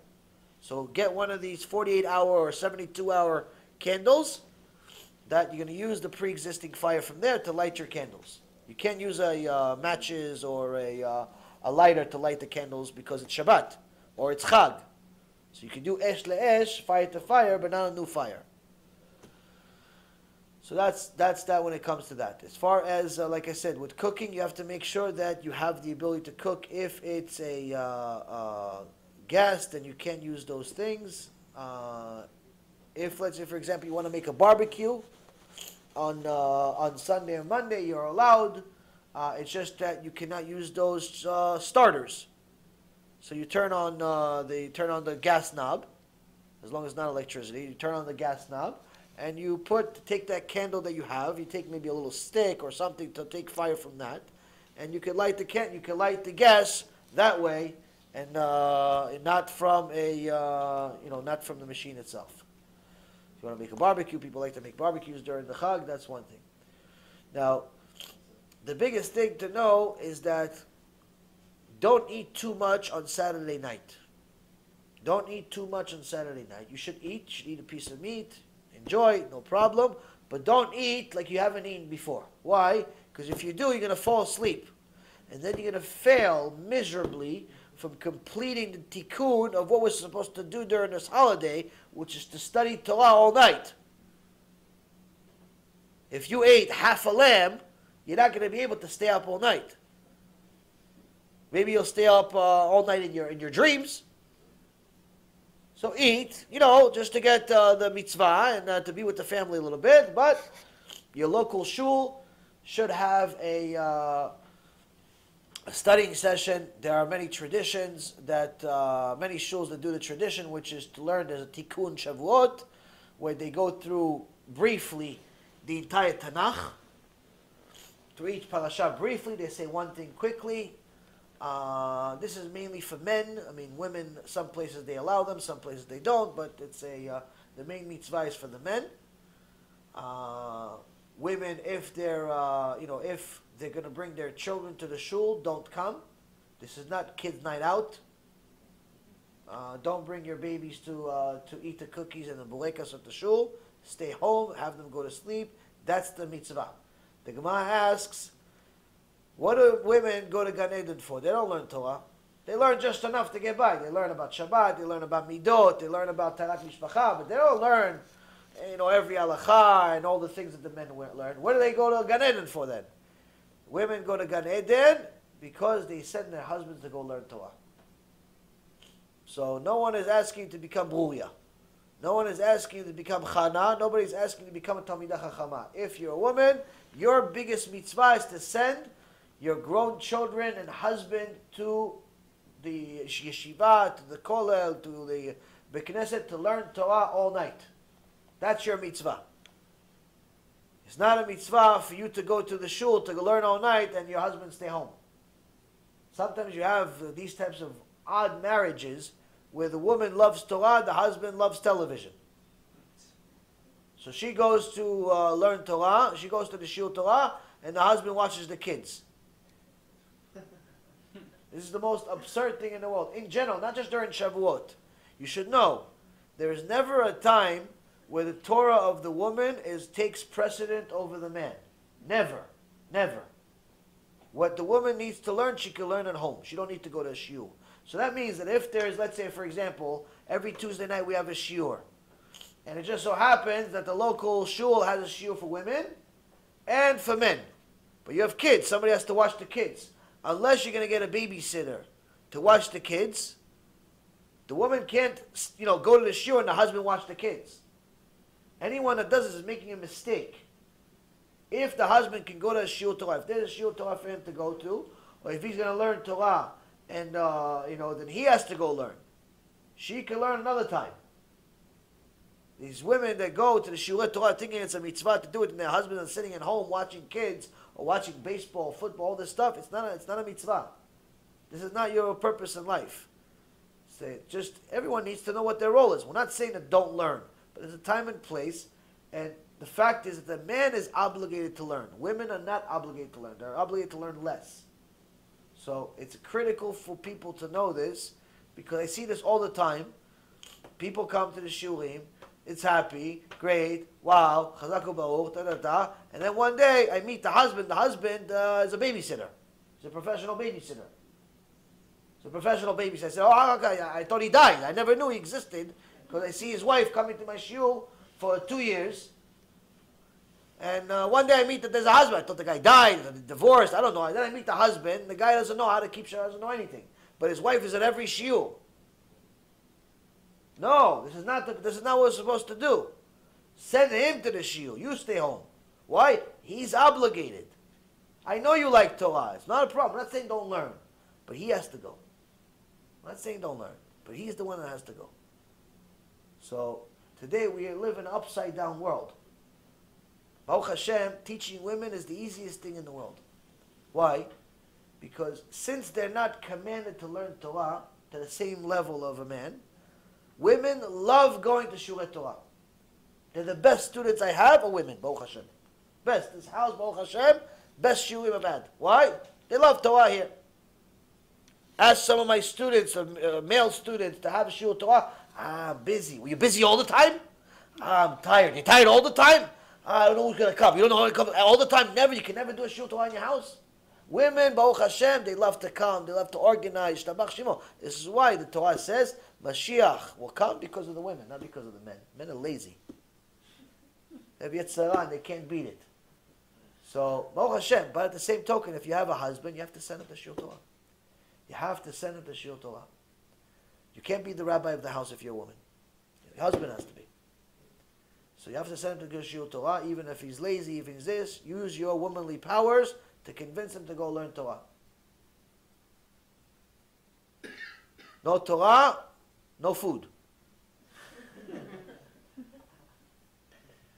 So get one of these 48-hour or 72-hour candles that you're going to use the pre-existing fire from there to light your candles. You can't use matches or a lighter to light the candles, because it's Shabbat or it's Chag. So you can do esh le'esh, fire to fire, but not a new fire. So that's that when it comes to that. As far as, like I said, with cooking, you have to make sure that you have the ability to cook. If it's a gas, then you can't use those things. If, let's say, for example, you want to make a barbecue on Sunday or Monday, you're allowed. It's just that you cannot use those starters. So you turn on the gas knob, as long as it's not electricity. You turn on the gas knob, and you take that candle that you have. You take maybe a little stick or something to take fire from that, and you can light the gas that way, and not from not from the machine itself. If you want to make a barbecue, people like to make barbecues during the Chag. That's one thing. Now, the biggest thing to know is that don't eat too much on Saturday night. Don't eat too much on Saturday night. You should eat a piece of meat, enjoy, no problem, but don't eat like you haven't eaten before. Why? Because if you do, you're going to fall asleep. And then you're going to fail miserably from completing the tikkun of what we're supposed to do during this holiday, which is to study Torah all night. If you ate half a lamb, you're not going to be able to stay up all night. Maybe you'll stay up all night in your dreams. So eat, just to get the mitzvah and to be with the family a little bit. But your local shul should have a studying session. There are many traditions many shuls that do the tradition, which is to learn. There's a tikkun Shavuot, where they go through briefly the entire Tanakh. To each parasha briefly, they say one thing quickly. This is mainly for men. I mean, women, some places they allow them, some places they don't, but it's the main mitzvah is for the men. Women, if they're going to bring their children to the shul, don't come. This is not kids' night out. Don't bring your babies to eat the cookies and the bulekas at the shul. Stay home, have them go to sleep. That's the mitzvah. The Gemara asks, what do women go to Gan Eden for? They don't learn Torah. They learn just enough to get by. They learn about Shabbat, they learn about midot, they learn about Tarat Mishpacha, but they don't learn, every halacha and all the things that the men learn. What do they go to Gan Eden for then? Women go to Gan Eden because they send their husbands to go learn Torah. So no one is asking you to become Bruria. No one is asking you to become Chana. Nobody's asking you to become a Talmidah Chachama. If you're a woman, your biggest mitzvah is to send your grown children and husband to the yeshiva, to the kollel, to the bekneset, to learn Torah all night. That's your mitzvah. It's not a mitzvah for you to go to the shul to learn all night and your husband stay home. Sometimes you have these types of odd marriages where the woman loves Torah, the husband loves television. So she goes to learn Torah, she goes to the Shiur Torah, and the husband watches the kids. This is the most absurd thing in the world. In general, not just during Shavuot. You should know There is never a time where the Torah of the woman takes precedent over the man. Never. Never. What the woman needs to learn, she can learn at home. She don't need to go to a shiur. So that means that if there's, let's say, for example, every Tuesday night we have a shiur, and it just so happens that the local shul has a shiur for women and for men. But you have kids. Somebody has to watch the kids. Unless you're going to get a babysitter to watch the kids, the woman can't, go to the shiur and the husband watch the kids. Anyone that does this is making a mistake. If the husband can go to a shiur Torah, if there's a shiur Torah for him to go to, or if he's going to learn Torah, and then he has to go learn. She can learn another time. These women that go to the shiur Torah thinking it's a mitzvah to do it, and their husbands are sitting at home watching kids or watching baseball, football, all this stuff. It's not a mitzvah. This is not your purpose in life. Everyone needs to know what their role is. We're not saying that don't learn, but there's a time and place, and the fact is that the man is obligated to learn. Women are not obligated to learn. They're obligated to learn less. So it's critical for people to know this, because I see this all the time. People come to the shurim, it's happy, great, wow, chazaku baruch, da-da-da, and then one day I meet the husband. The husband is a babysitter. He's a professional babysitter. I said, I thought he died. I never knew he existed, because I see his wife coming to my shiur for 2 years. And one day I meet that there's a husband. I thought the guy died, divorced, I don't know. Then I meet the husband. The guy doesn't know how to keep shah, doesn't know anything. But his wife is at every shiur. No, this is not what we're supposed to do. Send him to the shiur. You stay home. Why? He's obligated. I know you like Torah. It's not a problem. I'm not saying don't learn. But he has to go. I'm not saying don't learn. But he's the one that has to go. So today we live in an upside down world. Baruch Hashem, teaching women is the easiest thing in the world. Why? Because since they're not commanded to learn Torah to the same level of a man, women love going to shiur Torah. They're the best students I have are women, Baruch Hashem. Best. This house, Baruch Hashem, best shiurim I've had. Why? They love Torah here. Ask some of my students, male students, to have a shiur Torah. I'm busy. Were you busy all the time? I'm tired. You're tired all the time? I don't know who's going to come. You don't know who's going to come all the time? Never. You can never do a shiur Torah in your house. Women, Baruch Hashem, they love to come. They love to organize. This is why the Torah says Mashiach will come because of the women, not because of the men. Men are lazy. They have Yetzirah and they can't beat it. So, Baruch Hashem, but at the same token, if you have a husband, you have to send him to shiur Torah. You have to send him to shiur Torah. You can't be the rabbi of the house if you're a woman. Your husband has to be. So you have to send him to shiur Torah, even if he's lazy, if he's this. Use your womanly powers to convince him to go learn Torah. No Torah, no food.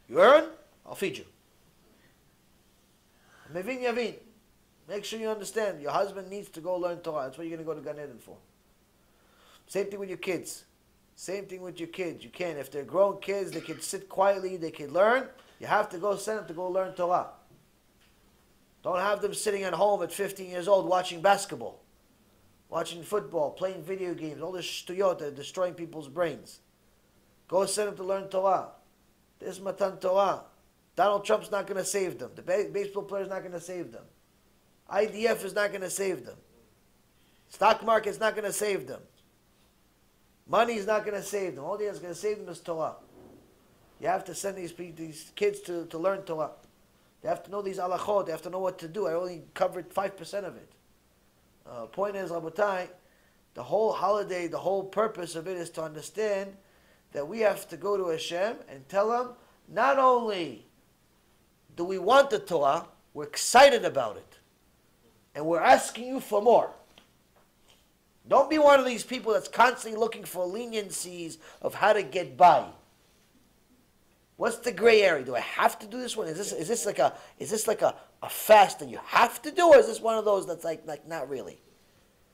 You earn, I'll feed you. Mevin Yavin. Make sure you understand. Your husband needs to go learn Torah. That's what you're going to go to Gan Eden for. Same thing with your kids. Same thing with your kids. You can. If they're grown kids, they can sit quietly, they can learn. You have to go send them to go learn Torah. Don't have them sitting at home at 15 years old watching basketball, watching football, playing video games, all this shtuyot that are destroying people's brains. Go send them to learn Torah. There's Matan Torah. Donald Trump's not going to save them. The baseball player's not going to save them. IDF is not going to save them. Stock market's not going to save them. Money is not going to save them. All that's going to save them is Torah. You have to send these kids to learn Torah. They have to know these halachot. They have to know what to do. I only covered 5% of it. Point is, Rabotai, the whole holiday, the whole purpose of it is to understand that we have to go to Hashem and tell Him, not only do we want the Torah, we're excited about it. And we're asking you for more. Don't be one of these people that's constantly looking for leniencies of how to get by. What's the gray area? Do I have to do this one? Is this like a fast that you have to do, or is this one of those that's like not really?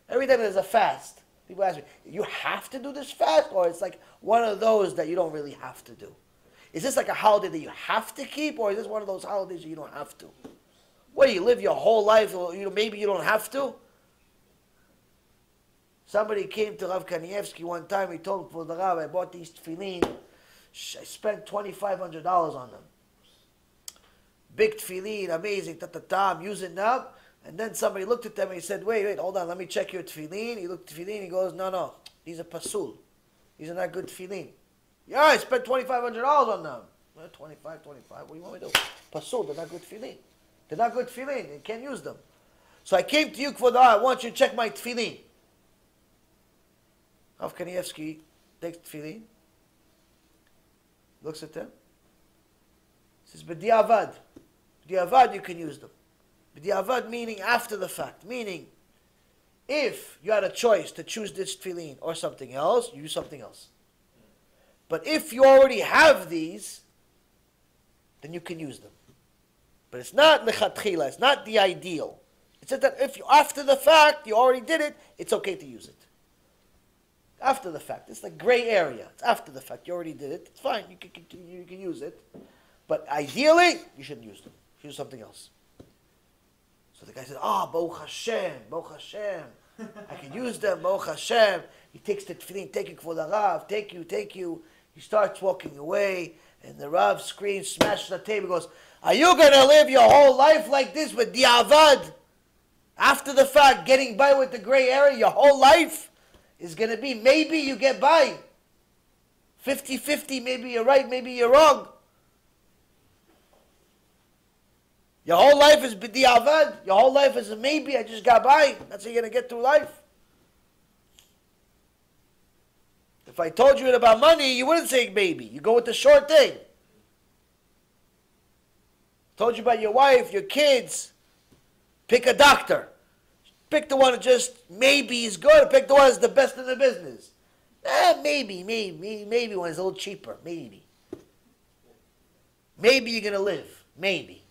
Every time there's a fast, people ask me, you have to do this fast, or it's like one of those that you don't really have to do? Is this like a holiday that you have to keep, or is this one of those holidays that you don't have to? What do you live your whole life? Maybe you don't have to. Somebody came to Rav Kanievsky one time. He told him, for the Rav, I bought these tefillin. I spent $2,500 on them. Big tefillin, amazing, I'm using them. And then somebody looked at them and he said, wait, hold on, let me check your tefillin. He looked at tefillin, he goes, no, these are pasul. These are not good tefillin. Yeah, I spent $2,500 on them. Well, 25, what do you want me to do? Pasul, they're not good tefillin. They're not good tefillin, you can't use them. So I came to you for the I want you to check my tefillin. Rav Kanievsky takes tefillin, looks at them, says, B'diavad. B'diavad, you can use them. B'diavad meaning after the fact. Meaning, if you had a choice to choose this tefillin or something else, you use something else. But if you already have these, then you can use them. But it's not lechatchila, it's not the ideal. It's that if you, after the fact, you already did it, it's okay to use it. After the fact. It's like gray area. It's after the fact. You already did it. It's fine. You can use it. But ideally, you shouldn't use them. You should use something else. So the guy said, Baruch Hashem. I can use them, Baruch Hashem. He takes the tefillin, take it for the Rav, take you. He starts walking away, and the Rav screams, smashes the table, goes, are you going to live your whole life like this with diavad? After the fact, getting by with the gray area, your whole life is going to be, maybe you get by. 50-50, maybe you're right, maybe you're wrong. Your whole life is b'diavad. Your whole life is a maybe, I just got by. That's how you're going to get through life. If I told you about money, you wouldn't say maybe. You go with the short thing. Told you about your wife, your kids. Pick a doctor. Pick the one that just maybe is good. Pick the one that's the best in the business. Maybe one is a little cheaper. Maybe. Maybe you're going to live. Maybe.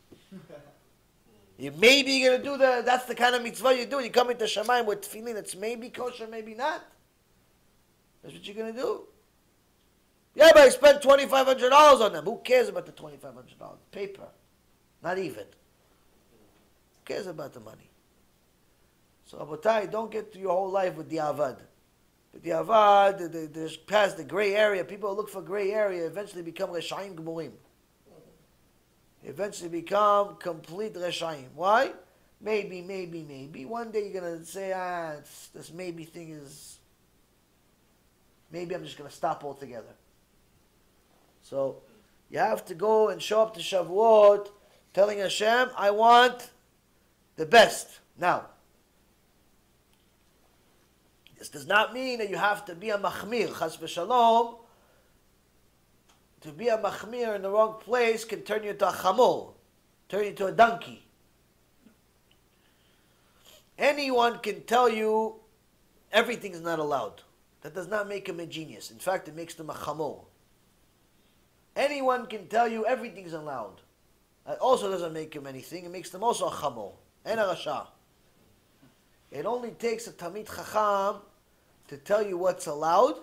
Maybe you're going to do that's the kind of mitzvah you do. You come into Shamayim with tefillin that's maybe kosher, maybe not. That's what you're going to do. Yeah, but I spent $2,500 on them. Who cares about the $2,500? Paper. Not even. Who cares about the money? So, Abotai, don't get through your whole life with diavad. With diavad, there's past the gray area. People who look for gray area eventually become reshaim gemurim. Eventually become complete reshaim. Why? Maybe. One day you're going to say, this maybe thing is, maybe I'm just going to stop altogether. So, you have to go and show up to Shavuot telling Hashem, I want the best. Now, this does not mean that you have to be a machmir. Chas v'shalom. To be a machmir in the wrong place can turn you into a chamor, turn you into a donkey. Anyone can tell you everything is not allowed. That does not make him a genius. In fact, it makes them a chamor. Anyone can tell you everything is allowed. That also doesn't make him anything. It makes them also a chamor and a rasha. It only takes a Talmid Chacham to tell you what's allowed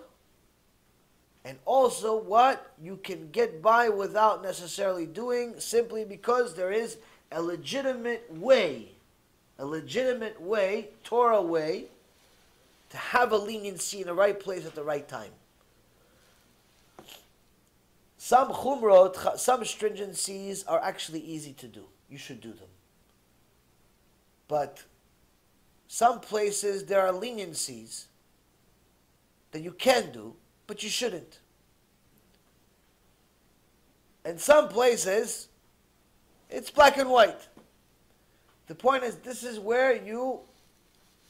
and also what you can get by without necessarily doing, simply because there is a legitimate way, Torah way, to have a leniency in the right place at the right time. Some chumrot, some stringencies are actually easy to do. You should do them. But some places there are leniencies that you can do, but you shouldn't. And some places, it's black and white. The point is, this is where you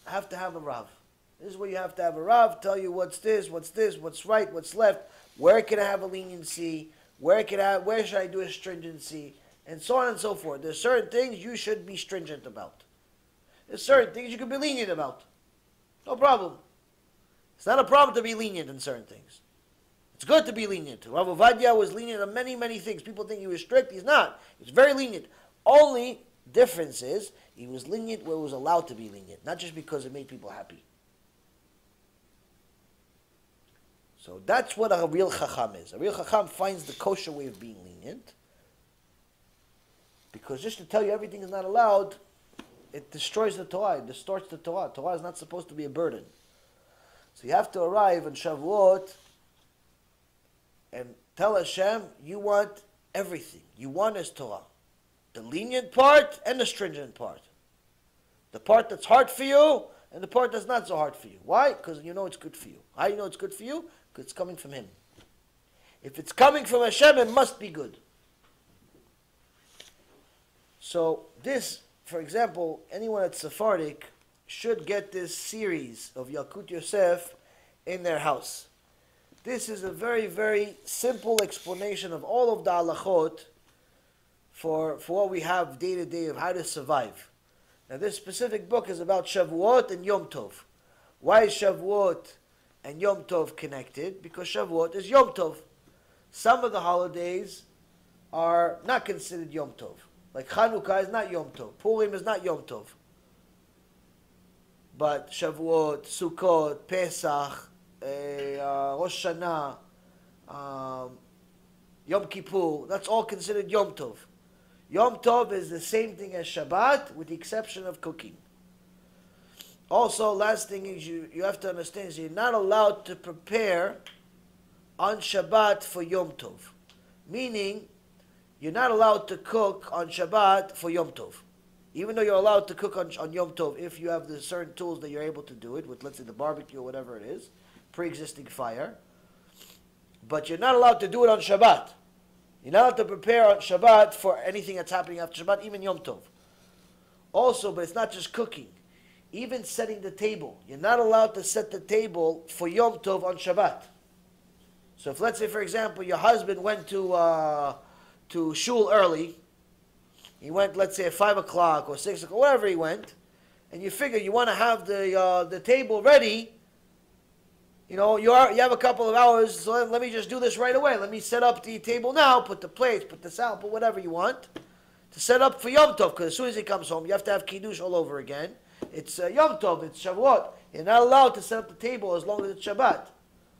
have to have a Rav. This is where you have to have a Rav, tell you what's this, what's right, what's left, where can I have a leniency, where should I do a stringency, and so on and so forth. There's certain things you should be stringent about. There's certain things you can be lenient about. No problem. It's not a problem to be lenient in certain things. It's good to be lenient. Rav Ovadia was lenient on many, many things. People think he was strict. He's not. He was very lenient. Only difference is he was lenient where he was allowed to be lenient, not just because it made people happy. So that's what a real Chacham is. A real Chacham finds the kosher way of being lenient, because just to tell you everything is not allowed, it destroys the Torah. It distorts the Torah. Torah is not supposed to be a burden. So you have to arrive on Shavuot and tell Hashem, you want everything. You want His Torah. The lenient part and the stringent part. The part that's hard for you and the part that's not so hard for you. Why? Because you know it's good for you. How do you know it's good for you? Because it's coming from Him. If it's coming from Hashem, it must be good. So this, for example, anyone that's Sephardic should get this series of Yalkut Yosef in their house. This is a very, very simple explanation of all of the halachot for what we have day to day of how to survive. Now this specific book is about Shavuot and Yom Tov. Why is Shavuot and Yom Tov connected? Because Shavuot is Yom Tov. Some of the holidays are not considered Yom Tov. Like Chanukah is not Yom Tov. Purim is not Yom Tov. But Shavuot, Sukkot, Pesach, Rosh Hashanah, Yom Kippur, that's all considered Yom Tov. Yom Tov is the same thing as Shabbat with the exception of cooking. Also, last thing is you have to understand is you're not allowed to prepare on Shabbat for Yom Tov. Meaning, you're not allowed to cook on Shabbat for Yom Tov. Even though you're allowed to cook on Yom Tov if you have the certain tools that you're able to do it with, let's say, the barbecue or whatever it is, pre-existing fire. But you're not allowed to do it on Shabbat. You're not allowed to prepare on Shabbat for anything that's happening after Shabbat, even Yom Tov. Also, but it's not just cooking. Even setting the table. You're not allowed to set the table for Yom Tov on Shabbat. So if, let's say, for example, your husband went to shul early, he went, let's say, at 5 o'clock or 6 o'clock, wherever he went, and you figure you want to have the table ready, you know, you have a couple of hours, so let me just do this right away. Let me set up the table now, put the plates, put the salad, put whatever you want, to set up for Yom Tov, because as soon as he comes home, you have to have Kiddush all over again. It's Yom Tov, it's Shavuot. You're not allowed to set up the table as long as it's Shabbat.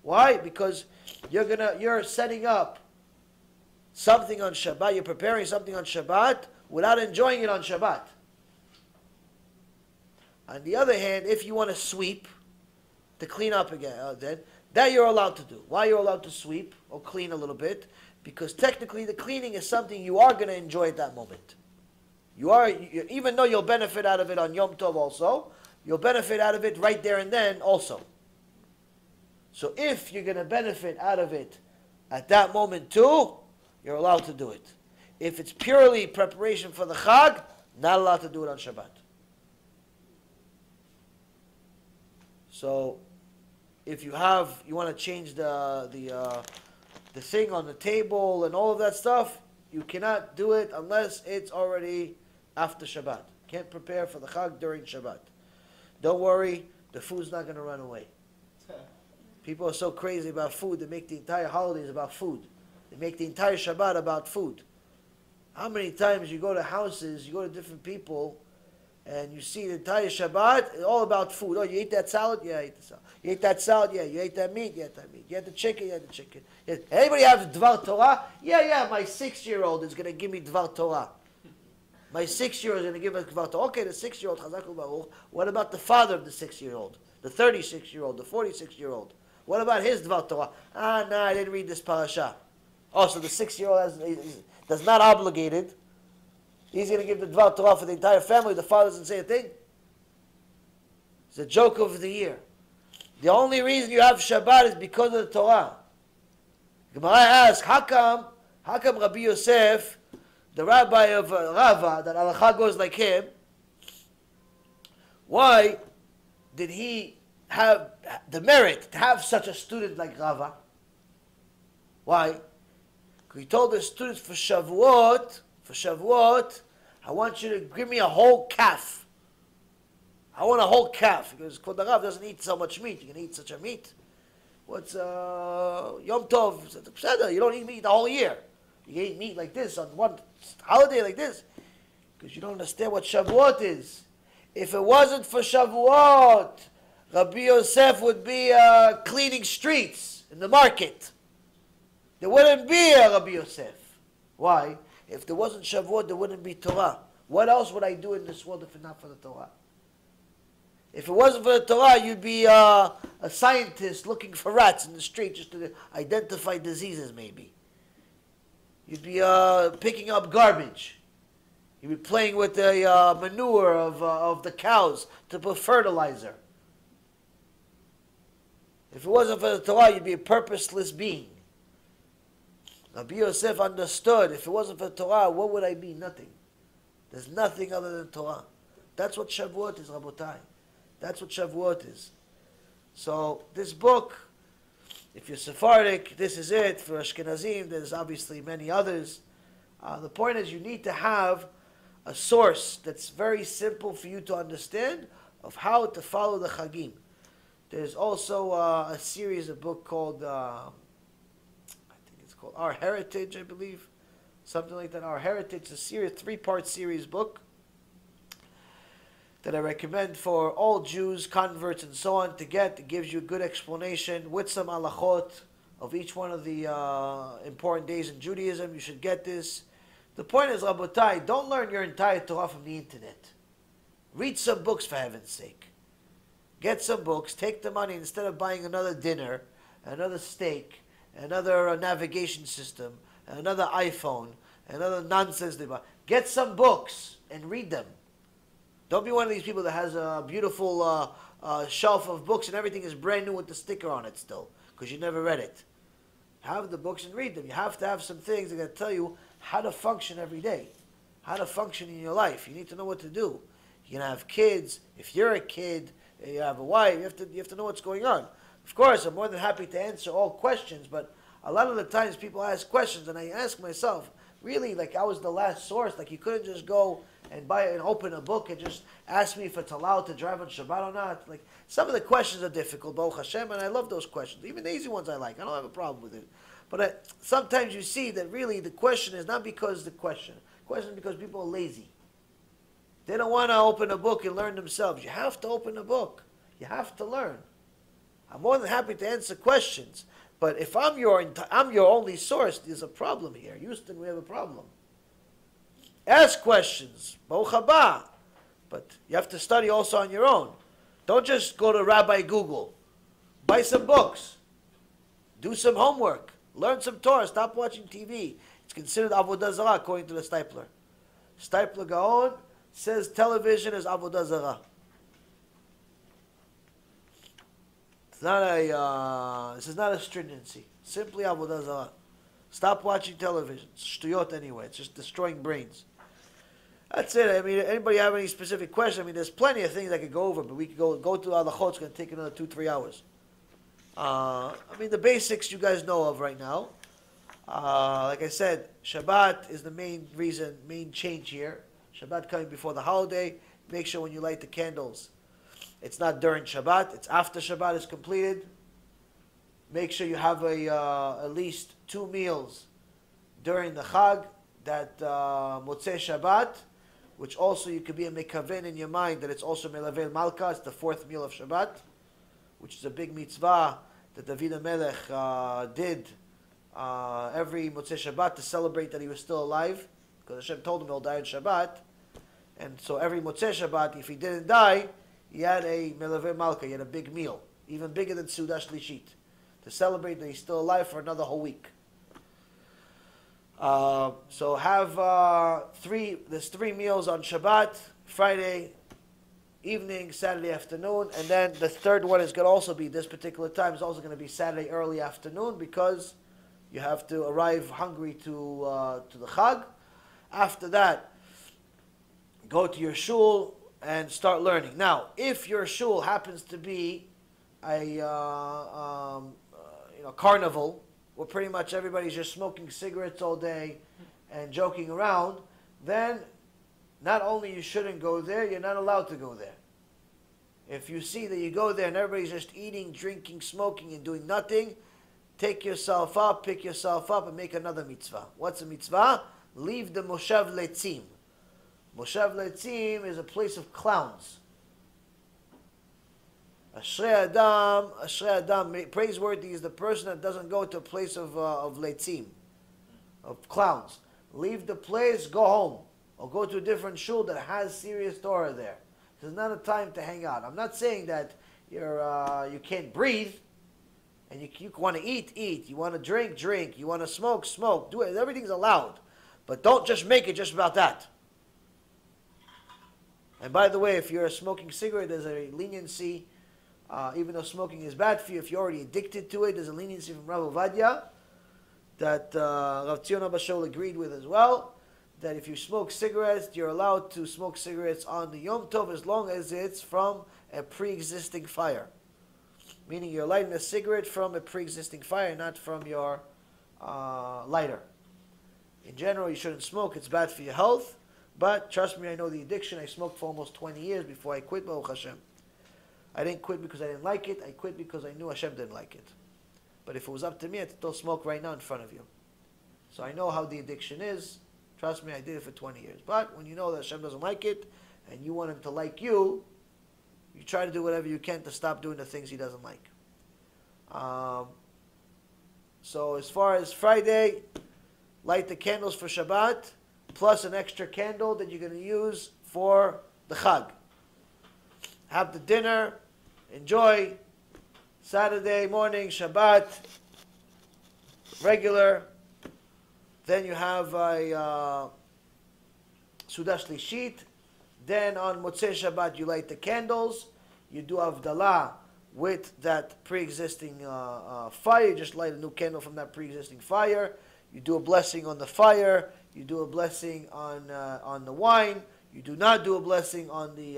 Why? Because you're setting up something on Shabbat, you're preparing something on Shabbat without enjoying it on Shabbat. On the other hand, if you want to sweep, to clean up again, then that you're allowed to do. Why you're allowed to sweep or clean a little bit? Because technically the cleaning is something you are going to enjoy at that moment. Even though you'll benefit out of it on Yom Tov also, you'll benefit out of it right there and then also. So if you're going to benefit out of it at that moment too, you're allowed to do it. If it's purely preparation for the Chag, not allowed to do it on Shabbat. So, if you want to change the thing on the table and all of that stuff, you cannot do it unless it's already after Shabbat. Can't prepare for the Chag during Shabbat. Don't worry, the food's not going to run away. People are so crazy about food, they make the entire holidays about food. They make the entire Shabbat about food. How many times you go to houses, you go to different people, and you see the entire Shabbat, all about food. Oh, you ate that salad? Yeah, I ate the salad. You ate that salad? Yeah. You ate that meat? You ate that meat. You had the chicken? You had the chicken. Yeah. Anybody have Dvar Torah? Yeah, my 6-year-old is going to give me Dvar Torah. My 6-year-old is going to give us Dvar Torah. Okay, the 6-year-old, Chazakul Baruch. What about the father of the 6-year-old? The 36-year-old, the 46-year-old? What about his Dvar Torah? No, I didn't read this parasha. Oh, so the 6-year-old is not obligated. He's going to give the Dvar Torah for the entire family. The father doesn't say a thing. It's a joke of the year. The only reason you have Shabbat is because of the Torah. Gemara asks, how come Rabbi Yosef, the rabbi of Rava, that Halakha goes like him, why did he have the merit to have such a student like Rava? Why? Because he told the students for Shavuot, I want you to give me a whole calf. I want a whole calf. Because Kvod Rav doesn't eat so much meat. You can eat such a meat. What's Yom Tov? You don't eat meat the whole year. You can eat meat like this on one holiday like this. Because you don't understand what Shavuot is. If it wasn't for Shavuot, Rabbi Yosef would be cleaning streets in the market. There wouldn't be a Rabbi Yosef. Why? If there wasn't Shavuot, there wouldn't be Torah. What else would I do in this world if not for the Torah? If it wasn't for the Torah, you'd be a scientist looking for rats in the street just to identify diseases, maybe. You'd be picking up garbage. You'd be playing with the manure of the cows to put fertilizer. If it wasn't for the Torah, you'd be a purposeless being. Rabbi Yosef understood, if it wasn't for the Torah, what would I be? Nothing. There's nothing other than Torah. That's what Shavuot is, Rabotai. That's what Shavuot is. So, this book, if you're Sephardic, this is it. For Ashkenazim, there's obviously many others. The point is, you need to have a source that's very simple for you to understand of how to follow the Chagim. There's also a series, a book called, I think it's called Our Heritage, I believe. Something like that. Our Heritage, a series, 3-part series book that I recommend for all Jews, converts, and so on to get. It gives you a good explanation with some halachot of each one of the important days in Judaism. You should get this. The point is, Rabotai, don't learn your entire Torah from the internet. Read some books, for heaven's sake. Get some books, take the money, instead of buying another dinner, another steak, another navigation system, another iPhone, another nonsense they buy. Get some books and read them. Don't be one of these people that has a beautiful shelf of books and everything is brand new with the sticker on it still, because you never read it. Have the books and read them. You have to have some things that are going to tell you how to function every day, how to function in your life. You need to know what to do. You're going to have kids. If you're a kid, you have a wife, you have to know what's going on. Of course, I'm more than happy to answer all questions, but a lot of the times people ask questions, and I ask myself, really, like I was the last source, like you couldn't just go and buy and open a book and just ask me if it's allowed to drive on Shabbat or not. Like, some of the questions are difficult, Baruch Hashem, and I love those questions. Even the easy ones I like. I don't have a problem with it. But sometimes you see that really the question is not because the question. The question is because people are lazy. They don't want to open a book and learn themselves. You have to open a book. You have to learn. I'm more than happy to answer questions. But if I'm your only source, there's a problem here. Houston, we have a problem. Ask questions. Baruch haba. But you have to study also on your own. Don't just go to Rabbi Google. Buy some books. Do some homework. Learn some Torah. Stop watching TV. It's considered Avodah Zarah according to the Stipler. Stipler Gaon says television is Avodah Zarah. It's not this is not a stringency. Simply Avodah Zarah. Stop watching television. It's shtuyot anyway. It's just destroying brains. That's it. I mean, anybody have any specific questions? I mean, there's plenty of things I could go over, but we could go to Halachot. It's going to take another 2-3 hours. I mean, the basics you guys know of right now. Like I said, Shabbat is the main change here. Shabbat coming before the holiday. Make sure when you light the candles, it's not during Shabbat. It's after Shabbat is completed. Make sure you have at least 2 meals during the Chag, that Motzei Shabbat, which also you could be a mekaven in your mind that it's also Melavel Malka. It's the 4th meal of Shabbat, which is a big mitzvah that David HaMelech did every Motzei Shabbat to celebrate that he was still alive, because Hashem told him he'll die on Shabbat. And so every Motzei Shabbat, if he didn't die, he had a Melavel Malka, he had a big meal, even bigger than Sudash Lishit, to celebrate that he's still alive for another whole week. So have there's 3 meals on Shabbat, Friday evening, Saturday afternoon, and then the third one is going to also be, this particular time is also going to be Saturday early afternoon, because you have to arrive hungry to the Chag. After that, go to your shul and start learning. Now, if your shul happens to be a carnival, where pretty much everybody's just smoking cigarettes all day and joking around, then not only you shouldn't go there, you're not allowed to go there. If you see that you go there and everybody's just eating, drinking, smoking, and doing nothing, take yourself up, pick yourself up, and make another mitzvah. What's a mitzvah? Leave the Moshav Letzim. Moshav Letzim is a place of clowns. Ashrei Adam, praiseworthy is the person that doesn't go to a place of leitzim, of clowns. Leave the place, go home, or go to a different shul that has serious Torah there. This is not a time to hang out. I'm not saying that you can't breathe, and you want to eat. You want to drink. You want to smoke. Do it. Everything's allowed. But don't just make it just about that. And by the way, if you're smoking cigarette, there's a leniency. Even though smoking is bad for you, if you're already addicted to it, there's a leniency from Rav Ovadia that Rav Tzion Abba Shaul agreed with as well, that if you smoke cigarettes, you're allowed to smoke cigarettes on the Yom Tov as long as it's from a pre-existing fire. Meaning you're lighting a cigarette from a pre-existing fire, not from your lighter. In general, you shouldn't smoke. It's bad for your health. But trust me, I know the addiction. I smoked for almost 20 years before I quit, Baruch Hashem. I didn't quit because I didn't like it. I quit because I knew Hashem didn't like it. But if it was up to me, I'd still smoke right now in front of you. So I know how the addiction is. Trust me, I did it for 20 years. But when you know that Hashem doesn't like it, and you want Him to like you, you try to do whatever you can to stop doing the things He doesn't like. So as far as Friday, light the candles for Shabbat, plus an extra candle that you're going to use for the Chag. Have the dinner, enjoy. Saturday morning, Shabbat, regular. Then you have a Sudah Shlishit. Then on Motzei Shabbat, you light the candles. You do Havdalah with that pre-existing fire. You just light a new candle from that pre-existing fire. You do a blessing on the fire. You do a blessing on the wine. You do not do a blessing on the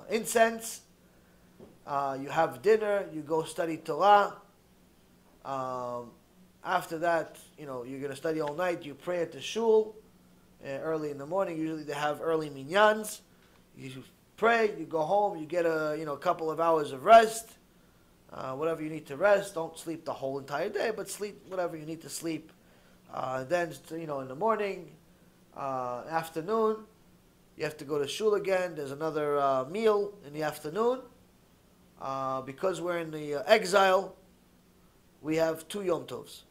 incense. You have dinner. You go study Torah. After that, you're going to study all night. You pray at the shul early in the morning. Usually they have early minyans. You pray. You go home. You get a couple of hours of rest. Whatever you need to rest. Don't sleep the whole entire day, but sleep whatever you need to sleep. Then, in the morning, afternoon, you have to go to shul again. There's another meal in the afternoon. Because we're in the exile, we have 2 Yom Tovs.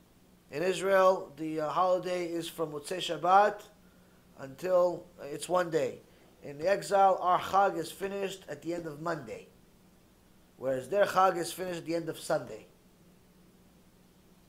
In Israel, the holiday is from Motzei Shabbat until it's one day. In the exile, our Chag is finished at the end of Monday, whereas their Chag is finished at the end of Sunday.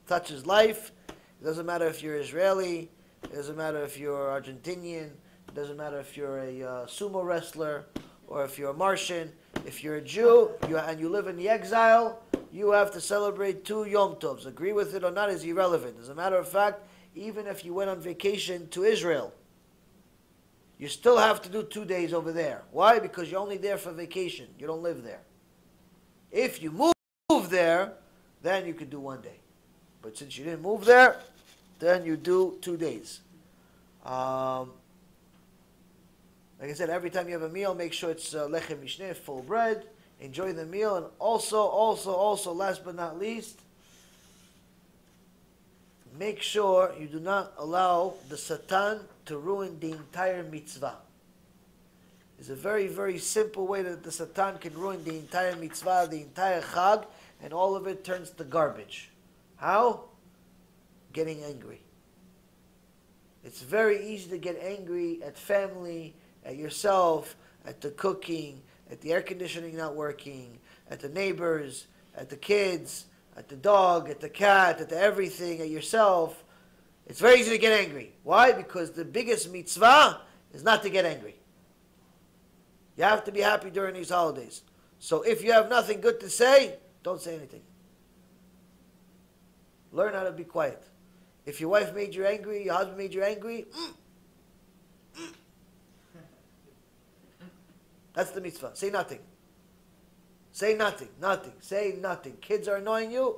Touches life. It doesn't matter if you're Israeli. It doesn't matter if you're Argentinian. It doesn't matter if you're a sumo wrestler or if you're a Martian. If you're a Jew and you live in the exile, you have to celebrate 2 Yom Tovs. Agree with it or not is irrelevant. As a matter of fact, even if you went on vacation to Israel, you still have to do 2 days over there. Why? Because you're only there for vacation. You don't live there. If you move there, then you could do 1 day. But since you didn't move there, then you do 2 days. Like I said, every time you have a meal, make sure it's lechem mishneh, full bread. Enjoy the meal. And also, last but not least, make sure you do not allow the Satan to ruin the entire mitzvah. There's a very, very simple way that the Satan can ruin the entire mitzvah, the entire Chag, and all of it turns to garbage. How? Getting angry. It's very easy to get angry at family, at yourself, at the cooking, at the air conditioning not working, at the neighbors, at the kids, at the dog, at the cat, at the everything, at yourself. It's very easy to get angry. Why? Because the biggest mitzvah is not to get angry. You have to be happy during these holidays. So if you have nothing good to say, don't say anything. Learn how to be quiet. If your wife made you angry, your husband made you angry, that's the mitzvah. Say nothing. Say nothing. Say nothing. Kids are annoying you,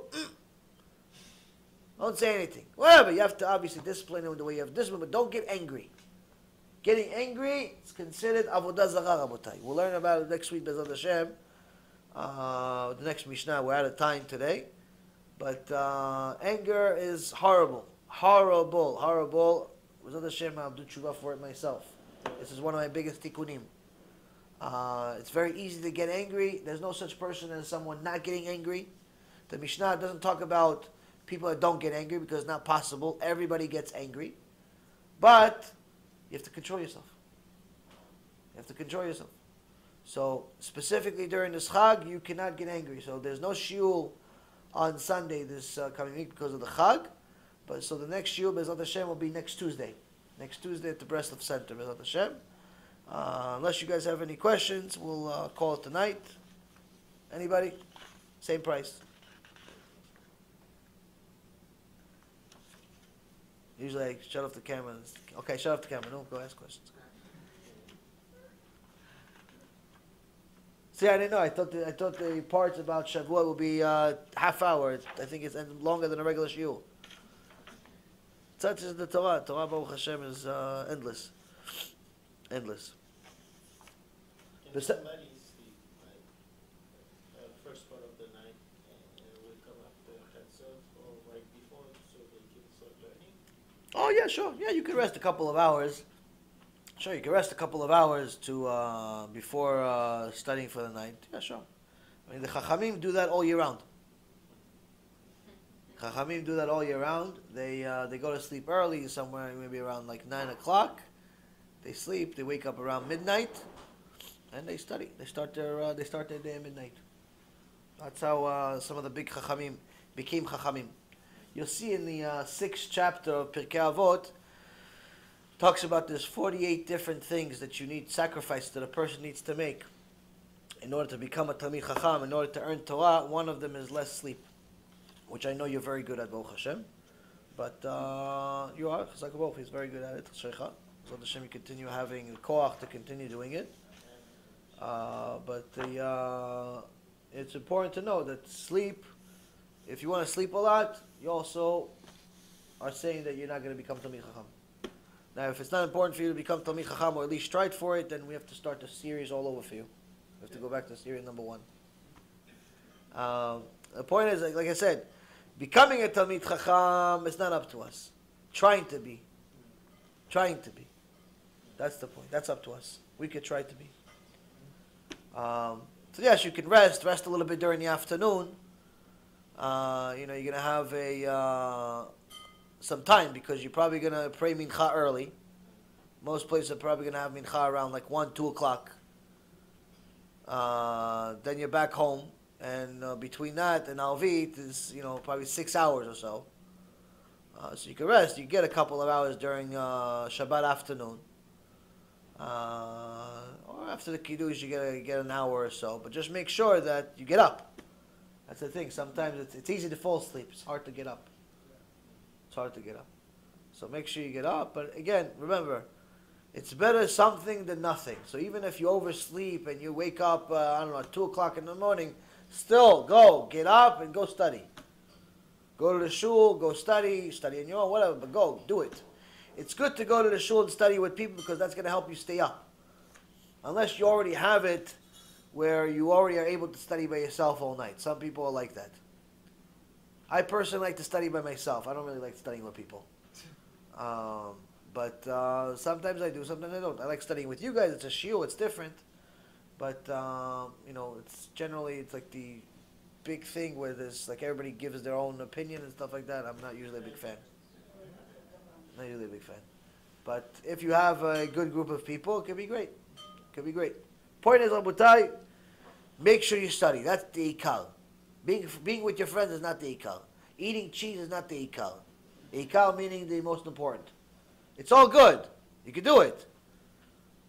don't say anything. Whatever. You have to obviously discipline them the way you have discipline, but don't get angry. Getting angry is considered avodah zarah, rabotai. We'll learn about it next week, B'ezrat Hashem. The next Mishnah. We're out of time today. But anger is horrible. Horrible. B'ezrat Hashem, I'll do tshuva for it myself. This is one of my biggest tikkunim. It's very easy to get angry. There's no such person as someone not getting angry. The Mishnah doesn't talk about people that don't get angry because it's not possible. Everybody gets angry. But you have to control yourself. So specifically during this Chag, you cannot get angry. So there's no shiur on Sunday this coming week because of the Chag. But so the next shiur, Bezrat Hashem, will be next Tuesday. Next Tuesday at the Breslov Center, Bezrat Hashem. Unless you guys have any questions, we'll call it tonight. Anybody? Same price. Usually I shut off the camera. Okay, shut off the camera. No, go ask questions. See, I didn't know. I thought the parts about Shavuot would be half hour. I think it's longer than a regular shiur. Such is the Torah. Torah, Baruch Hashem, is endless. Endless. Can somebody sleep like first part of the night and wake up after Chatzot or right before so they can start learning? Oh yeah, sure. Yeah, you could rest a couple of hours. Sure, you can rest a couple of hours to before studying for the night. Yeah, sure. I mean, the Chachamim do that all year round. Chachamim do that all year round. They go to sleep early, somewhere maybe around like 9 o'clock. They sleep. They wake up around midnight, and they study. They start their day at midnight. That's how some of the big Chachamim became Chachamim. You'll see in the 6th chapter of Pirkei Avot, talks about there's 48 different things that you need, sacrifice that a person needs to make in order to become a Talmid Chacham, in order to earn Torah. One of them is less sleep, which I know you're very good at, Baruch Hashem. But you are, Chazak Baruch, he's very good at it. Sheicha. So Hashem, you continue having the koach to continue doing it. But it's important to know that sleep, if you want to sleep a lot, you also are saying that you're not going to become Talmid Chacham. Now, if it's not important for you to become Talmid Chacham, or at least strive for it, then we have to start the series all over for you. We have to go back to series number 1. The point is, like I said, becoming a Talmid Chacham is not up to us. Trying to be. That's the point. That's up to us. We could try to be. So yes, you can rest a little bit during the afternoon. You're going to have some time because you're probably going to pray mincha early. Most places are probably going to have mincha around like 1, 2 o'clock. Then you're back home, and between that and Alvit is probably 6 hours or so. So you can rest. You get a couple of hours during Shabbat afternoon, or after the Kiddush you get an hour or so. But just make sure that you get up. That's the thing. Sometimes it's easy to fall asleep. It's hard to get up. So make sure you get up. But again, remember, it's better something than nothing. So even if you oversleep and you wake up, 2 o'clock in the morning, still get up and go study. Go to the shul, go study in your own, whatever, but go, do it. It's good to go to the shul and study with people because that's going to help you stay up. Unless you already have it where you already are able to study by yourself all night. Some people are like that. I personally like to study by myself. I don't really like studying with people. But sometimes I do, sometimes I don't. I like studying with you guys. It's a shiur, it's different. But, it's like the big thing where there's like everybody gives their own opinion and stuff like that. I'm not usually a big fan. But if you have a good group of people, it could be great. Point is, Rabotai, make sure you study. That's the ikal. Being with your friends is not the ikal. Eating cheese is not the ikal. Ikal meaning the most important. It's all good. You can do it.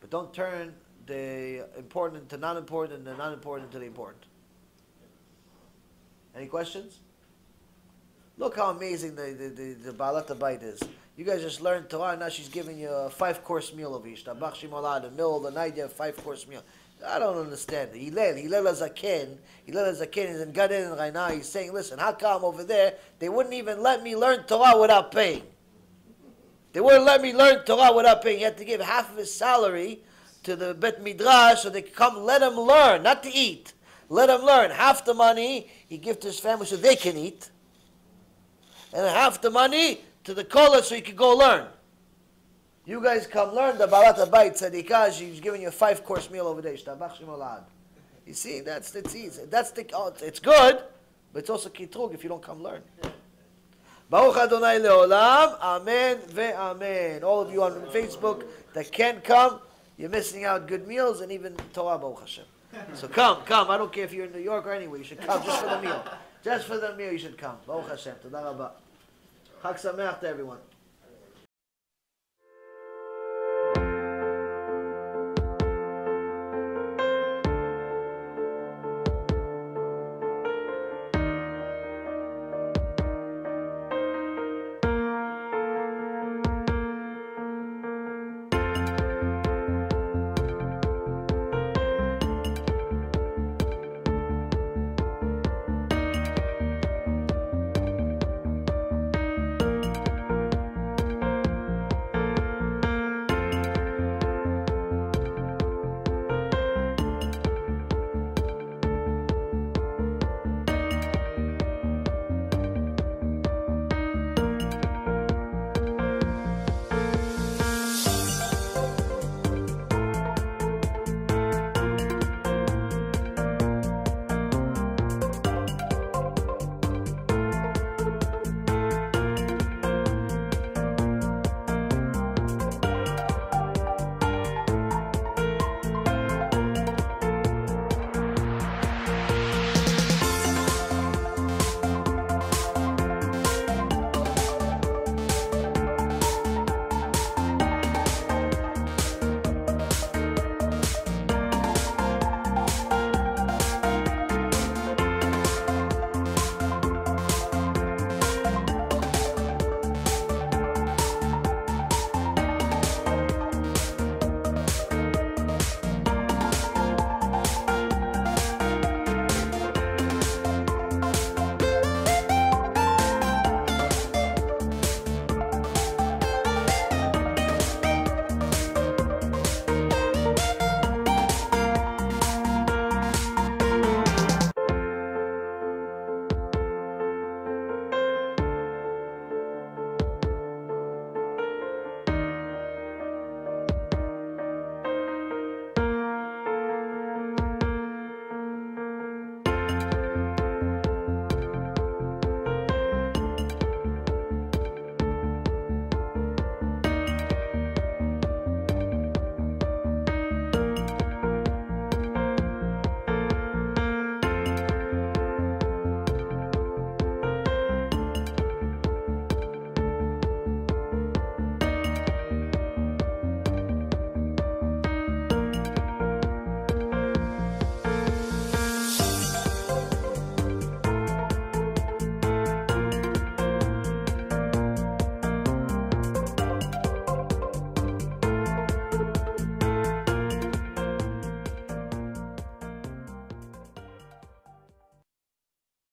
But don't turn the important into non-important and the non-important into the important. Any questions? Look how amazing the Baalat Habayit is. You guys just learned Torah, and now she's giving you a 5-course meal of Ishtabach Shimolad. In the middle of the night, you have a 5-course meal. I don't understand. Hillel HaZaken is in Gan Eden right now. He's saying, listen, how come over there they wouldn't even let me learn Torah without paying? They wouldn't let me learn Torah without paying. He had to give half of his salary to the Bet Midrash so they could come let him learn, not to eat. Let him learn. Half the money he gives to his family so they can eat. And half the money to the college so he could go learn. You guys come learn the Baalat Habayit Tzadikah. She's giving you a 5-course meal over there. Shtabach Shimolad. You see, it's easy. It's good, but it's also kitrug if you don't come learn. Baruch Adonai Leolam. Amen ve'amen. All of you on Facebook that can't come, You're missing out good meals and even Torah, Baruch Hashem. So come. I don't care if you're in New York or anywhere. You should come just for the meal. Just for the meal, you should come. Baruch Hashem. Toda Rabba. Chag Sameach to everyone.